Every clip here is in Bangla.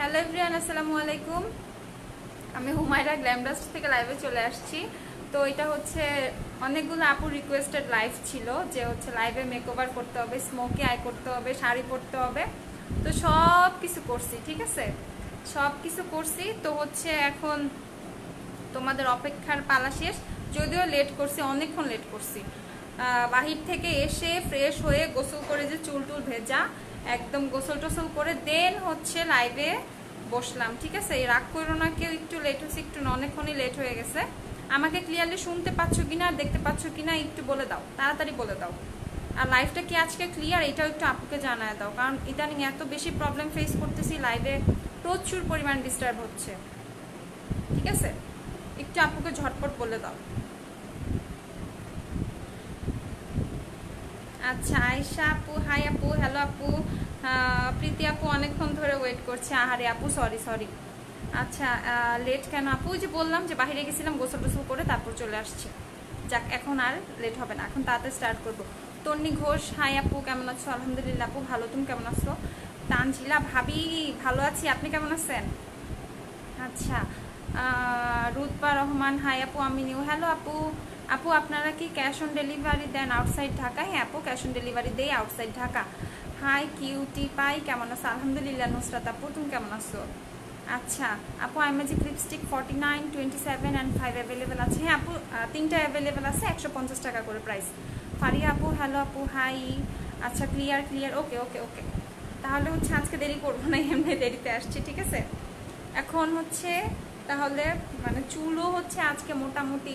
হ্যালো এভরিওয়ান, আসসালামু আলাইকুম। আমি হুমায়রা গ্ল্যামডাস্ট থেকে লাইভে চলে আসছি। তো এটা হচ্ছে অনেকগুলো আপুর রিকোয়েস্টেড লাইভ ছিল, যে হচ্ছে লাইভে মেকওভার করতে হবে, স্মোকি আই করতে হবে, শাড়ি পরতে হবে। তো সব কিছু করছি, ঠিক আছে, সব কিছু করছি। তো হচ্ছে এখন তোমাদের অপেক্ষার পালা শেষ। যদিও লেট করছি, অনেকক্ষণ লেট করছি। বাহির থেকে এসে ফ্রেশ হয়ে গোসল করে, যে চুল টুল ভেজা একদম গোসল টোসল করে দেন হচ্ছে লাইভে বসলাম, ঠিক আছে। এই রাগ করো না কেউ, একটু লেট হয়েছে, একটু না, অনেকক্ষণই লেট হয়ে গেছে। আমাকে ক্লিয়ারলি শুনতে পাচ্ছ কিনা, দেখতে পাচ্ছ কিনা একটু বলে দাও, তাড়াতাড়ি বলে দাও। আর লাইভটা কি আজকে ক্লিয়ার, এটাও একটু আপুকে জানায় দাও, কারণ ইদানিং এত বেশি প্রবলেম ফেস করতেছি, লাইভে প্রচুর পরিমাণ ডিস্টার্ব হচ্ছে, ঠিক আছে। একটু আপুকে ঝটপট বলে দাও। আচ্ছা, আয়শা আপু, হাই আপু, হ্যালো আপু। প্রীতি আপু অনেকক্ষণ ধরে ওয়েট করছে। আহারে আপু, সরি সরি। আচ্ছা, লেট কেন আপু? যে বললাম যে বাইরে গেছিলাম, গোসল টোসল করে তারপর চলে আসছি। যাক, এখন আর লেট হবে না, এখন তাড়াতাড়ি স্টার্ট করবো। তন্নি ঘোষ, হাই আপু, কেমন আছো? আলহামদুলিল্লাহ আপু, ভালো। তুমি কেমন আছো? তানজিলা ভাবি, ভালো আছি, আপনি কেমন আছেন? আচ্ছা, রুতবা রহমান, হাই আপু, আমি নিউ। হ্যালো আপু। আপু আপনারা কি ক্যাশ অন ডেলিভারি দেন আউটসাইড ঢাকা? হ্যাঁ আপু, ক্যাশ অন ডেলিভারি দেই outside Dhaka. Hi cutie pie, কেমন আছো? আলহামদুলিল্লাহ। নুসরাত আপু, তুমি কেমন আছো? আচ্ছা আপু, ম্যাজিক লিপস্টিক 49, 27 অ্যান্ড 5 অ্যাভেলেবেল আছে। হ্যাঁ আপু, তিনটা অ্যাভেলেবেল আছে, 150 টাকা করে প্রাইস। ফারিয়া আপু, হ্যালো আপু, হাই। আচ্ছা, ক্লিয়ার ক্লিয়ার, ওকে ওকে ওকে। তাহলে হচ্ছে আজকে দেরি করবো না, এমনি দেরিতে আসছি, ঠিক আছে। এখন হচ্ছে তাহলে মানে চুলও হচ্ছে আজকে মোটামুটি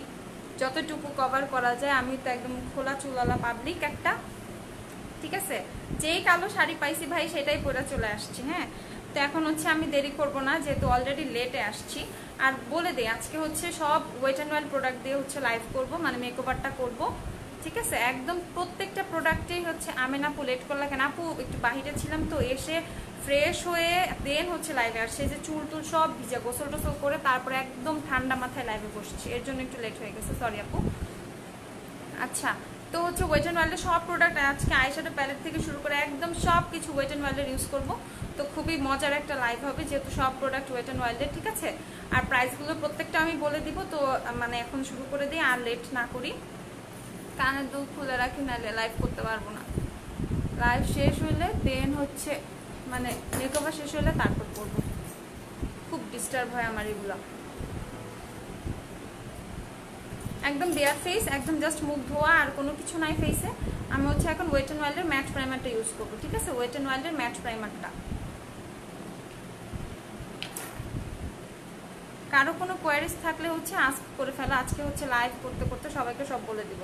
যতটুকু কভার করা যায়। আমি তো একদম খোলা চুলওয়ালা পাবলিক একটা, ঠিক আছে। যেই কালো শাড়ি পাইছি ভাই, সেটাই পরে চলে আসছি। হ্যাঁ, তো এখন হচ্ছে আমি দেরি করব না, যেহেতু অলরেডি লেটে আসছি। আর বলে দিই, আজকে হচ্ছে সব ওয়েট অ্যান্ড ওয়েল প্রোডাক্ট দিয়ে হচ্ছে লাইভ করব, মানে মেকওভারটা করব, ঠিক আছে। একদম প্রত্যেকটা প্রোডাক্টেই হচ্ছে। আমেন আপু, লেট করলা কেন? আপু একটু বাহিরে ছিলাম, তো এসে ফ্রেশ হয়ে দেন হচ্ছে লাইভে আসছে, যে চুল টুল সব ভিজে গোসল টোসল করে তারপরে একদম ঠান্ডা মাথায় লাইভে বসছি, এর জন্য একটু লেট হয়ে গেছে, সরি আপু। আচ্ছা, তো হচ্ছে ওয়েট অ্যান্ড ওয়াইল্ডের সব প্রোডাক্ট আজকে আইশ্যাডো প্যালেট থেকে শুরু করে একদম সব কিছু ওয়েট অ্যান্ড ওয়াইল্ডের ইউজ করব। তো খুবই মজার একটা লাইভ হবে, যেহেতু সব প্রোডাক্ট ওয়েট অ্যান্ড ওয়াইল্ডের, ঠিক আছে। আর প্রাইসগুলো প্রত্যেকটা আমি বলে দিব। তো মানে এখন শুরু করে দিই, আর লেট না করি। কানের দুল খুলে রাখি, নাহলে লাইভ করতে পারবো না। লাইভ শেষ হইলে দেন হচ্ছে মানে মেকওভার শেষ হলে তারপর করবো। খুব ডিস্টার্ব হয় আমার এগুলো। একদম বেয়ার ফেস, একদম জাস্ট মুখ ধোয়া, আর কোনো কিছু নাই ফেসে। আমি হচ্ছে এখন ওয়েট অ্যান্ড ওয়াইল্ডের ম্যাট প্রাইমারটা ইউজ করবো, ঠিক আছে। ওয়েট অ্যান্ড ওয়াইল্ডের ম্যাট প্রাইমারটা। কারো কোনো কোয়ারিজ থাকলে হচ্ছে আস্ক করে ফেলা। আজকে হচ্ছে লাইভ করতে করতে সবাইকে সব বলে দিব।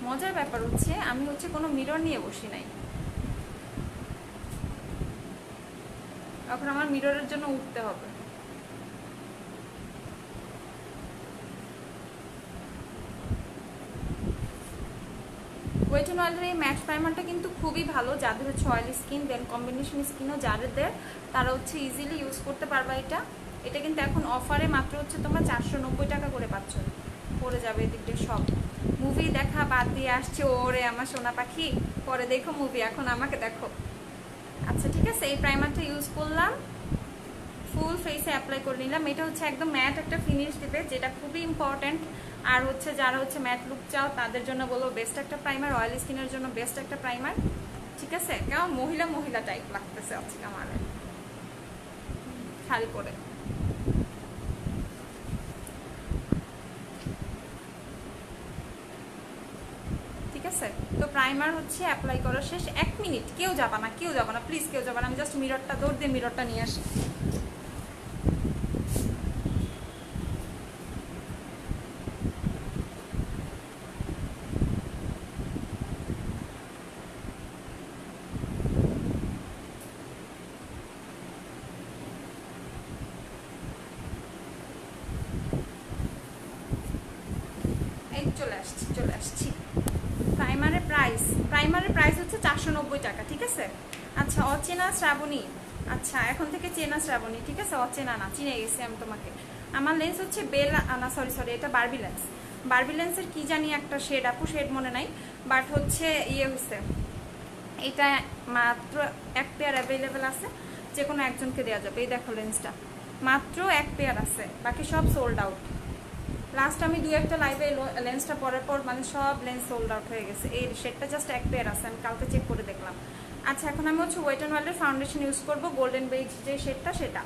মজার ব্যাপার হচ্ছে আমি হচ্ছে কোনো মিরর নিয়ে বসি নাই, এখন আমার মিররের জন্য উঠতে হবে। ওয়েট অ্যান্ড ওয়াইল্ডের এই ম্যাট প্রাইমারটা কিন্তু খুবই ভালো, যাদের হচ্ছে অয়েলি স্কিন, দেন কম্বিনেশন স্কিনও যাদের, তারা হচ্ছে ইজিলি ইউজ করতে পারবা এটা। এটা কিন্তু এখন অফারে মাত্র হচ্ছে তোমরা 490 টাকা করে পাচ্ছ। পরে যাবে এদিক দিয়ে সব। মুভি দেখা বাদ দিয়ে আসছে, ওরে আমার সোনা পাখি, পরে দেখো মুভি, এখন আমাকে দেখো। আচ্ছা ঠিক আছে, এই প্রাইমারটা ইউজ করলাম, ফুল ফেসে অ্যাপ্লাই করে নিলাম। এটা হচ্ছে একদম ম্যাট একটা ফিনিশ দিবে, যেটা খুবই ইম্পর্টেন্ট। আর হচ্ছে যারা হচ্ছে ম্যাট লুক চাও তাদের জন্য বলবো বেস্ট একটা প্রাইমার, অয়েলি স্কিনের জন্য বেস্ট একটা প্রাইমার, ঠিক আছে। কেমন মহিলা মহিলা টাইপ লাগতেছে আজকে আমার শাড়ি পরে, ঠিক আছে। তো প্রাইমার হচ্ছে অ্যাপ্লাই করা শেষ। 1 মিনিট, কেউ যাবা না, কেউ যাবা না, প্লিজ কেউ যাবা না। আমি জাস্ট মিররটা দৌড় দিয়ে মিররটা নিয়ে আসি। এই চলে আসছি, চলে আসছি। প্রাইমারের প্রাইস হচ্ছে 490 টাকা, ঠিক আছে। আচ্ছা, অচেনা শ্রাবণী, আচ্ছা এখন থেকে চেনা শ্রাবণী, ঠিক আছে। অচেনা না, চিনে গেছি আমি তোমাকে। আমার লেন্স হচ্ছে না সরি সরি, এটা বারবি লেন্স। বারবি লেন্সের কি জানি একটা শেড, আপু শেড মনে নাই, বাট হচ্ছে ইয়ে হচ্ছে এটা মাত্র এক পেয়ার অ্যাভেলেবেল আছে, যে কোনো একজনকে দেওয়া যাবে। এই দেখো লেন্সটা মাত্র এক পেয়ার আছে, বাকি সব সোল্ড আউট। লাস্ট আমি দু একটা লাইভে লেন্সটা পরার পর মানে সব লেন্স সোল্ড আউট হয়ে গেছে। এই শেডটা জাস্ট এক পেয়ার আছে, আমি কালকে চেক করে দেখলাম। আচ্ছা, এখন আমি হচ্ছে ওয়েট অ্যান্ড ওয়াইল্ডের ফাউন্ডেশন ইউজ করবো, গোল্ডেন বেজ যে শেডটা, সেটা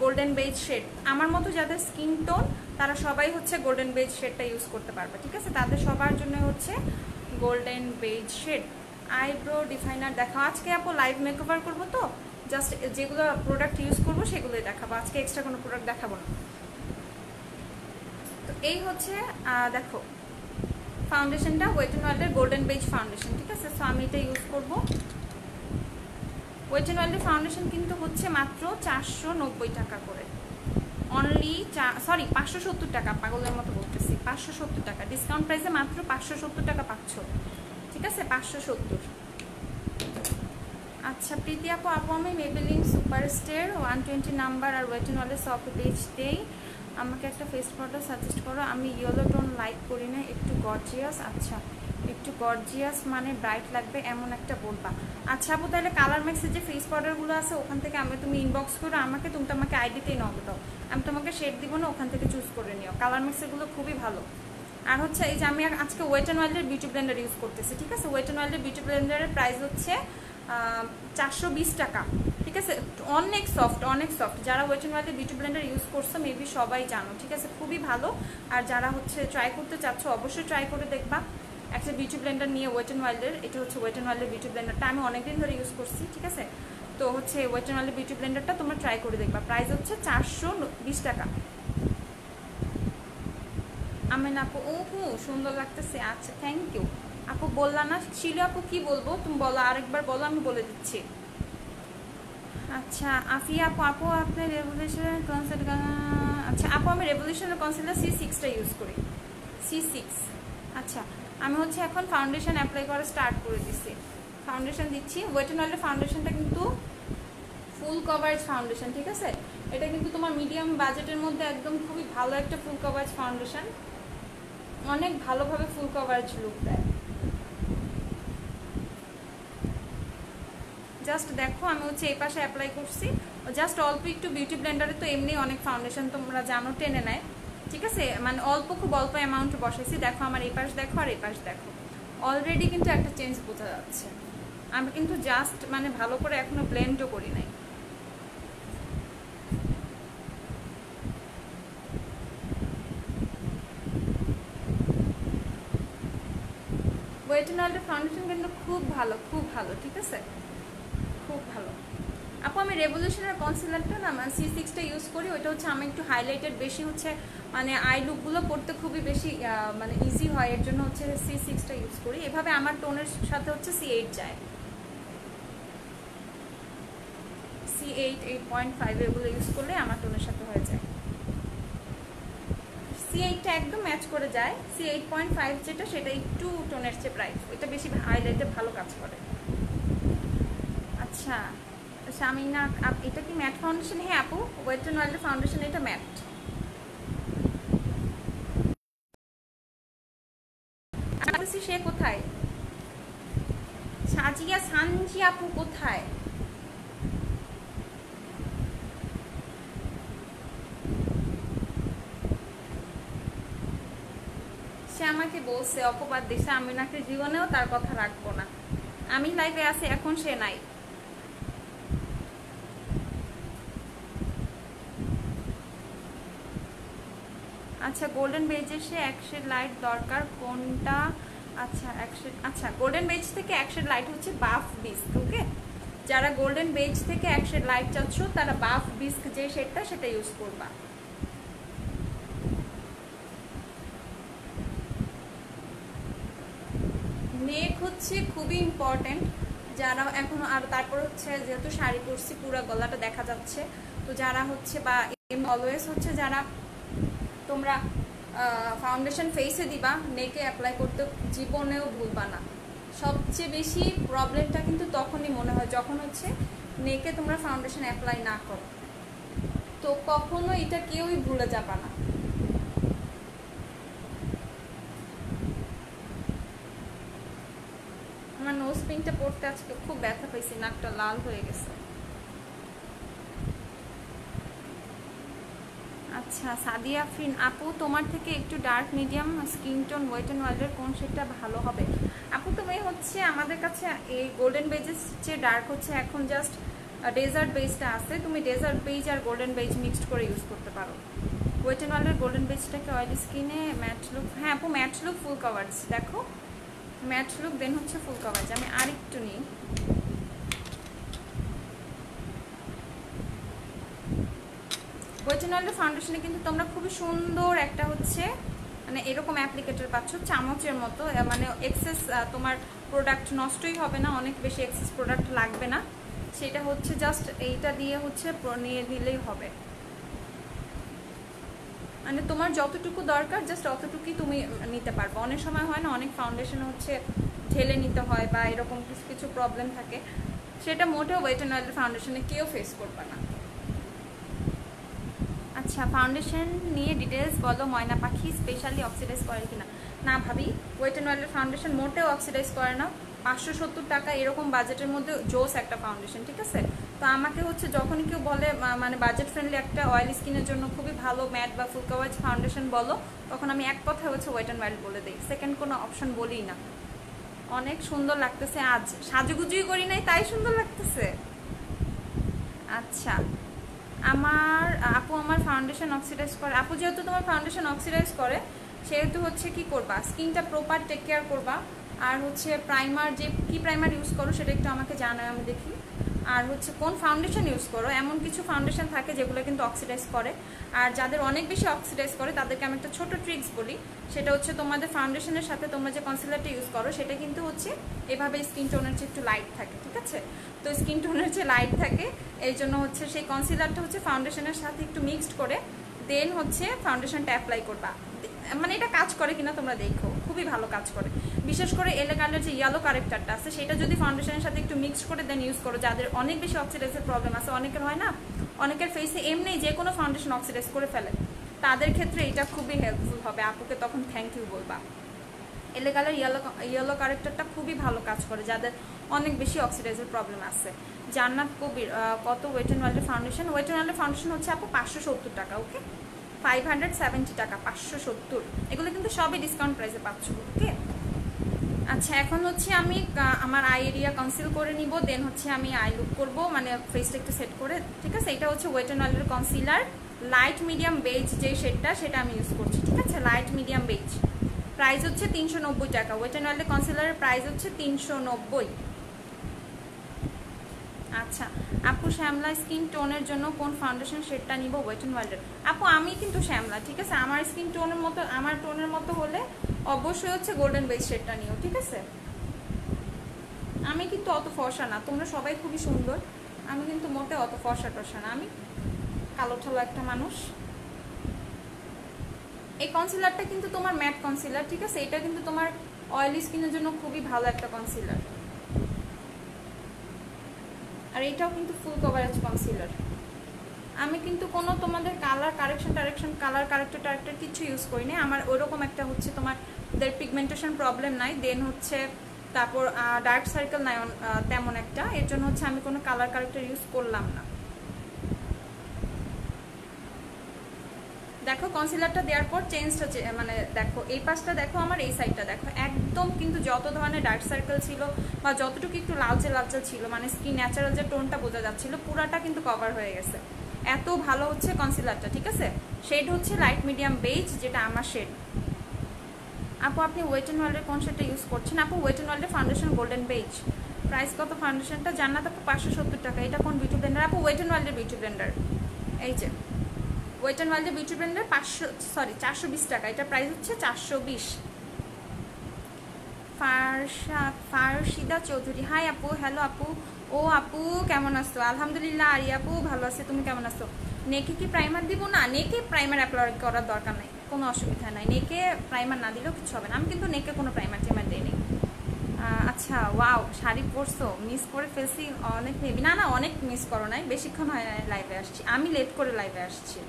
গোল্ডেন বেজ শেড। আমার মতো যাদের স্কিন টোন তারা সবাই হচ্ছে গোল্ডেন বেজ শেডটা ইউজ করতে পারবে, ঠিক আছে? তাদের সবার জন্য হচ্ছে গোল্ডেন বেজ শেড। আইব্রো ডিফাইনার দেখাও। আজকে আপু লাইভ মেকওভার করবো, তো জাস্ট যেগুলো প্রোডাক্ট ইউজ করবো সেগুলোই দেখাবো, আজকে এক্সট্রা কোনো প্রোডাক্ট দেখাবো না। তো এই হচ্ছে দেখো ফাউন্ডেশনটা, ওয়েট অ্যান্ড ওয়াইল্ডের গোল্ডেন বেজ ফাউন্ডেশন, ঠিক আছে? সো আমি এটা ইউজ করবো। ওয়েট অ্যান্ড ওয়াইল্ডের ফাউন্ডেশন কিন্তু হচ্ছে মাত্র 490 টাকা করে, অনলি 570 টাকা, পাগলের মতো বলতেছি, 570 টাকা ডিসকাউন্ট প্রাইসে মাত্র 570 টাকা পাচ্ছ, ঠিক আছে? 570। আচ্ছা প্রীতি আপু, আমি মেবেলিন সুপারস্টার 120 নাম্বার আর ওয়েট অ্যান্ড ওয়াইল্ডের সফট বেজ দেই, আমাকে একটা ফেস প্রোডাক্ট সাজেস্ট করো। আমি ইয়েলো টোন লাইক করি না, একটু গর্জিয়াস। আচ্ছা, একটু গর্জিয়াস মানে ব্রাইট লাগবে এমন একটা বলবা। আচ্ছা আপু, তাহলে কালার ম্যাক্সের যে ফেস পাউডারগুলো আছে ওখান থেকে তুমি ইনবক্স করো আমাকে, তুমি তো আমাকে আইডিতেই নক দাও, আমি তোমাকে শেড দিব না, ওখান থেকে চুজ করে নিও। কালার ম্যাক্সেরগুলো খুবই ভালো। আর হচ্ছে এই যে আমি আজকে ওয়েট অ্যান্ড ওয়াইল্ডের বিউটি ব্লেন্ডার ইউজ করতেছি, ঠিক আছে? ওয়েট অ্যান্ড ওয়াইল্ডের বিউটি ব্লেন্ডারের প্রাইস হচ্ছে 420 টাকা, ঠিক আছে? অনেক সফট, অনেক সফট। যারা ওয়েট অ্যান্ড ওয়াইল্ডের বিউটি ব্লেন্ডার ইউজ করছো মেবি সবাই জানো, ঠিক আছে? খুবই ভালো। আর যারা হচ্ছে ট্রাই করতে চাচ্ছ অবশ্যই ট্রাই করে দেখবা একটা বিউটি ব্লেন্ডার নিয়ে ওয়েট অ্যান্ড ওয়াইল্ডের। এটা হচ্ছে ওয়েট অ্যান্ড ওয়াইল্ডের বিউটি ব্লেন্ডারটা, আমি অনেকদিন ধরে ইউজ করছি, ঠিক আছে? তো হচ্ছে ওয়েট অ্যান্ড ওয়াইল্ডের বিউটি ব্লেন্ডারটা তোমরা ট্রাই করে দেখবা, প্রাইস হচ্ছে 420 টাকা। আমেন আপু, সুন্দর লাগতেছে। আচ্ছা থ্যাংক ইউ আপু। বললা না শিলু আপু, কি বলবো তুমি বলো, আরেকবার বলো, আমি বলে দিচ্ছি। আচ্ছা আফিয়া আপু, আপনি রেভলিউশনের কনসিলার, আচ্ছা আপু আমি রেভলিউশনের কনসিলার C6টা ইউজ করি, C6। আচ্ছা আমি হচ্ছে এখন ফাউন্ডেশন অ্যাপ্লাই করা স্টার্ট করে দিচ্ছি, ফাউন্ডেশন দিচ্ছি। ওয়েট অ্যান্ড ওয়াইল্ডের ফাউন্ডেশনটা কিন্তু ফুল কভারেজ ফাউন্ডেশন, ঠিক আছে? এটা কিন্তু তোমার মিডিয়াম বাজেটের মধ্যে একদম খুবই ভালো একটা ফুল কভারেজ ফাউন্ডেশন, অনেক ভালোভাবে ফুল কভারেজ লুক দেয়। জাস্ট দেখো আমি হচ্ছে এই পাশে অ্যাপ্লাই করছি, জাস্ট অল্প একটু বিউটি ব্লেন্ডারে তো এমনি অনেক ফাউন্ডেশন তোমরা জানো টেনে নেয়, ঠিক আছে? মানে অল্প, খুব অল্প অ্যামাউন্ট বসাইছি। দেখো আমার এই পাশ দেখো আর এই পাশ দেখো, অলরেডি কিন্তু একটা চেঞ্জ বোঝা যাচ্ছে। আমি কিন্তু জাস্ট মানে ভালো করে এখনো ব্লেন্ডও করি নাই। ওয়েট অ্যান্ড ওয়াইল্ডের ফাউন্ডেশন কিন্তু খুব ভালো, খুব ভালো, ঠিক আছে? খুব ভালো আপু। আমি রেভলিউশনের কনসিলারটা না মানে C6টা ইউজ করি, ওইটা হচ্ছে আমি একটু হাইলাইটেড বেশি হচ্ছে, মানে আই লুকগুলো করতে খুবই বেশি মানে ইজি হয়, এর জন্য হচ্ছে C6টা ইউজ করি। এভাবে আমার টোনের সাথে হচ্ছে C8 যায়, C8, 8.5 এগুলো ইউজ করলে আমার টোনের সাথে হয়ে যায়। C8টা একদম ম্যাচ করে যায়, C8.5 যেটা সেটা একটু টোনের চেয়ে ব্রাইট, ওইটা বেশি হাইলাইটে ভালো কাজ করে। আচ্ছা শামিনা, এটা কি ম্যাট ফাউন্ডেশন? হ্যাঁ আপু, ওয়েট অ্যান্ড ওয়াইল্ডের ফাউন্ডেশন এটা ম্যাট। সে কোথায়? সাজিয়া সানজি আপু কোথায়? সে আমাকে বলছে অপবাদ দিছে, আমি নাকি জীবনেও তার কথা রাখবো না। আমি লাইভে আছি এখন, সে নাই। আচ্ছা গোল্ডেন বেজের সে এক শেড লাইট দরকার কোনটা? আচ্ছা এক শেড, আচ্ছা গোল্ডেন বেজ থেকে এক শেড লাইট হচ্ছে বাফ বিস্ক, ওকে? যারা গোল্ডেন বেজ থেকে এক শেড লাইট চাচ্ছ তারা বাফ বিস্ক যে শেডটা সেটা ইউজ করবা। নেক হচ্ছে খুবই ইম্পর্টেন্ট, যারা এখনো, আর তারপর হচ্ছে যেহেতু শাড়ি পরছি পুরো গলাটা দেখা যাচ্ছে, তো যারা হচ্ছে বা অলওয়েজ হচ্ছে যারা তোমরা ফাউন্ডেশন ফেসে দিবা, নেকে অ্যাপ্লাই করতে জীবনেও ভুলবা না। সবচেয়ে বেশি প্রবলেমটা কিন্তু তখনই মনে হয় যখন হচ্ছে নেকে তোমরা ফাউন্ডেশন অ্যাপ্লাই না করো, তো কখনো এটা কেউই ভুলে যাবা না। আমার নোজ পিনটা পড়তে আজকে খুব ব্যথা পেয়েছি, নাকটা লাল হয়ে গেছে। আচ্ছা সাদিয়া ফ্রিন আপু, তোমার থেকে একটু dark medium skin tone wet and ওয়াইল্ডের কোন শেডটা ভালো হবে? আপু তুমি হচ্ছে আমাদের কাছে এই গোল্ডেন বেজের চেয়ে ডার্ক হচ্ছে এখন জাস্ট ডেজার্ট বেজটা আছে, তুমি ডেজার্ট বেজ আর গোল্ডেন বেজ মিক্সড করে ইউজ করতে পারো। ওয়েট অ্যান্ড ওয়াইল্ডের গোল্ডেন বেজটাকে অয়েলি স্কিনে ম্যাট লুক, হ্যাঁ আপু ম্যাট লুক ফুল কভারেজ, দেখো ম্যাট লুক দেন হচ্ছে ফুল কভারেজ। আমি আরেকটু নিই, ওয়েট অ্যান্ড ওয়াইল্ডের ফাউন্ডেশনে কিন্তু তোমরা খুবই সুন্দর একটা হচ্ছে মানে এরকম অ্যাপ্লিকেটর পাচ্ছ চামচের মতো, মানে এক্সেস তোমার প্রোডাক্ট নষ্টই হবে না, অনেক বেশি এক্সেস প্রোডাক্ট লাগবে না, সেটা হচ্ছে জাস্ট এইটা দিয়ে হচ্ছে নিয়ে নিলেই হবে। মানে তোমার যতটুকু দরকার জাস্ট অতটুকুই তুমি নিতে পারবে। অনেক সময় হয় না অনেক ফাউন্ডেশন হচ্ছে ঢেলে নিতে হয় বা এরকম কিছু কিছু প্রবলেম থাকে, সেটা মোটেও ওয়েট অ্যান্ড ওয়াইল্ডের ফাউন্ডেশনে কেউ ফেস করবে না। আচ্ছা ফাউন্ডেশন নিয়ে ডিটেলস বলো, ময়না পাখি স্পেশালি অক্সিডাইজ করে কিনা? না ভাবি, ওয়েট অ্যান্ড ওয়াইল্ডের ফাউন্ডেশন মোটেও অক্সিডাইজ করে না। 570 টাকা এরকম বাজেটের মধ্যে জোস একটা ফাউন্ডেশন, ঠিক আছে? তো আমাকে হচ্ছে যখনই কেউ বলে মানে বাজেট ফ্রেন্ডলি একটা অয়েল স্কিনের জন্য খুবই ভালো ম্যাট বা ফুল কাভারেজ ফাউন্ডেশন বলো, তখন আমি এক কথা হচ্ছে ওয়েট অ্যান্ড ওয়াইল্ড বলে দিই, সেকেন্ড কোনো অপশন বলি না। অনেক সুন্দর লাগতেছে, আজ সাজুগুজুই করি নাই তাই সুন্দর লাগতেছে। আচ্ছা আমার আপু আমার ফাউন্ডেশন অক্সিডাইজ করে, আপু যেহেতু তোমার ফাউন্ডেশন অক্সিডাইজ করে সেহেতু হচ্ছে কি করবা, স্কিনটা প্রপার টেক কেয়ার করবা, আর হচ্ছে প্রাইমার যে কি প্রাইমার ইউজ করো সেটা একটু আমাকে জানাও, আমি দেখি। আর হচ্ছে কোন ফাউন্ডেশন ইউজ করো, এমন কিছু ফাউন্ডেশন থাকে যেগুলো কিন্তু অক্সিডাইজ করে, আর যাদের অনেক বেশি অক্সিডাইজ করে তাদেরকে আমি একটা ছোট ট্রিক্স বলি, সেটা হচ্ছে তোমাদের ফাউন্ডেশনের সাথে তোমরা যে কনসিলারটা ইউজ করো সেটা কিন্তু হচ্ছে এভাবে স্কিন টোনের চেয়ে একটু লাইট থাকে, ঠিক আছে? তো স্কিন টোনের চেয়ে লাইট থাকে এই জন্য হচ্ছে সেই কনসিলারটা হচ্ছে ফাউন্ডেশনের সাথে একটু মিক্সড করে দেন হচ্ছে ফাউন্ডেশনটা অ্যাপ্লাই করবা। মানে এটা কাজ করে কিনা তোমরা দেখো, খুবই ভালো কাজ করে। বিশেষ করে এলে কালার যে ইয়েলো কারেক্টারটা আছে সেটা যদি ফাউন্ডেশনের সাথে একটু মিক্সড করে দেন ইউজ করো, যাদের অনেক বেশি অক্সিডাইজের প্রবলেম আছে, অনেকের হয় না অনেকের ফেসে এমনি যে কোনো ফাউন্ডেশন অক্সিডাইজ করে ফেলে, তাদের ক্ষেত্রে এটা খুবই হেল্পফুল হবে, আপুকে তখন থ্যাংক ইউ বলবা। এলে কালার ইয়েলো কারেক্টারটা খুবই ভালো কাজ করে যাদের অনেক বেশি অক্সিডাইজের প্রবলেম আছে। জান্নাত কবির কত ওয়েট অ্যান্ড ওয়াইল্ডের ফাউন্ডেশন? ওয়েট অ্যান্ড ওয়াইল্ডের ফাউন্ডেশন হচ্ছে আপু 570 টাকা, ওকে 570 টাকা, 570, এগুলো কিন্তু সবই ডিসকাউন্ট প্রাইসে পাচ্ছ, ওকে। আচ্ছা এখন হচ্ছে আমি আমার আই এরিয়া কনসিল করে নিব, দেন হচ্ছে আমি আই লুক করব, মানে ফেসটা একটু সেট করে, ঠিক আছে? এটা হচ্ছে ওয়েট অ্যান্ড ওয়াইল্ডের কনসিলার লাইট মিডিয়াম বেজ যে শেডটা সেটা আমি ইউজ করছি, ঠিক আছে? লাইট মিডিয়াম বেজ, প্রাইস হচ্ছে 390 টাকা। ওয়েট অ্যান্ড ওয়াইল্ডের কনসিলারের প্রাইস হচ্ছে 390। আচ্ছা আপু শ্যামলা স্কিন টোনের জন্য কোন ফাউন্ডেশন শেডটা নিব ওয়েট অ্যান্ড ওয়াইল্ডের? আপু আমি কিন্তু শ্যামলা, ঠিক আছে? আমার স্কিন টোনের মতো, আমার টোনের মতো হলে অবশ্যই হচ্ছে গোল্ডেন বেস শেডটা নিও, ঠিক আছে? আমি কিন্তু অত ফর্সা না, তোমরা সবাই খুবই সুন্দর, আমি কিন্তু মোটে অত ফর্সা টর্সা না, আমি কালো ঠালো একটা মানুষ। এই কনসিলারটা কিন্তু তোমার ম্যাট কনসিলার, ঠিক আছে? এটা কিন্তু তোমার অয়েলি স্কিনের জন্য খুবই ভালো একটা কনসিলার, আর এটাও কিন্তু ফুল কভারেজ কনসিলার। আমি কিন্তু কোনো তোমাদের কালার কারেকশন কালার কারেক্টর কিছু ইউজ করি না, আমার ওরকম একটা হচ্ছে তোমাদের পিগমেন্টেশন প্রবলেম নাই, দেন হচ্ছে তারপর ডার্ক সার্কেল নাই তেমন একটা, এর জন্য হচ্ছে আমি কোনো কালার কারেক্টর ইউজ করলাম না। দেখো কনসিলারটা দেওয়ার পর চেঞ্জ হচ্ছে, মানে দেখো এই পাশটা দেখো, আমার এই সাইডটা দেখো, একদম কিন্তু যত ধরনের ডার্ক সার্কেল ছিল বা যতটুকু একটু লালচে লালচে ছিল, মানে স্কিন ন্যাচারাল যে টোনটা বোঝা যাচ্ছিল পুরাটা কিন্তু কভার হয়ে গেছে, এত ভালো হচ্ছে কনসিলারটা, ঠিক আছে? শেড হচ্ছে লাইট মিডিয়াম বেজ, যেটা আমার শেড। আপু আপনি ওয়েট অ্যান্ড ওয়াইল্ডের কোন শেডটা ইউজ করছেন? আপু ওয়েট অ্যান্ড ওয়াইল্ডের ফাউন্ডেশন গোল্ডেন বেজ, প্রাইস কত ফাউন্ডেশনটা? জান্নাত আপু 570 টাকা। এটা কোন বিউটি ব্লেন্ডার? আপু ওয়েট অ্যান্ড ওয়াইল্ডের বিউটি ব্লেন্ডার, এই যে ওয়েট অ্যান্ড ওয়াইল্ডের বিউটি ব্লেন্ডার 420 টাকা, এটা প্রাইস হচ্ছে 420। ফারশিদা চৌধুরী, হাই আপু, হ্যালো আপু। ও আপু কেমন আছো? আলহামদুলিল্লাহ। আরি আপু ভালো আছে, তুমি কেমন আছো? নেকে কি প্রাইমার দিব? না, নেকে প্রাইমার অ্যাপ্লাই করার দরকার নাই, কোনো অসুবিধা নাই, নেকে প্রাইমার না দিলেও কিছু হবে না, আমি কিন্তু নেকে কোনো প্রাইমার টেমার দিইনি। আচ্ছা ওয়াও, শাড়ি পরছো, মিস করে ফেলছি অনেক মেবি। না না, অনেক মিস করো নাই, বেশিক্ষণ হয় লাইভে আসছি, আমি লেট করে লাইভে আসছি।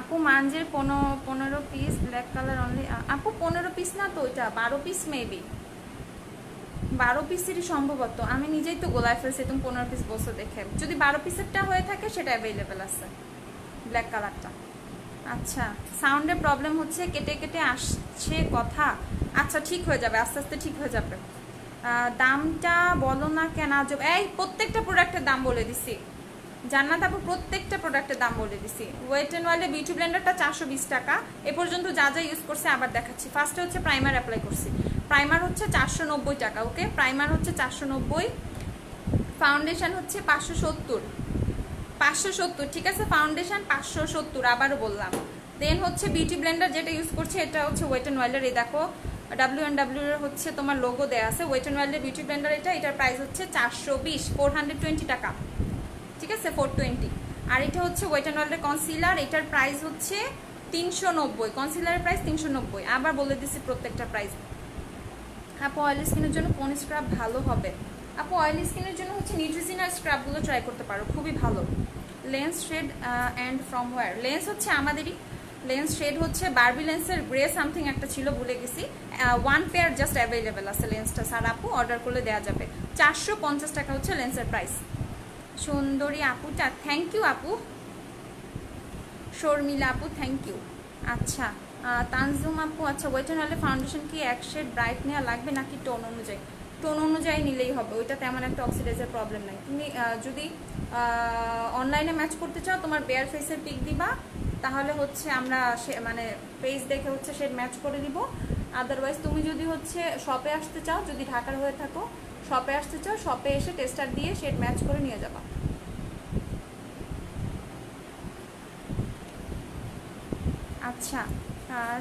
আপু মাঞ্জের 15 পিস ব্ল্যাক কালার অনলি। আপু 15 পিস না তো, ওইটা 12 পিস মেবি, 12 পিসেরই সম্ভবত, আমি নিজেই তো গোলায় ফেলছি, তুমি 15 পিস বলছো দেখে। যদি 12 পিসেরটা হয়ে থাকে সেটা অ্যাভেলেবেল আছে, ব্ল্যাক কালারটা। আচ্ছা, সাউন্ডের প্রবলেম হচ্ছে, কেটে কেটে আসছে কথা। আচ্ছা ঠিক হয়ে যাবে, আস্তে আস্তে ঠিক হয়ে যাবে। দামটা বলো না কেন আজব। এই প্রত্যেকটা প্রোডাক্টের দাম বলে দিছি জান্নাত আপু, প্রত্যেকটা প্রোডাক্টের দাম বলে দিছি। ওয়েট অ্যান্ড ওয়াইল্ডের বিউটি ব্লেন্ডারটা 420 টাকা। এ পর্যন্ত যা যা ইউজ করছে আবার দেখাচ্ছি। ফার্স্টে হচ্ছে প্রাইমার অ্যাপ্লাই করছি, প্রাইমার হচ্ছে 490 টাকা। ওকে, প্রাইমার হচ্ছে 490, ফাউন্ডেশন হচ্ছে 570, ঠিক আছে, ফাউন্ডেশন 570, আবারও বললাম। দেন হচ্ছে বিউটি ব্লেন্ডার যেটা ইউজ করছে, এটা হচ্ছে ওয়েট অ্যান্ড ওয়াইল্ডের। এই দেখো WNW এর হচ্ছে তোমার লোগো দেয়া আছে, ওয়েট অ্যান্ড ওয়াইল্ডের বিউটি ব্লেন্ডার এটা। এটার প্রাইস হচ্ছে 420, 420 টাকা, ঠিক আছে, 420। আর এটা হচ্ছে ওয়েট অ্যান্ড ওয়াইল্ডের কনসিলার, এটার প্রাইস হচ্ছে 390, কনসিলারের প্রাইস 390। আবার বলে দিচ্ছি প্রত্যেকটা প্রাইস। আপু অয়েলি স্কিনের জন্য কোন স্ক্রাব ভালো হবে? আপু অয়েলি স্কিনের জন্য হচ্ছে নিউট্রিজিনার স্ক্রাবগুলো ট্রাই করতে পারো, খুবই ভালো। Lens shade and from where? Lens হচ্ছে আমাদেরই, লেন্স শেড হচ্ছে বারবি লেন্সের গ্রে সামথিং একটা ছিল, ভুলে গেছি। 1 পেয়ার জাস্ট অ্যাভেলেবেল আছে লেন্সটা, স্যার আপু অর্ডার করলে দেওয়া যাবে। 450 টাকা হচ্ছে লেন্সের প্রাইস। সুন্দরী আপুটা, থ্যাংক ইউ আপু। শর্মিলা আপু, থ্যাংক ইউ। আচ্ছা তানজুম আপু, আচ্ছা ওয়েট অ্যান্ড ওয়াইল্ডের ফাউন্ডেশন কি এক শেড ব্রাইট নেওয়া লাগবে নাকি টোন অনুযায়ী? টোন অনুযায়ী নিলেই হবে, ওইটা তেমন একটা অক্সিডাইজের প্রবলেম নাই। তুমি যদি অনলাইনে ম্যাচ করতে চাও, তোমার বেয়ার ফেসের পিক দিবা, তাহলে হচ্ছে আমরা মানে পেজ দেখে হচ্ছে শেড ম্যাচ করে দিব। আদারওয়াইজ তুমি যদি হচ্ছে শপে আসতে চাও, যদি ঢাকার হয়ে থাকো, শপে আসতে চাও, শপে এসে টেস্টার দিয়ে শেড ম্যাচ করে নিয়ে যাবা। আচ্ছা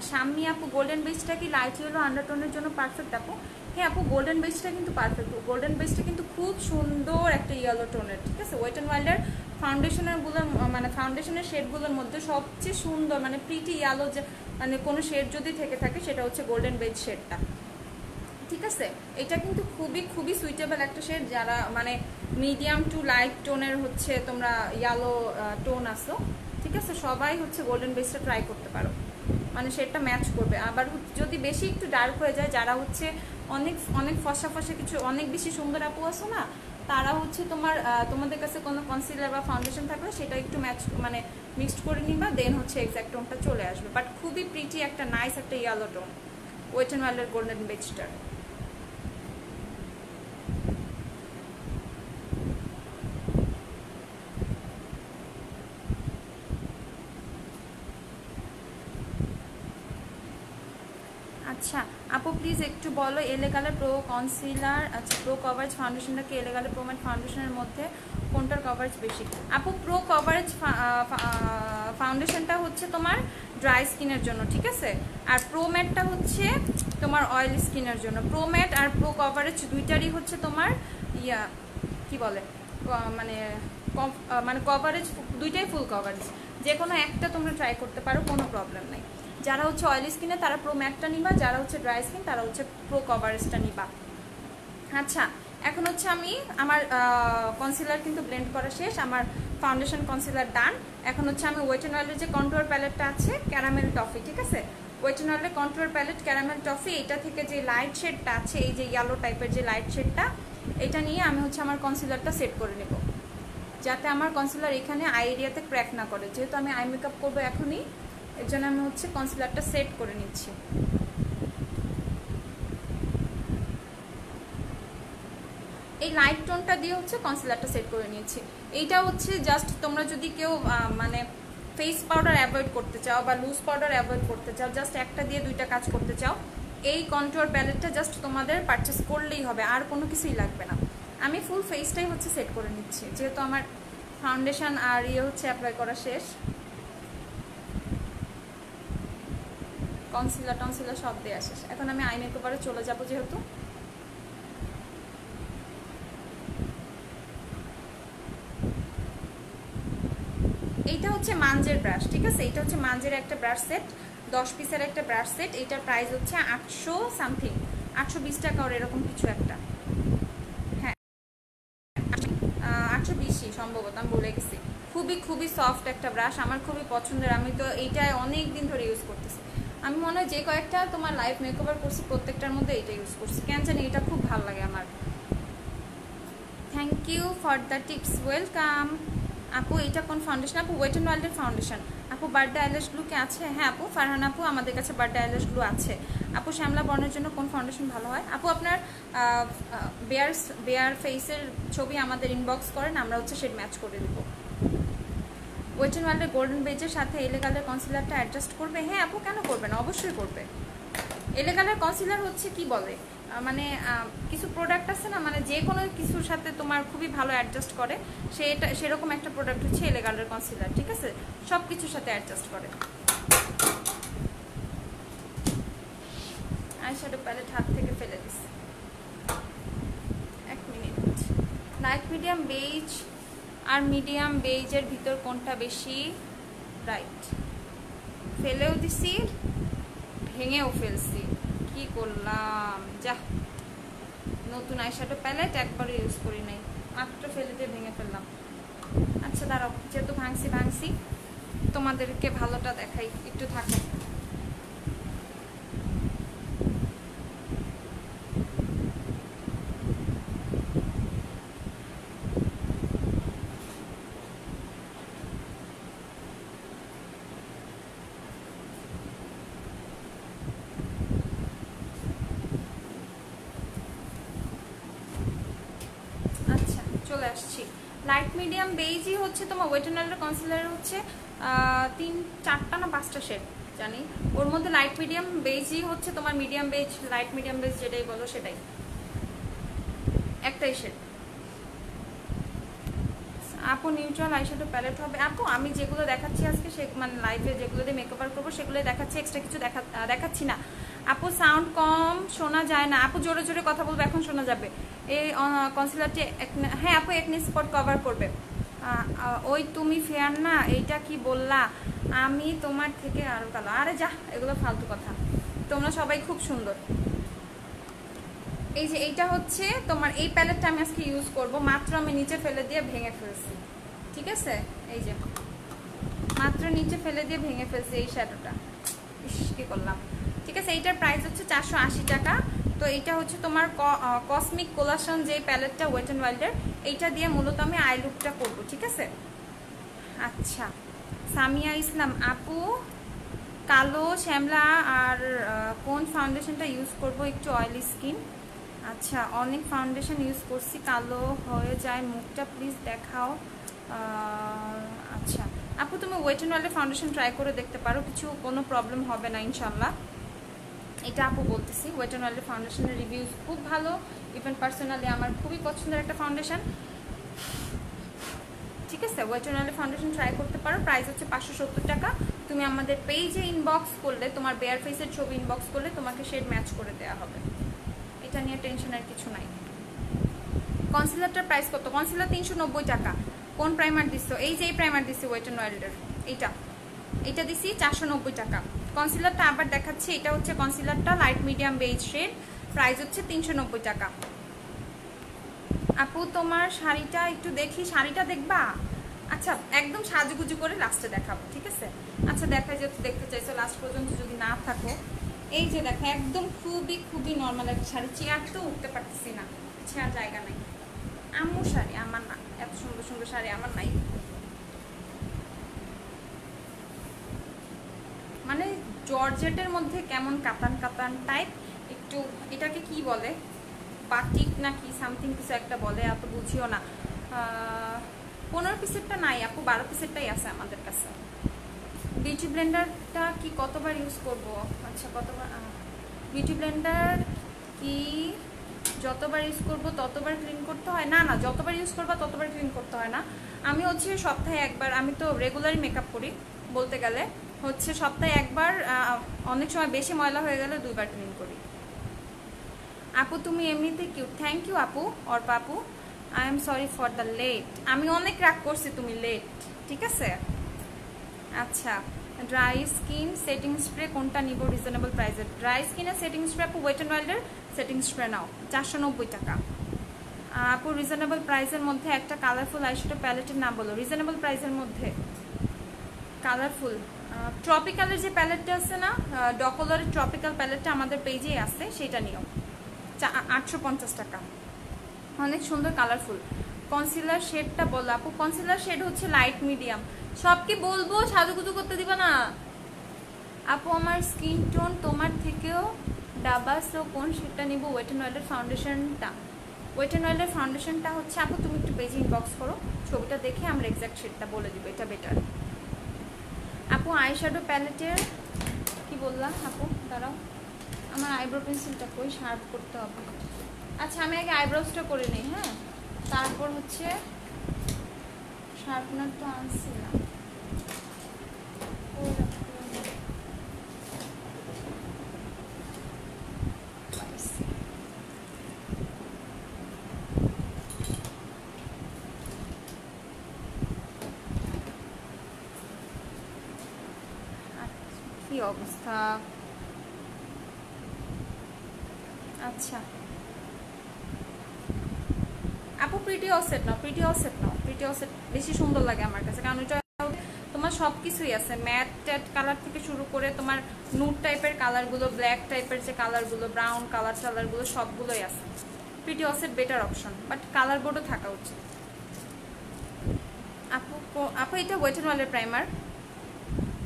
শাম্মী আপু, গোল্ডেন বেসটা কি লাইট ইয়েলো আন্ডারটোনের জন্য পারফেক্ট? আপু হ্যাঁ আপু, গোল্ডেন বেসটা কিন্তু পারফেক্ট। গোল্ডেন বেসটা কিন্তু খুব সুন্দর একটা ইয়েলো টোনের, ঠিক আছে। ওয়েট অ্যান্ড ওয়াইল্ডের ফাউন্ডেশনেরগুলোর মানে ফাউন্ডেশনের শেডগুলোর মধ্যে সবচেয়ে সুন্দর মানে প্রিটি ইয়েলো, যে মানে কোনো শেড যদি থেকে থাকে সেটা হচ্ছে গোল্ডেন বেস শেডটা, ঠিক আছে। এটা কিন্তু খুবই খুবই সুইটেবল একটা শেড, যারা মানে মিডিয়াম টু লাইট টোনের হচ্ছে তোমরা ইয়েলো টোন আসো, ঠিক আছে, সবাই হচ্ছে গোল্ডেন বেসটা ট্রাই করতে পারো, মানে শেডটা ম্যাচ করবে। আবার যদি বেশি একটু ডার্ক হয়ে যায়, যারা হচ্ছে অনেক অনেক ফসা ফসা কিছু অনেক বেশি সুন্দর আপু আসো না, তারা হচ্ছে তোমাদের কাছে কোনো কনসিলার বা ফাউন্ডেশন থাকলে সেটা একটু ম্যাচ মানে মিক্সড করে নিবা, দেন হচ্ছে এক্সাক্ট টোনটা চলে আসবে। বাট খুবই প্রিটি একটা নাইস একটা ইয়েলো টোন ওয়েট অ্যান্ড ওয়াইল্ডের গোল্ডেন বেসটার। আচ্ছা আপু প্লিজ একটু বলো এলে কালার প্রো কনসিলার, আচ্ছা প্রো কভারেজ ফাউন্ডেশনটা কি এলে কালার প্রো ম্যাট ফাউন্ডেশনের মধ্যে কোনটার কভারেজ বেশি? আপু প্রো কভারেজ ফাউন্ডেশনটা হচ্ছে তোমার ড্রাই স্কিনের জন্য, ঠিক আছে, আর প্রো ম্যাটটা হচ্ছে তোমার অয়েলি স্কিনের জন্য। প্রো ম্যাট আর প্রো কভারেজ দুইটারই হচ্ছে তোমার কি বলে মানে মানে কভারেজ দুইটাই ফুল কভারেজ, যে কোনো একটা তোমরা ট্রাই করতে পারো, কোনো প্রবলেম নেই। যারা হচ্ছে অয়েলি স্কিনে তারা প্রো ম্যাটটা নিবা, যারা হচ্ছে ড্রাই স্কিন তারা হচ্ছে প্রো কভারেজটা নিবা। আচ্ছা এখন হচ্ছে আমি আমার কনসিলার কিন্তু ব্লেন্ড করা শেষ, আমার ফাউন্ডেশন কনসিলার ডান। এখন হচ্ছে আমি ওয়েট অ্যান্ড ওয়াইল্ডের যে কন্ট্রোল প্যালেটটা আছে ক্যারামেল টফি, ঠিক আছে, ওয়েট অ্যান্ড ওয়াইল্ডের কন্ট্রোল প্যালেট ক্যারামেল টফি, এটা থেকে যে লাইট শেডটা আছে, এই যে ইয়েলো টাইপের যে লাইট শেডটা, এটা নিয়ে আমি হচ্ছে আমার কনসিলারটা সেট করে নেব, যাতে আমার কনসিলার এখানে আই এরিয়াতে ক্র্যাক না করে। যেহেতু আমি আই মেকআপ করবো এখনই, এর জন্য আমি হচ্ছে কনসিলারটা সেট করে নিচ্ছি। এই লাইট টোনটা দিয়ে হচ্ছে কনসিলারটা সেট করে নিয়েছি। এইটা হচ্ছে জাস্ট তোমরা যদি কেউ মানে ফেস পাউডার অ্যাভয়েড করতে চাও বা লুজ পাউডার অ্যাভয়েড করতে চাও, জাস্ট একটা দিয়ে দুইটা কাজ করতে চাও, এই কন্ট্রোল প্যালেটটা জাস্ট তোমাদের পারচেস করলেই হবে, আর কোনো কিছুই লাগবে না। আমি ফুল ফেসটাই হচ্ছে সেট করে নিচ্ছি, যেহেতু আমার ফাউন্ডেশন আর হচ্ছে অ্যাপ্লাই করা শেষ, কনসিলার টনসিলার সব দেওয়া শেষ। এখন আমি আই মেকওভারে চলে যাবো, যেহেতু এইটা হচ্ছে মানজের ব্রাশ, ঠিক আছে, এটা হচ্ছে মানজের একটা ব্রাশ সেট, 10 পিসের একটা ব্রাশ সেট। এটার প্রাইস হচ্ছে 800 সামথিং, 820 টাকা ওর এরকম কিছু একটা, হ্যাঁ 820 সম্ভবত, আমি বলে গেছি। খুবই খুবই সফট একটা ব্রাশ, আমার খুবই পছন্দের, আমি তো এইটাই অনেক দিন ধরে ইউজ করতেছি। আমি মনে হয় যে কয়েকটা তোমার লাইভ মেকওভার করছি প্রত্যেকটার মধ্যে এটা ইউজ করছি, কেন জানি এটা খুব ভালো লাগে আমার। Thank you for the tips, welcome. আপু এটা কোন ফাউন্ডেশন? আপু ওয়েট অ্যান্ড ওয়াইল্ডের ফাউন্ডেশন। আপু বার্থডে আইল্যাশ গ্লু কি আছে? হ্যাঁ আপু, ফারহান আপু আমাদের কাছে বার্থডে আইল্যাশ গ্লু আছে। আপু শ্যামলা বর্ণের জন্য কোন ফাউন্ডেশন ভালো হয়? আপু আপনার বেয়ার ফেসের ছবি আমাদের ইনবক্স করেন, আমরা হচ্ছে শেড ম্যাচ করে দেবো। ওয়েট অ্যান্ড ওয়াইল্ডের গোল্ডেন বেজের সাথে এলেগালের কনসিলারটা অ্যাডজাস্ট করবে? হ্যাঁ আপু, কেন করবে না, অবশ্যই করবে। এলেগালের কনসিলার হচ্ছে কি বলে, মানে কিছু প্রোডাক্ট আছে না, মানে যে কোনো কিছুর সাথে তোমার খুবই ভালো অ্যাডজাস্ট করে, সেরকম একটা প্রোডাক্ট হচ্ছে এলেগালের কনসিলার, ঠিক আছে, সব কিছুর সাথে অ্যাডজাস্ট করে। আইশ্যাডো প্যালেট হাত থেকে ফেলে দিস, 1 মিনিট। লাইট মিডিয়াম বেজ আর মিডিয়াম বেজের ভিতর কোনটা বেশি ব্রাইট? ফেলেও দিছি, ভেঙেও ফেলছি, কি করলাম, যা। নতুন আইশ্যাডো প্যালেট একবারও ইউজ করি নাই, মাত্র ফেলে দিয়ে ভেঙে ফেললাম। আচ্ছা দাঁড়াও, যেহেতু ভাঙছি তোমাদেরকে ভালোটা দেখাই, একটু থাকো। চলে আসছি। লাইট মিডিয়াম বেজই হচ্ছে তোমার ওয়েট অ্যান্ড ওয়াইল্ডের কনসিলার হচ্ছে 3, 4টা না 5টা শেড জানি, ওর মধ্যে লাইট মিডিয়াম বেজই হচ্ছে তোমার medium base, light medium base যেটাই বলো সেটাই, একটাই শেড। আপু নিউট্রাল আইশ্যাডো প্যালেট হবে? আপু আমি যেগুলো দেখাচ্ছি আজকে, সে মানে লাইভে যেগুলো দিয়ে মেকওভার করবো সেগুলোই দেখাচ্ছি, এক্সট্রা কিছু দেখাচ্ছি না। আপু সাউন্ড কম শোনা যায় না। আপু জোরে জোরে কথা বলবো, এখন শোনা যাবে। এই কনসিলারটি, হ্যাঁ আপু একনি স্পট কভার করবে। ওই তুমি ফেয়ার না, এইটা কি বললা, আমি তোমার থেকে আরো কালো। আরে যা, এগুলো ফালতু কথা, তোমরা সবাই খুব সুন্দর। এই যে এইটা হচ্ছে তোমার, এই প্যালেটটা আমি আজকে ইউজ করব, মাত্র আমি নিচে ফেলে দিয়ে ভেঙে ফেলছি, ঠিক আছে, এই যে মাত্র নিচে ফেলে দিয়ে ভেঙে ফেলছি এই শ্যাডোটা, কি করলাম, ঠিক আছে। এইটার প্রাইস হচ্ছে 480 টাকা। তো এইটা হচ্ছে তোমার কসমিক কোলাশন যে প্যালেটটা ওয়েট অ্যান্ড ওয়াইল্ডের, এইটা দিয়ে মূলত আমি আই লুকটা করব, ঠিক আছে। আচ্ছা সামিয়া ইসলাম আপু, কালো শ্যামলা আর কোন ফাউন্ডেশনটা ইউজ করব? একটু অয়েলি স্কিন। আচ্ছা অনেক ফাউন্ডেশন ইউজ করছি, কালো হয়ে যায় মুখটা, প্লিজ দেখাও। আচ্ছা আপু তুমি ওয়েট অ্যান্ড ওয়াইল্ডের ফাউন্ডেশন ট্রাই করে দেখতে পারো, কোনো প্রবলেম হবে না ইনশাল্লাহ। এটা আপু বলতেছি, ওয়েট অ্যান্ড ওয়াইল্ডের ফাউন্ডেশনের রিভিউজ খুব ভালো, ইভেন পার্সোনালি আমার খুবই পছন্দের একটা ফাউন্ডেশন, ঠিক আছে। ওয়েট অ্যান্ড ওয়াইল্ডের ফাউন্ডেশন ট্রাই করতে পারো, প্রাইস হচ্ছে 570 টাকা। তুমি আমাদের পেজে ইনবক্স করলে, তোমার বেয়ার ফেসের ছবি ইনবক্স করলে তোমাকে শেড ম্যাচ করে দেওয়া হবে, এটা নিয়ে টেনশন আর কিছু নাই। কনসিলারটার প্রাইস কত? কনসিলার 390 টাকা। কোন প্রাইমার দিছো? এই যে এই প্রাইমার দিছি ওয়েট অ্যান্ড ওয়াইল্ডের, এইটা দিছি 490 টাকা। কনসিলারটা আবার দেখাচ্ছি, এটা হচ্ছে কনসিলারটা light medium base shade, price হচ্ছে 390 টাকা। আপু তোমার শাড়িটা একটু দেখি, শাড়িটা দেখবা? আচ্ছা একদম সাজুগুজু করে লাস্টে দেখাবো, ঠিক আছে। আচ্ছা দেখাই, যেহেতু দেখতে চাইছো লাস্ট পর্যন্ত যদি না থাকো, এই যে দেখো একদম খুবই খুবই নর্মাল একটা শাড়ি, চেয়ার তো উঠতে পারতেছি না, চেয়ার জায়গা নাই। আম্মু শাড়ি, আমার না, এত সুন্দর সুন্দর শাড়ি আমার নাই, মানে জর্জেটের মধ্যে কেমন কাতান কাতান টাইপ একটু, এটাকে কি বলে, বাটিক নাকি সামথিং কিছু একটা বলে, এত বুঝিও না। 15 পিসেরটা নাই আপু, 12 পিসেরটাই আছে আমাদের কাছে। বিউটি ব্লেন্ডারটা কি কতবার ইউজ করব? আচ্ছা কতবার, বিউটি ব্লেন্ডার কি যতবার ইউজ করব ততবার ক্লিন করতে হয়? না না, যতবার ইউজ করবা ততবার ক্লিন করতে হয় না। আমি হচ্ছে সপ্তাহে একবার, আমি তো রেগুলারই মেকআপ করি বলতে গেলে, হচ্ছে সপ্তাহে একবার, অনেক সময় বেশি ময়লা হয়ে গেলে 2বার ক্লিন করি। আপু তুমি এমনিতে কিউট। থ্যাংক ইউ আপু, অর্পা আপু। I am sorry for the late, আমি অনেক রাগ করছি, তুমি লেট, ঠিক আছে। আচ্ছা ড্রাই স্কিন সেটিং স্প্রে কোনটা নিব রিজনেবল প্রাইসে? ড্রাই স্কিনের সেটিং স্প্রে আপু ওয়েট অ্যান্ড ওয়াইল্ডের সেটিং স্প্রে নাও, 490 টাকা। আপু রিজনেবল প্রাইসের মধ্যে একটা কালারফুল আইশ্যাডো প্যালেটের নাম বলো। রিজনেবল প্রাইসের মধ্যে কালারফুল ট্রপিক্যালের যে প্যালেটটা আছে না, ডকোলারের ট্রপিক্যাল প্যালেটটা আমাদের পেজেই আছে, সেটা নিও। 850 টাকা, অনেক সুন্দর কালারফুল। কনসিলার শেডটা বলো আপু। কনসিলার শেড হচ্ছে লাইট মিডিয়াম। সব কি বলবো, সাজুগুজু করতে দিবা না আপু? আমার স্কিন টোন তোমার থেকেও ডাবা, সো কোন শেডটা নিব? ওয়েট অ্যান্ড ওয়েলের ফাউন্ডেশনটা। ওয়েট অ্যান্ড ওয়েলের ফাউন্ডেশনটা হচ্ছে আপু, তুমি একটু পেজে ইনবক্স করো, ছবিটা দেখে আমরা এক্সাক্ট শেডটা বলে দিব, এটা বেটার। আপু আইশ্যাডো প্যালেটের কি বললাম আপু? দাঁড়াও, আমার আইব্রো পেন্সিলটা কই, শার্প করতে হবে। আচ্ছা আমি আগে আইব্রোসটা করে নিই, হ্যাঁ, তারপর হচ্ছে শার্পনার তো আনছিলাম। কি অবস্থা? আচ্ছা আপু প্রিটি অসেট নাও, প্রিটি অসেট নাও, প্রিটি অসেট বেশি সুন্দর লাগে আমার কাছে, কারণ এটা তোমার সব কিছুই আছে, ম্যাট ট্যাট কালার থেকে শুরু করে তোমার নুড টাইপের কালারগুলো, ব্ল্যাক টাইপের যে কালারগুলো, ব্রাউন কালারগুলো সবগুলোই আছে। Pretty asset better option, but colour বোর্ডও থাকা উচিত। আপু আপু এটা ওয়েট অ্যান্ড ওয়েলের প্রাইমার,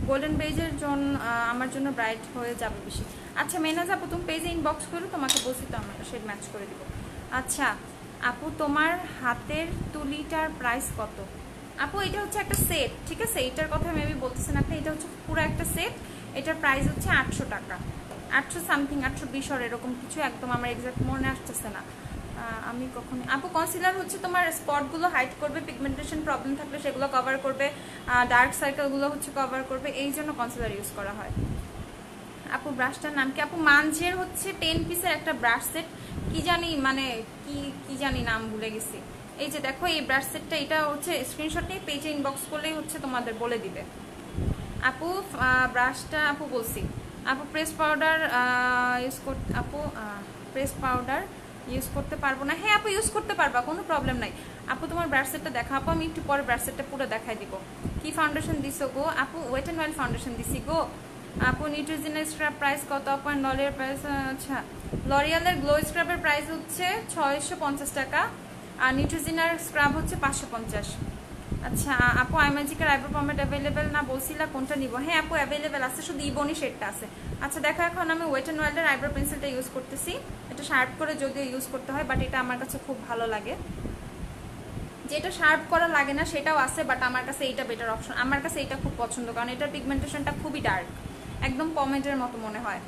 গোল্ডেন বেজের জন্য আমার জন্য ব্রাইট হয়ে যাবে বেশি। আচ্ছা মেনাজ আপু তুমি পেজে ইনবক্স করো, তোমাকে বলছি তো আমরা শেড ম্যাচ করে দিব। আচ্ছা আপু তোমার হাতের তুলিটার প্রাইস কত? আপু এটা হচ্ছে একটা সেট, ঠিক আছে, এইটার কথা মেবি বলতেছেন আপনি, এটা হচ্ছে পুরো একটা সেট, এটার প্রাইস হচ্ছে 800 টাকা, 800 সামথিং, 820 এরকম কিছু, একদম আমার এক্সাক্ট মনে আসতেছে না। আমি কখন আপু কনসিলার হচ্ছে তোমার স্পটগুলো হাইড করবে, পিগমেন্টেশন প্রবলেম থাকলে সেগুলো কভার করবে, ডার্ক সার্কেলগুলো হচ্ছে কভার করবে, এই জন্য কনসিলার ইউজ করা হয়। আপু ব্রাশটার নাম কি? আপু মানজের হচ্ছে 10 পিসের একটা ব্রাশ সেট, কি জানি মানে কি জানি নাম ভুলে গেছি। এই যে দেখো এই ব্রাশ সেটটা, এটা হচ্ছে স্ক্রিনশট নিয়ে পেজে ইনবক্স করলেই হচ্ছে তোমাদের বলে দিবে। আপু ব্রাশটা আপু বলছি। আপু প্রেস পাউডার ইউজ করতে, আপু প্রেস পাউডার ইউজ করতে পারবো না। হ্যাঁ আপু ইউজ করতে পারবা, কোনো প্রবলেম নাই। আপু তোমার ব্রাশ সেটটা দেখা আপু, আমি একটু পরে ব্রাশ সেটটা পুরো দেখাই দিব। কি ফাউন্ডেশন দিছো গো? আপু ওয়েট অ্যান্ড ওয়েল ফাউন্ডেশন দিছি গো। আপু নিউট্রিজিনের স্ক্রাব প্রাইস কত? আপু লরিয়ালের প্রাইস, আচ্ছা লরিয়ালের গ্লো স্ক্রাবের প্রাইস হচ্ছে 650 টাকা, আর নিউট্রিজিনার স্ক্রাব হচ্ছে 550। আচ্ছা আপু আইম্যাজিকের আইব্রো পমেড অ্যাভেলেবেল না বলছিলা, কোনটা নিব? হ্যাঁ আপু অ্যাভেলেবেল আছে, শুধু ইবনি শেডটা আছে। আচ্ছা দেখো এখন আমি ওয়েট অ্যান্ড ওয়াইল্ডের আইব্রো পেন্সিলটা ইউজ করতেছি, এটা শার্প করে যদিও ইউজ করতে হয়, বাট এটা আমার কাছে খুব ভালো লাগে। যেটা শার্প করা লাগে না সেটাও আছে, বাট আমার কাছে এইটা বেটার অপশন, আমার কাছে এইটা খুব পছন্দ, কারণ এটার পিগমেন্টেশনটা খুবই ডার্ক, একদম পমেডের মতো মনে হয়।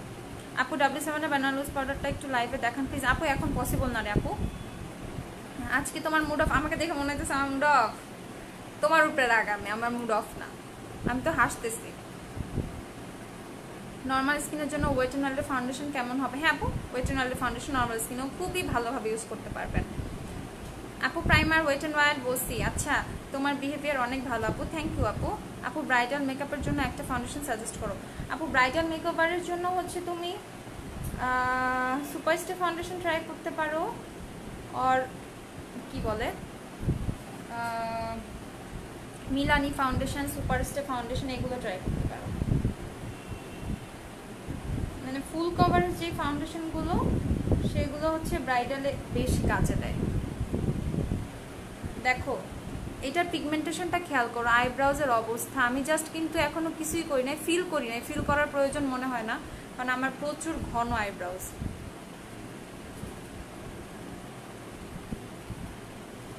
আপু W7 বানালুস পাউডারটা একটু লাইভে দেখান প্লিজ। আপু এখন পসিবল না রে আপু, আজকে তোমার মুড অফ, আমাকে দেখে মনে হচ্ছে আমার মুড অফ, তোমার উপরে রাগ, আমি আমার মুড অফ না, আমি তো হাসতেছি। নর্মাল স্কিনের জন্য ওয়েট অ্যান্ড ওয়েলের ফাউন্ডেশন কেমন হবে? হ্যাঁ আপু ওয়েট অ্যান্ড ওয়েলের ফাউন্ডেশন নর্মাল স্কিনেও খুবই ভালোভাবে ইউজ করতে পারবেন। আপু প্রাইমার ওয়েট অ্যান্ড ওয়েল বসি। আচ্ছা তোমার বিহেভিয়ার অনেক ভালো আপু, থ্যাংক ইউ আপু। আপু ব্রাইডাল মেকআপের জন্য একটা ফাউন্ডেশন সাজেস্ট করো। আপু ব্রাইডাল মেকওভারের জন্য হচ্ছে তুমি সুপারস্টে ফাউন্ডেশন ট্রাই করতে পারো, আর কি বলে মিলানি ফাউন্ডেশন, সুপারস্টে ফাউন্ডেশন, এগুলো ট্রাই করতে পারো। মানে ফুল কভারের যে ফাউন্ডেশনগুলো সেগুলো হচ্ছে ব্রাইডালে বেশি কাজে দেয়। দেখো এটার পিগমেন্টেশনটা খেয়াল করো, আইব্রাউজের অবস্থা, আমি জাস্ট কিন্তু এখনো কিছুই করি নাই, ফিল করি নাই, ফিল করার প্রয়োজন মনে হয় না, কারণ আমার প্রচুর ঘন আইব্রাউজ।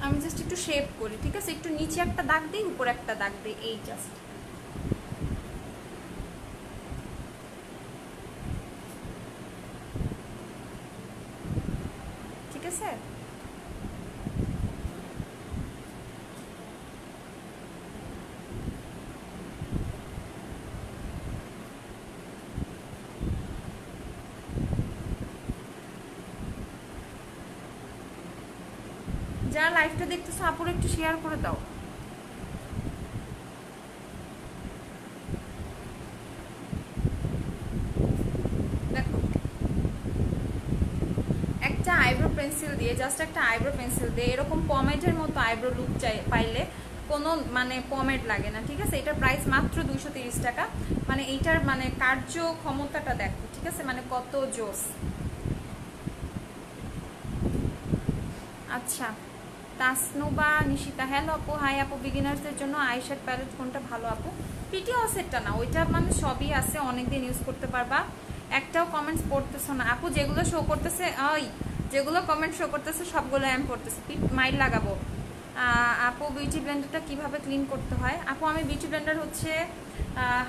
আমি জাস্ট একটু শেপ করি, ঠিক আছে, একটু নিচে একটা দাগ দিই, উপরে একটা দাগ দিই, এই জাস্ট। ঠিক আছে, যারা লাইভটা দেখতেছো আপুর একটু শেয়ার করে দাও। দেখো একটা আইব্রো পেন্সিল দিয়ে, জাস্ট একটা আইব্রো পেন্সিল দিয়ে এরকম পমেডের মতো আইব্রো লুক পাইলে কোনো মানে পমেড লাগে না, ঠিক আছে। এটার প্রাইস মাত্র 230 টাকা। মানে এইটার মানে কার্য ক্ষমতাটা দেখো, ঠিক আছে, মানে কত জোস। আচ্ছা, তাসনুবা নিশিতা, হ্যালো আপু, হাই আপু। বিগিনার্সদের জন্য আইশ্যাডো প্যালেট কোনটা ভালো আপু? প্রিটি অসেটটা না, ওইটা মানে সবই আছে, অনেকদিন ইউজ করতে পারবা। একটাও কমেন্টস পড়তেছো না আপু, যেগুলো শো করতেছে ওই যেগুলো কমেন্ট শো করতেছে সবগুলো আমি পড়তেছি, মাইল লাগাবো। আপু বিউটি ব্লেন্ডারটা কিভাবে ক্লিন করতে হয়? আপু আমি বিউটি ব্লেন্ডার হচ্ছে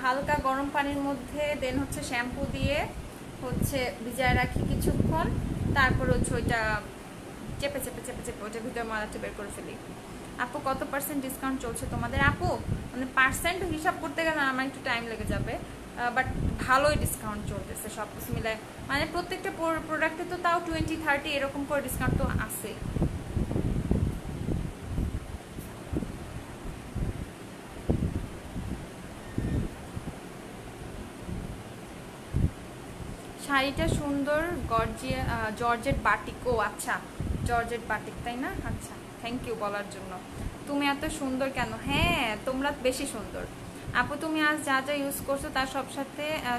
হালকা গরম পানির মধ্যে দেন হচ্ছে শ্যাম্পু দিয়ে হচ্ছে ভিজায় রাখি কিছুক্ষণ, তারপর হচ্ছে ওইটা চেপে চেপে চেপে চেপে ওইটা ভিতরে ময়লাটা বের করে ফেলি। আপু কত % ডিসকাউন্ট চলছে তোমাদের? আপু মানে পার্সেন্ট হিসাব করতে গেলে আমার একটু টাইম লেগে যাবে, বাট ভালোই ডিসকাউন্ট চলতেছে সব কিছু মিলে। মানে প্রত্যেকটা প্রোডাক্টে তো তাও 20-30 এরকম করে ডিসকাউন্ট তো আছেই। শাড়িটা সুন্দর, জর্জেট বাটিক। ও আচ্ছা, জর্জেট বাটিক তাই না? আচ্ছা, থ্যাংক ইউ বলার জন্য। তুমি এত সুন্দর কেন? হ্যাঁ, তোমরা বেশি সুন্দর। আপু তুমি আজ যা যা ইউজ করছো তার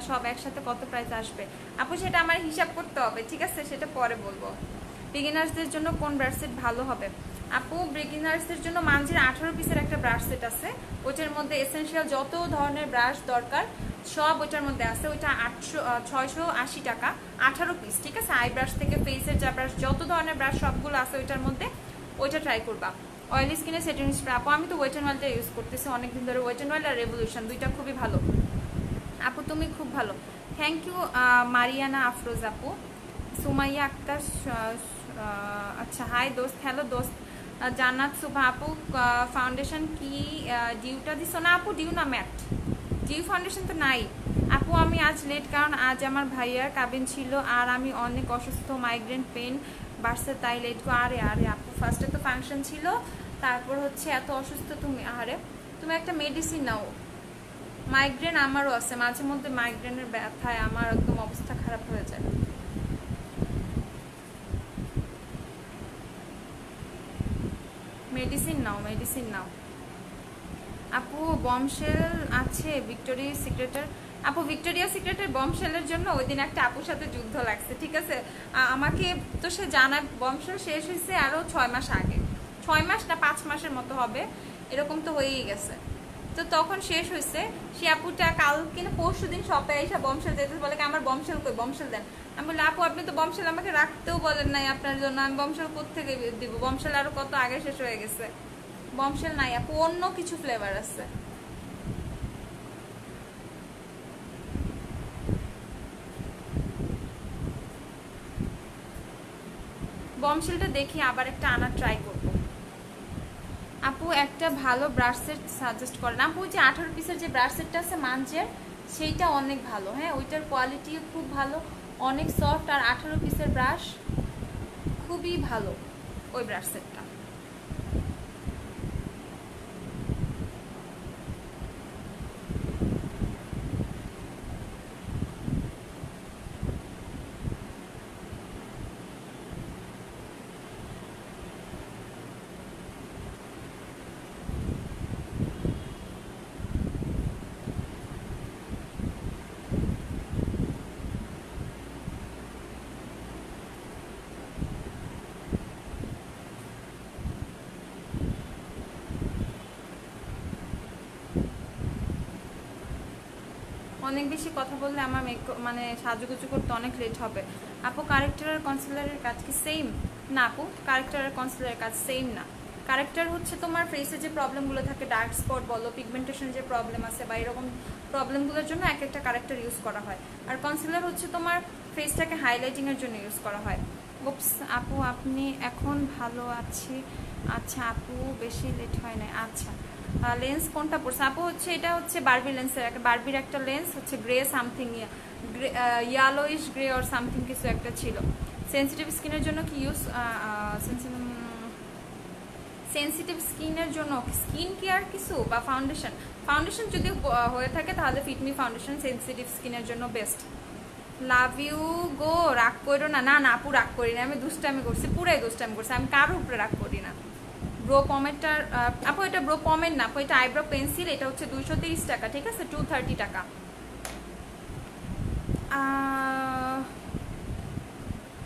সব একসাথে কত প্রাইস আসবে? আপু সেটা আমার হিসাব করতে হবে, ঠিক আছে, সেটা পরে বলবো। বিগিনার্সদের জন্য কোন ব্রাশ সেট ভালো হবে? আপু বিগিনার্সদের জন্য মানজির 18 পিসের একটা ব্রাশ সেট আছে, ওইটার মধ্যে এসেনশিয়াল যত ধরনের ব্রাশ দরকার সব ওইটার মধ্যে আছে। ওইটা 680 টাকা, 18 পিস, ঠিক আছে। আই ব্রাশ থেকে ফেসের যা ব্রাশ যত ধরনের ব্রাশ সবগুলো আছে ওইটার মধ্যে, ওইটা ট্রাই করবা। অয়েলি স্কিনে সেটিং স্প্রে, আপু আমি তো ওয়েট অ্যান্ড ওয়েলটা ইউজ করতেছি অনেকদিন ধরে, ওয়েট অ্যান্ড ওয়েল আর রেভলিউশন দুইটা খুবই ভালো। আপু তুমি খুব ভালো, থ্যাংক ইউ। মারিয়ানা আফরোজ আপু। সুমাইয়া আক্তার, আচ্ছা হাই দোস্ত, হ্যালো দোস্ত। জান্নাত সুভা আপু, ফাউন্ডেশন কি ডিউটা দিছো? না আপু, ডিউ না ম্যাট, ডিউ ফাউন্ডেশন তো নাই আপু। আমি আজ লেট কারণ আজ আমার ভাইয়ার কাবিন ছিল আর আমি অনেক অসুস্থ, মাইগ্রেন পেন বাড়ছে তাই লেট গো। আরে আরে আপু, ফার্স্টে তো ফাংশন ছিল, তারপর হচ্ছে এত অসুস্থ তুমি। আরে তুমি একটা মেডিসিন নাও। মাইগ্রেন আমারও আছে, মাঝে মধ্যে মাইগ্রেনের ব্যথায় আমার একদম অবস্থা খারাপ হয়ে যায়। মেডিসিন নাও, মেডিসিন নাও। আপু বমশেল আছে ভিক্টোরিয়া সিক্রেটের? আপু ভিক্টোরিয়া সিক্রেটের বমশেলের জন্য ওই দিন একটা আপুর সাথে যুদ্ধ লাগছে, ঠিক আছে। আমাকে তো সে জানায় বমশেল শেষ হয়েছে আরও 6 মাস আগে, 6 মাস না 5 মাসের মতো হবে, এরকম তো হয়েই গেছে। তো তখন শেষ হয়েছে, সে আপুটা কাল কিনা পরশু দিন শপে এসে বমশেল যেতে বলে, আমার বমশেল কই, বমশেল দেন। আমি বলি আপু আপনি তো বমশেল আমাকে রাখতেও বলেন নাই আপনার জন্য, আমি বমশেল কোত্থেকে দিব? বমশেল আরো কত আগে শেষ হয়ে গেছে, বমশেল নাই আপু, অন্য কিছু ফ্লেভার আছে। বমশেলটা দেখি আবার একটা আনা ট্রাই করব। আপু একটা ভালো ব্রাশ সেট সাজেস্ট করেন। আপু যে 18 পিসের যে ব্রাশ সেটটা আছে মানজের, সেইটা অনেক ভালো, হ্যাঁ ওইটার কোয়ালিটিও খুব ভালো, অনেক সফট, আর 18 পিসের ব্রাশ খুবই ভালো ওই ব্রাশ সেটটা। অনেক বেশি কথা বললে আমার মানে সাজুগুজু করতে অনেক লেট হবে। আপু কারেক্টার আর কনসিলারের কাজ কি সেম? না আপু, কারেক্টার আর কনসিলারের কাজ সেম না। কারেক্টার হচ্ছে তোমার ফেসে যে প্রবলেমগুলো থাকে, ডার্ক স্পট বলো, পিগমেন্টেশনের যে প্রবলেম আছে বা এরকম প্রবলেমগুলোর জন্য এক একটা কারেক্টার ইউজ করা হয়। আর কনসিলার হচ্ছে তোমার ফেসটাকে হাইলাইটিংয়ের জন্য ইউজ করা হয়। উপস আপু আপনি এখন ভালো আছি। আচ্ছা আপু বেশি লেট হয় না। আচ্ছা লেন্স কোনটা পড়ছে? আপু হচ্ছে এটা হচ্ছে বারবি লেন্সের একটা, বারবির একটা লেন্স হচ্ছে grey something, yellowish grey or something কিছু একটা ছিল। সেন্সিটিভ স্কিনের জন্য কি ইউজ? সেন্সিটিভ স্কিনের জন্য স্কিন কেয়ার কিছু বা ফাউন্ডেশন? ফাউন্ডেশন যদি হয়ে থাকে তাহলে ফিটমি ফাউন্ডেশন সেন্সিটিভ স্কিনের জন্য বেস্ট। লাভ ইউ গো, রাগ করো না। না না আপু রাগ করি না, আমি দুষ্টামি করছি, পুরাই দুষ্টামি করছি, আমি কারোর উপরে রাগ করি না। ব্রো পমেরটার আপু এটা ব্রো পমের না আপু, এটা আইব্রো পেন্সিল, এটা হচ্ছে 230 টাকা, ঠিক আছে, 230 টাকা।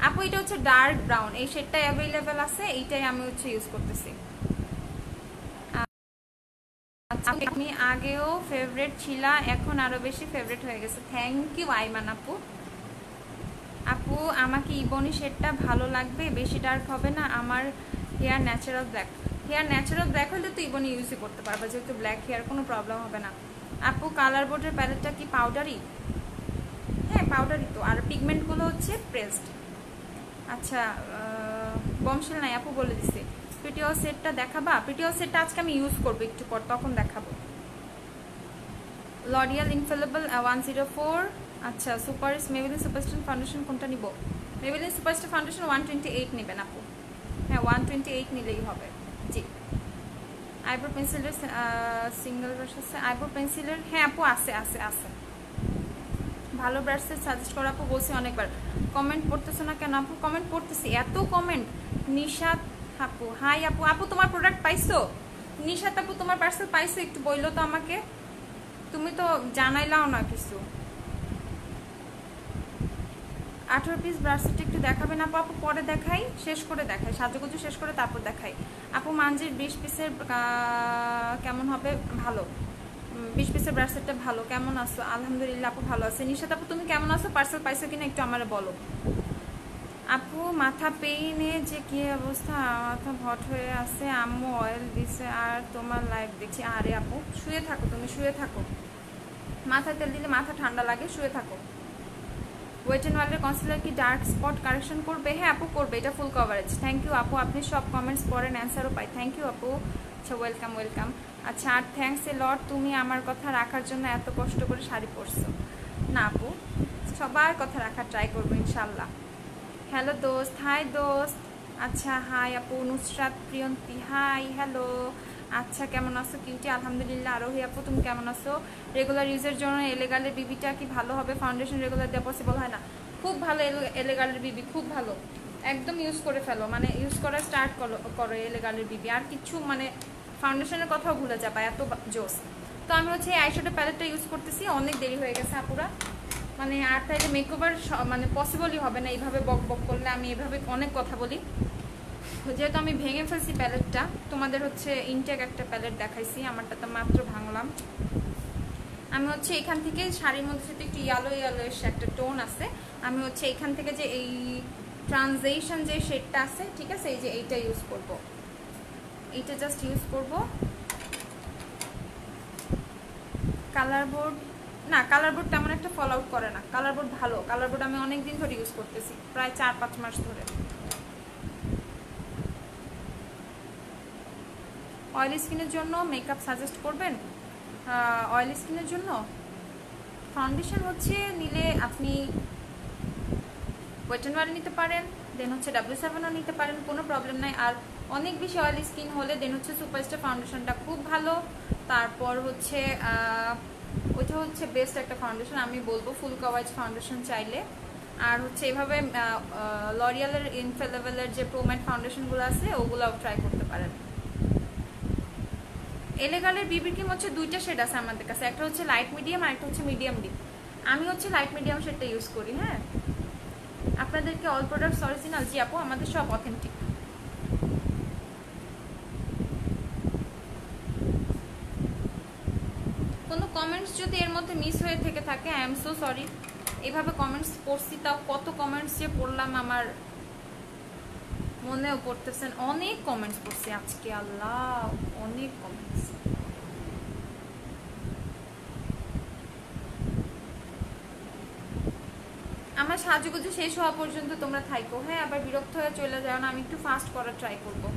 আপু এটা হচ্ছে ডার্ক ব্রাউন, এই শেডটাই অ্যাভেলেবেল আছে, এইটাই আমি হচ্ছে ইউজ করতেছি। আমি আগেও ফেভারিট ছিলা, এখন আরো বেশি ফেভারিট হয়ে গেছে। থ্যাংক ইউ আইমান আপু। আপু আমাকে ইবনি শেডটা ভালো লাগবে, বেশি ডার্ক হবে না, আমার hair natural black. Hair natural black হলে তো ইবনি ইউজই করতে পারবে, যেহেতু ব্ল্যাক হেয়ার, কোনো প্রবলেম হবে না। আপু কালার বোর্ডের প্যালেটটা কি পাউডারি? হ্যাঁ পাউডারি তো, আর পিগমেন্টগুলো হচ্ছে প্রেসড। আচ্ছা বমশিল নাই আপু, বলে দিছি। পিটিও সেটটা দেখাবা? পিটিও সেটটা আজকে আমি ইউজ করবো একটু পর, তখন দেখাবো। লরিয়াল ইনফেলেবল 104। আচ্ছা সুপারস্টার মেবেলিন সুপারস্টার ফাউন্ডেশন কোনটা নিব? মেবেলিন সুপারস্টার ফাউন্ডেশন 128 নেবেন আপু। হ্যাঁ 128 নিলেই হবে। জি। আইব্রো পেন্সিলের সিঙ্গেল ব্রাশ আছে? আইব্রো পেন্সিলের হ্যাঁ আপু আছে আছে আছে। ভালো ব্রাশের সাজেস্ট করা আপু, বলছি অনেকবার। কমেন্ট পড়তেছো না কেন আপু? কমেন্ট পড়তেছি, এত কমেন্ট। নিশাত আপু হাই আপু। আপু তোমার প্রোডাক্ট পাইছো? নিশাত আপু তোমার পার্সেল পাইছো? একটু বললো তো আমাকে, তুমি তো জানাইলাও না কিছু। 18 পিস ব্রাসলেট একটু দেখাবেন আপু? আপু পরে দেখাই, শেষ করে দেখাই, সাজুগুজু শেষ করে তারপর দেখাই। আপু মানজির 20 পিসের কেমন হবে? ভালো। 20 পিসের ব্রাসলেটটা ভালো। কেমন আছো? আলহামদুলিল্লাহ আপু ভালো আছে। নিশাত আপু তুমি কেমন আছো? পার্সেল পাইছো কিনা একটু আমারে বলো। আপু মাথা পেইনে যে কি অবস্থা, মাথা ভট হয়ে আছে, আম্মু অয়েল দিছে আর তোমার লাইভ দেখছি। আরে আপু শুয়ে থাকো, তুমি শুয়ে থাকো, মাথায় তেল দিলে মাথা ঠান্ডা লাগে, শুয়ে থাকো। ওয়েট অ্যান্ড ওয়াইল্ডের কনসিলার কি ডার্ক স্পট কারেকশন করবে? হ্যাঁ আপু করবে, এটা ফুল কভারেজ। থ্যাংক ইউ আপু, আপনি সব কমেন্টস পড়েন, অ্যান্সারও পাই। থ্যাংক ইউ আপু। আচ্ছা ওয়েলকাম ওয়েলকাম। আচ্ছা আর থ্যাংকস এ লট, তুমি আমার কথা রাখার জন্য এত কষ্ট করে শাড়ি পরছো। না আপু, সবার কথা রাখার ট্রাই করবো ইনশাল্লাহ। হ্যালো দোস্ত, হাই দোস্ত। আচ্ছা হাই আপু। Nusrat Priyonti hi, hello. আচ্ছা কেমন আছো কিউটি? আলহামদুলিল্লাহ। আরোহী আপু তুমি কেমন আছো? রেগুলার ইউজের জন্য এলেগালের বিবিটা কি ভালো হবে? ফাউন্ডেশন রেগুলার দেওয়া পসিবল হয় না? খুব ভালো এলেগালের বিবি, খুব ভালো, একদম ইউজ করে ফেলো, মানে ইউজ করা স্টার্ট করো এলেগালের বিবি, আর কিছু মানে ফাউন্ডেশনের কথাও ভুলে যাবা, এত জোস। তো আমি হচ্ছে এই আইশ্যাডো প্যালেটটা ইউজ করতেছি, অনেক দেরি হয়ে গেছে আপুরা, মানে আর তাইলে মেকওভার মানে পসিবলই হবে না এইভাবে বক বক করলে, আমি এভাবে অনেক কথা বলি। যেহেতু আমি ভেঙে ফেলছি প্যালেটটা, তোমাদের হচ্ছে ইনটেক একটা প্যালেট দেখাইছি, আমারটা তো মাত্র ভাঙলাম। আমি হচ্ছে এখান থেকে শাড়ির মধ্যে সাথে একটু ইয়েলো ইয়েলো একটা টোন আছে, আমি হচ্ছে এখান থেকে যে এই ট্রানজিশন যে শেডটা আছে, ঠিক আছে, এই যে এইটা ইউজ করব, এইটা জাস্ট ইউজ করব। কালার বোর্ড না, কালার বোর্ড তেমন একটা ফলো আউট করে না, কালার বোর্ড ভালো, কালার বোর্ড আমি অনেক দিন ধরে ইউজ করতেছি, প্রায় 4-5 মাস ধরে। অয়েলি স্কিনের জন্য মেকআপ সাজেস্ট করবেন? অয়েলি স্কিনের জন্য ফাউন্ডেশন হচ্ছে নিলে আপনি ওয়েট অ্যান্ড ওয়াইল্ড নিতে পারেন, দেন হচ্ছে W7ও নিতে পারেন, কোনো প্রবলেম নাই। আর অনেক বেশি অয়েলি স্কিন হলে দেন হচ্ছে সুপারস্টার ফাউন্ডেশনটা খুব ভালো। তারপর হচ্ছে ওইটা হচ্ছে বেস্ট একটা ফাউন্ডেশন, আমি বলবো ফুল কভারেজ ফাউন্ডেশন চাইলে। আর হচ্ছে এভাবে লরিয়ালের ইনফেলেবলের যে প্রোম্যাট ফাউন্ডেশনগুলো আছে ওগুলোও ট্রাই করতে পারেন। এলেগালের বিবির ক্রিম হচ্ছে দুইটা শেড আছে আমাদের কাছে, একটা হচ্ছে লাইট মিডিয়াম আর একটা হচ্ছে মিডিয়াম ডিপ। আমি হচ্ছে লাইট মিডিয়াম শেডটা ইউজ করি। হ্যাঁ আপনাদেরকে অল প্রোডাক্টস অরিজিনাল? জি আপু আমাদের সব অথেন্টিক। কোনো কমেন্টস যদি এর মধ্যে মিস হয়ে থেকে থাকে আই এম সো সরি। এভাবে কমেন্টস পড়ছি, তাও কত কমেন্টস যে পড়লাম আমার মনেও পড়তেছেন, অনেক কমেন্টস পড়ছি আজকে, আল্লাহ অনেক কমেন্টস। আমার সাজুগুজু শেষ হওয়া পর্যন্ত তোমরা থাইকো, হ্যাঁ আবার বিরক্ত হয়ে চলে যাও না, আমি একটু ফাস্ট করার ট্রাই করবো।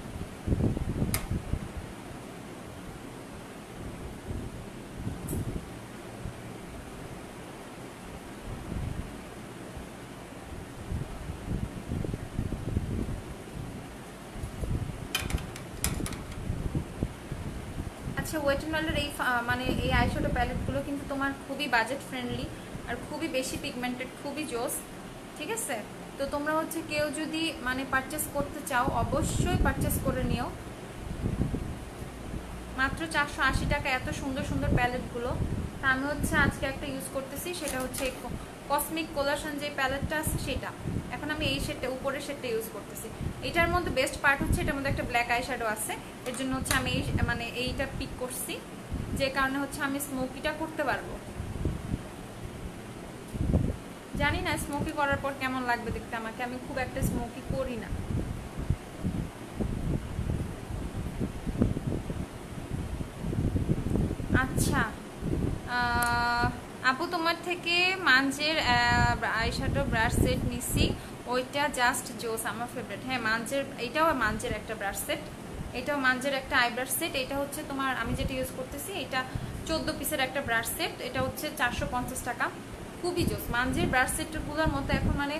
আচ্ছা ওয়েট অ্যান্ড ওয়াইল্ডের এই মানে এই আইশ্যাডো প্যালেটগুলো কিন্তু তোমার খুবই বাজেট ফ্রেন্ডলি আর খুবই বেশি পিগমেন্টেড, খুবই জোস, ঠিক আছে। তো তোমরা হচ্ছে কেউ যদি মানে পারচেস করতে চাও অবশ্যই পারচেস করে নিও। মাত্র 480 টাকা এত সুন্দর সুন্দর প্যালেটগুলো। তা আমি হচ্ছে আজকে একটা ইউজ করতেছি, সেটা হচ্ছে কসমিক কোলাশন যে প্যালেটটা আছে সেটা। এখন আমি এই শেডটা, উপরের শেডটা ইউজ করতেছি। এটার মধ্যে বেস্ট পার্ট হচ্ছে এটার মধ্যে একটা ব্ল্যাক আই শ্যাডো আছে, এর জন্য হচ্ছে আমি এই মানে এইটা পিক করছি, যে কারণে হচ্ছে আমি স্মোকিটা করতে পারবো। জানি না স্মোকি করার পর কেমন লাগবে দেখতে আমাকে, আমি খুব একটা স্মোকি করি না। আচ্ছা আপু তোমার থেকে মাঞ্জের আইশ্যাডো ব্রাশ সেট নিছি, ওইটা জাস্ট জোস, আমার ফেভারিট। হ্যাঁ মাঞ্জের, এটাও মাঞ্জের একটা ব্রাশ সেট, এটাও মাঞ্জের একটা আই ব্রাশ সেট। এটা হচ্ছে তোমার, আমি যেটা ইউজ করতেছি এটা 14 পিসের একটা ব্রাশ সেট, এটা হচ্ছে 450 টাকা। খুবই জোস মাঞ্জের ব্রাশ সেটগুলোর মতো এখন মানে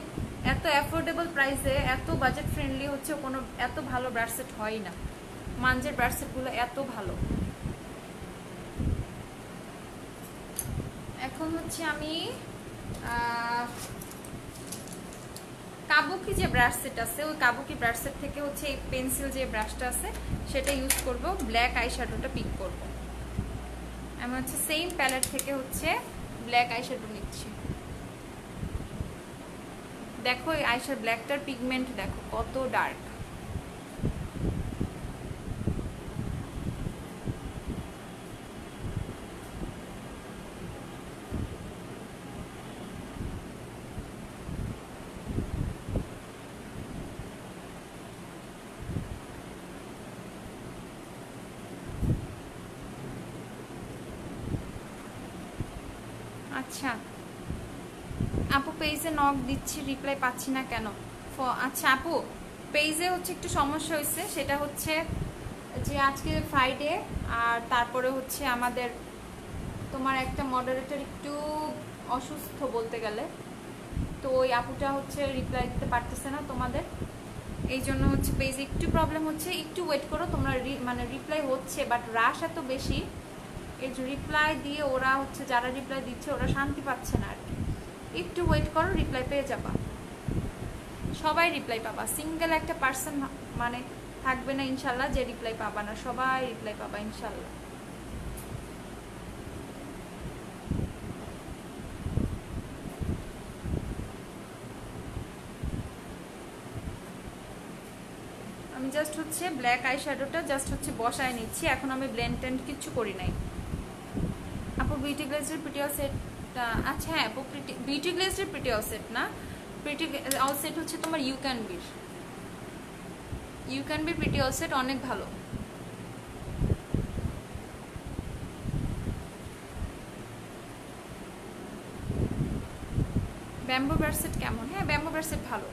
এত অ্যাফোর্ডেবল প্রাইসে, এত বাজেট ফ্রেন্ডলি হচ্ছে কোনো এত ভালো ব্রাশ সেট হয় না। মাঞ্জের ব্রাশ সেটগুলো এত ভালো। এখন হচ্ছে আমি কাবুকি যে ব্রাশ সেট আছে, ওই কাবুকি ব্রাশ সেট থেকে হচ্ছে এই পেন্সিল যে ব্রাশটা আছে সেটা ইউজ করব, ব্ল্যাক আই শ্যাডোটা পিক করব। আমি হচ্ছে সেম প্যালেট থেকে হচ্ছে ব্ল্যাক আই শ্যাডো নিচ্ছি। দেখো এই আই শ্যাডো ব্ল্যাকটার পিগমেন্ট দেখো কত ডার্ক। আচ্ছা আপু পেজে নক দিচ্ছি, রিপ্লাই পাচ্ছি না কেন? আচ্ছা আপু পেজে হচ্ছে একটু সমস্যা হয়েছে, সেটা হচ্ছে যে আজকে ফ্রাইডে, আর তারপরে হচ্ছে আমাদের তোমার একটা মডারেটর একটু অসুস্থ বলতে গেলে, তো ওই আপুটা হচ্ছে রিপ্লাই দিতে পারতেছে না তোমাদের, এই জন্য হচ্ছে পেজে একটু প্রবলেম হচ্ছে। একটু ওয়েট করো তোমরা, মানে রিপ্লাই হচ্ছে বাট রাশ এত বেশি, এই যে রিপ্লাই দিয়ে ওরা হচ্ছে, যারা রিপ্লাই দিচ্ছে ওরা শান্তি পাচ্ছে না আর কি। একটু ওয়েট করো, রিপ্লাই পেয়ে যাবা, সবাই রিপ্লাই পাবা, সিঙ্গেল একটা পার্সন মানে থাকবে না ইনশাল্লাহ যে রিপ্লাই পাবা না, সবাই রিপ্লাই পাবা ইনশাল্লাহ। আমি জাস্ট হচ্ছে ব্ল্যাক আই শ্যাডোটা জাস্ট হচ্ছে বসায় নিচ্ছি, এখন আমি ব্লেন্ড টেন্ড কিছু করি নাই। আপু বিউটি গ্লেজের প্রিটি অল সেটটা, আচ্ছা হ্যাঁ আপু বিউটি গ্লেজের প্রিটি অল সেট না, প্রিটি অল সেট হচ্ছে তোমার you can be pretty all set অনেক ভালো। ব্যাম্বো ব্রাশ সেট কেমন? হ্যাঁ ব্যাম্বো ব্রাশ সেট ভালো।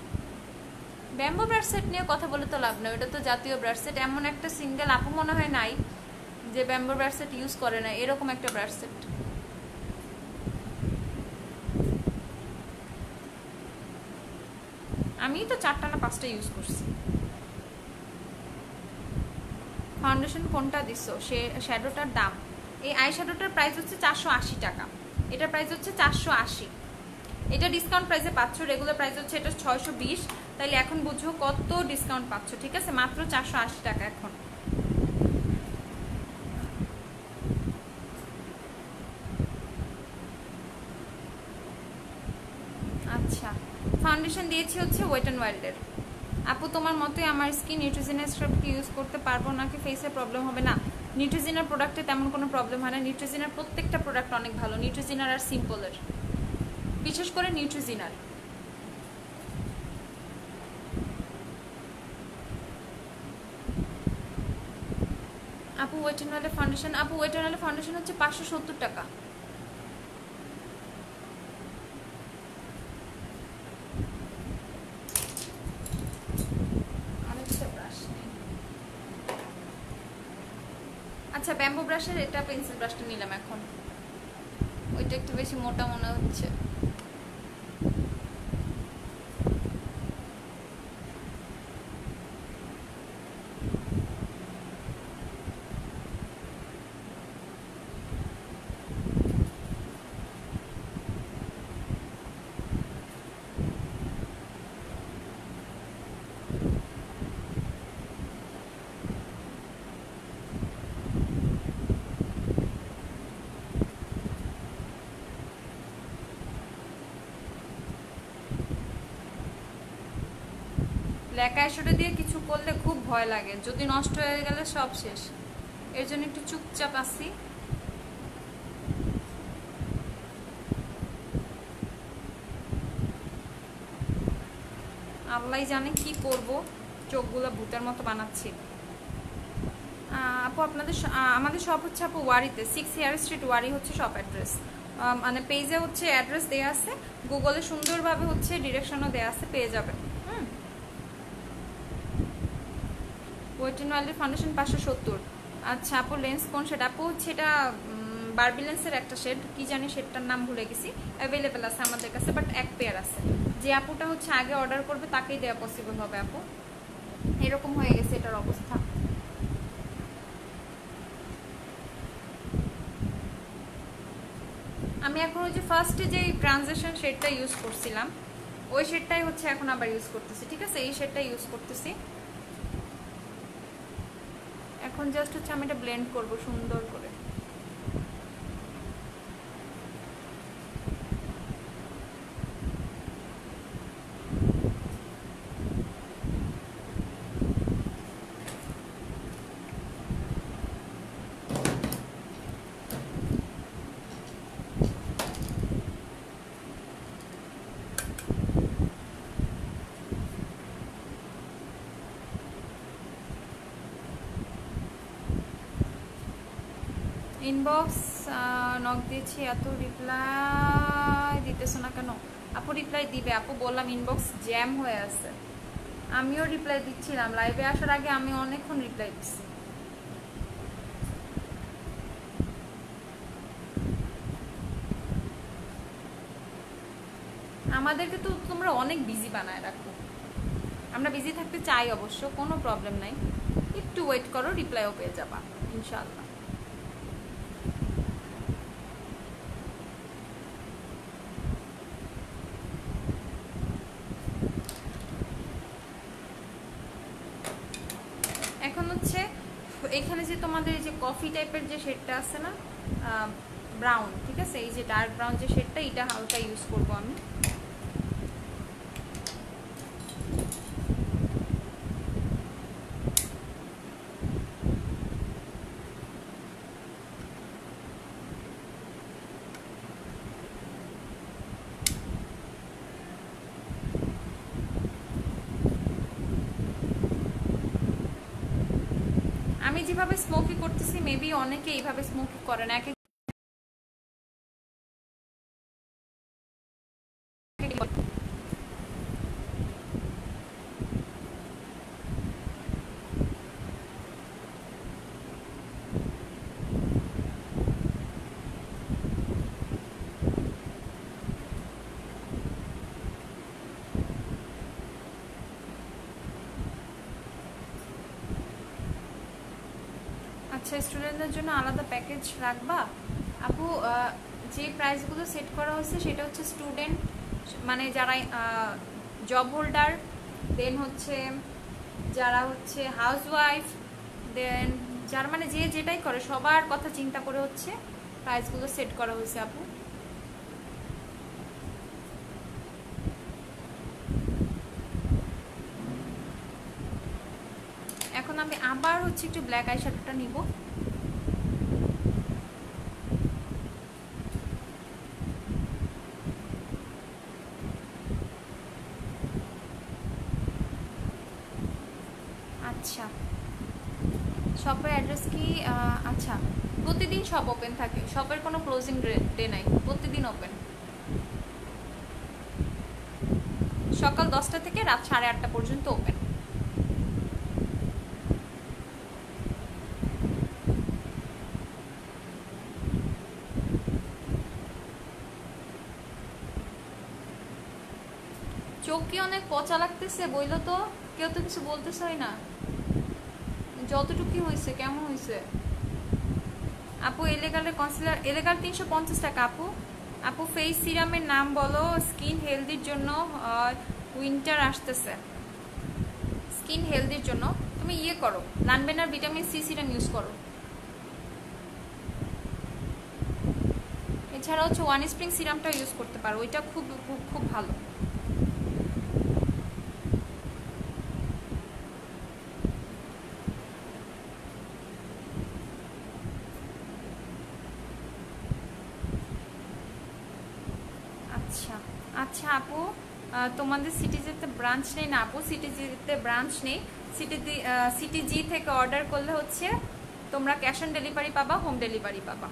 ব্যাম্বো ব্রাশ সেট নিয়ে কথা বলে তো লাভ নয়, ওটা তো জাতীয় ব্রাশ সেট, এমন একটা সিঙ্গেল আপু মনে হয় নাই যে ব্যাম্বো ব্রাশ সেট ইউজ করে না, এরকম একটা ব্রাশ সেট। আমি তো 4টা না 5টা ইউজ করছি। ফাউন্ডেশন কোনটা দিছো? সে শ্যাডোটার দাম, এই আই শ্যাডোটার প্রাইস হচ্ছে 480 টাকা, এটার প্রাইস হচ্ছে 480, এটা ডিসকাউন্ট প্রাইসে পাচ্ছ, রেগুলার প্রাইস হচ্ছে এটা 620, তাইলে এখন বুঝো কত ডিসকাউন্ট পাচ্ছ, ঠিক আছে? মাত্র 480 টাকা এখন। আচ্ছা ফাউন্ডেশন দিয়েছি হচ্ছে ওয়েট অ্যান্ড ওয়াইল্ডের। আপু তোমার মতে আমার স্কিন নিউট্রিজিনার স্ক্রাব কি ইউজ করতে পারবো নাকি ফেসে প্রবলেম হবে? না, নিউট্রিজিনার প্রোডাক্টে তেমন কোনো প্রবলেম হয় না, নিউট্রিজিনার প্রত্যেকটা প্রোডাক্ট অনেক ভালো, নিউট্রিজিনার আর সিম্পলের, বিশেষ করে নিউট্রিজিনার। আপু ওয়েট অ্যান্ড ওয়াইল্ডের ফাউন্ডেশন, আপু ওয়েট অ্যান্ড ওয়াইল্ডের ফাউন্ডেশন হচ্ছে 570 টাকা। আচ্ছা ব্যাম্বো ব্রাশের এটা পেন্সিল ব্রাশটা নিলাম এখন, ওইটা একটু বেশি মোটা মনে হচ্ছে। ব্ল্যাক আইশ্যাডো দিয়ে কিছু করলে খুব ভয় লাগে, যদি নষ্ট হয়ে গেলে সব শেষ। এর জন্য একটু চুপচাপ আছি। আল্লাহ জানে কি করব, চোখগুলো ভূতের মতো বানাচ্ছি। আপু আপনাদের আমাদের শপ হচ্ছে আপু ওয়ারিতে, 6 হেয়ার স্ট্রিট ওয়ারি হচ্ছে শপ অ্যাড্রেস। মানে পেজে হচ্ছে অ্যাড্রেস দেওয়া আছে, গুগলে সুন্দরভাবে হচ্ছে ডিরেকশনও দেওয়া আছে, পেয়ে যাবেন। ওয়েট এন্ড ওয়াইল্ডের ফাউন্ডেশন 570। আচ্ছা আপু লেন্স কোন শেড? আপু হচ্ছে এটা বারবি লেন্সের একটা শেড, কি জানি শেডটার নাম ভুলে গেছি। অ্যাভেলেবেল আছে আমাদের কাছে, বাট এক পেয়ার আছে। যে আপুটা হচ্ছে আগে অর্ডার করবে তাকেই দেওয়া পসিবল হবে আপু, এরকম হয়ে গেছে এটার অবস্থা। আমি এখন ওই যে ফার্স্টে যে ট্রানজেকশন শেডটা ইউজ করছিলাম, ওই শেডটাই হচ্ছে এখন আবার ইউজ করতেছি। ঠিক আছে, এই শেডটা ইউজ করতেছি এখন। জাস্ট হচ্ছে আমি এটা ব্লেন্ড করব সুন্দর করে। ইনবক্স নক দিয়েছি, এত রিপ্লাই দিতেছো না কেন? আপু রিপ্লাই দিবে আপু, বললাম ইনবক্স জ্যাম হয়ে আছে। আমিও রিপ্লাই দিচ্ছিলাম, লাইভে আসার আগে আমি অনেকক্ষণ রিপ্লাই দিচ্ছি। আমাদেরকে তো তোমরা অনেক বিজি বানায় রাখো, আমরা বিজি থাকতে চাই অবশ্য, কোনো প্রবলেম নাই। একটু ওয়েট করো, রিপ্লাইও পেয়ে যাবা ইনশাআল্লাহ। এখন হচ্ছে এখানে যে তোমাদের যে কফি টাইপের যে শেডটা আছে না, ব্রাউন, ঠিক আছে, এই যে ডার্ক ব্রাউন যে শেডটা, এটা হালকা ইউজ করব আমি। আমি যেভাবে স্মোকি করতেছি মেবি অনেকে এইভাবে স্মোকি করে না। আচ্ছা স্টুডেন্টদের জন্য আলাদা প্যাকেজ রাখবা আপু? যে প্রাইসগুলো সেট করা হয়েছে সেটা হচ্ছে স্টুডেন্ট, মানে যারা জব হোল্ডার, দেন হচ্ছে যারা হচ্ছে হাউসওয়াইফ, দেন যার মানে যে যেটাই করে সবার কথা চিন্তা করে হচ্ছে প্রাইসগুলো সেট করা হয়েছে আপু। এখন আমি আবার হচ্ছে একটু ব্ল্যাক আই শ্যাডোটা নিব। আচ্ছা শপের অ্যাড্রেস কি? আচ্ছা প্রতিদিন শপ ওপেন থাকে, শপের কোনো ক্লোজিং ডে নাই, প্রতিদিন ওপেন, সকাল 10টা থেকে রাত 8:30 পর্যন্ত ওপেন। চোখ কি অনেক পচা লাগতেছে বইলো তো, কেউ তো কিছু বলতেছই না। যতটুকু হয়েছে কেমন হয়েছে আপু? এলেগালের কনসিলার এলেগাল 350 টাকা আপু। আপু ফেস সিরামের নাম বলো, স্কিন হেলদির জন্য উইন্টার আসতেছে, স্কিন হেলদির জন্য তুমি ইয়ে করো, লানবেনার ভিটামিন সি সিরাম ইউজ করো। এছাড়া হচ্ছে ওয়ান স্প্রিং সিরামটা ইউজ করতে পারো, ওইটা খুব খুব খুব ভালো। আচ্ছা আপু, তোমাদের সিটিজিতে ব্রাঞ্চ নেই না আপু? সিটিজিতে ব্রাঞ্চ নেই। সিটিজি থেকে অর্ডার করলে হচ্ছে তোমরা ক্যাশ অন ডেলিভারি পাবা, হোম ডেলিভারি পাবা।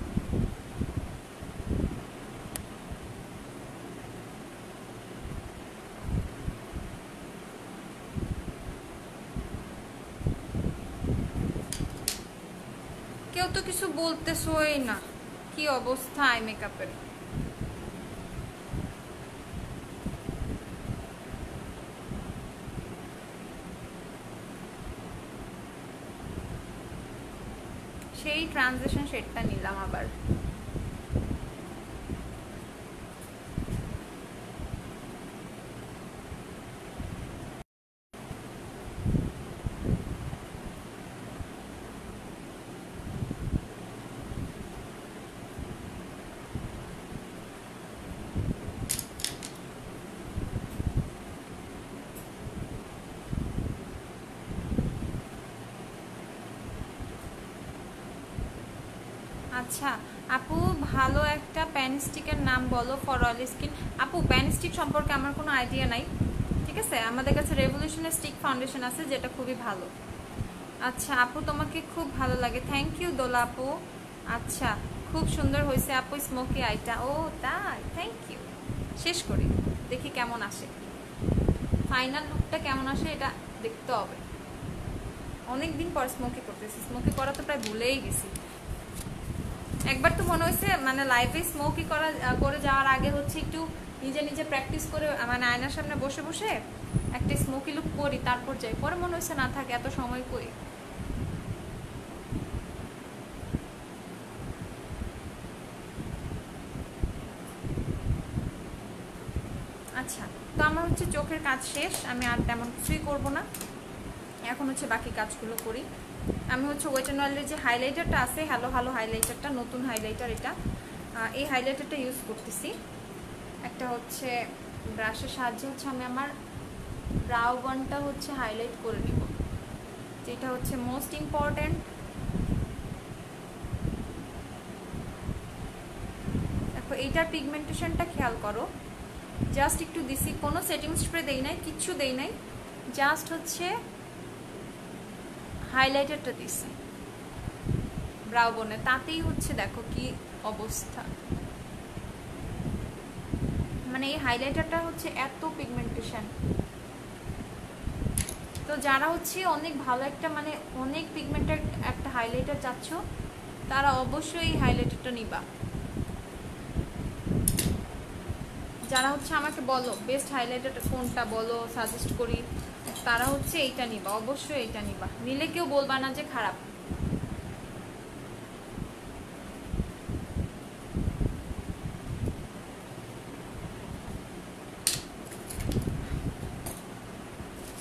কেউ তো কিছু বলতেছই না, কি অবস্থা আই মেকআপের। সেই ট্রানজিশন শেডটা নিলাম আবার। আচ্ছা আপু, ভালো একটা প্যান স্টিকের নাম বলো ফর অয়েলি স্কিন। আপু প্যান স্টিক সম্পর্কে আমার কোনো আইডিয়া নাই, ঠিক আছে। আমাদের কাছে রেভলিউশনের স্টিক ফাউন্ডেশন আছে যেটা খুবই ভালো। আচ্ছা আপু, তোমাকে খুব ভালো লাগে, থ্যাংক ইউ দোলা আপু। আচ্ছা খুব সুন্দর হয়েছে আপু স্মোকি আইটা। ও তাই, থ্যাংক ইউ। শেষ করি, দেখি কেমন আসে, ফাইনাল লুকটা কেমন আসে এটা দেখতে হবে। অনেকদিন পর স্মোকি করতেছি, স্মোকি করা তো প্রায় ভুলেই গেছি। একবার তো মনে হয়েছে মানে লাইভে স্মোকি করে যাওয়ার আগে হচ্ছে একটু নিজে নিজে প্র্যাকটিস করে মানে আয়নার সামনে বসে বসে একটা স্মোকি লুক করি, তারপর যাই। পরে মনে হয়েছে না থাকে, এত সময় কই। আচ্ছা, তো আমার হচ্ছে চোখের কাজ শেষ, আমি আর তেমন কিছুই করবো না, এখন হচ্ছে বাকি কাজগুলো করি। আমি হচ্ছে ওয়েট অ্যান্ড ওয়াইল্ডের যে হাইলাইটারটা আছে, হ্যালো হ্যালো হাইলাইটারটা, নতুন হাইলাইটার এটা, এই হাইলাইটারটা ইউজ করতেছি। একটা হচ্ছে ব্রাশের সাহায্যে হচ্ছে আমি আমার ব্রাউ বনটা হচ্ছে হাইলাইট করে নিব, যেটা হচ্ছে মোস্ট ইম্পর্টেন্ট। দেখো এইটার পিগমেন্টেশনটা খেয়াল করো, জাস্ট একটু দিছি, কোনো সেটিং স্প্রে দেই নাই, কিচ্ছু দেই নাই, জাস্ট হচ্ছে হাইলাইটারটা দিছি ব্রাউ বনে, তাতেই হচ্ছে দেখো কি অবস্থা। মানে এই হাইলাইটারটা হচ্ছে এত পিগমেন্টেশন। তো যারা হচ্ছে অনেক ভালো একটা মানে অনেক পিগমেন্টেড একটা হাইলাইটার চাচ্ছ, তারা অবশ্যই এই হাইলাইটারটা নিবা। যারা হচ্ছে আমাকে বলো বেস্ট হাইলাইটার কোনটা বলো, সাজেস্ট করি, তারা হচ্ছে এইটা নিবা, অবশ্যই এইটা নিবা, নিলে কেউ বলবা না যে খারাপ।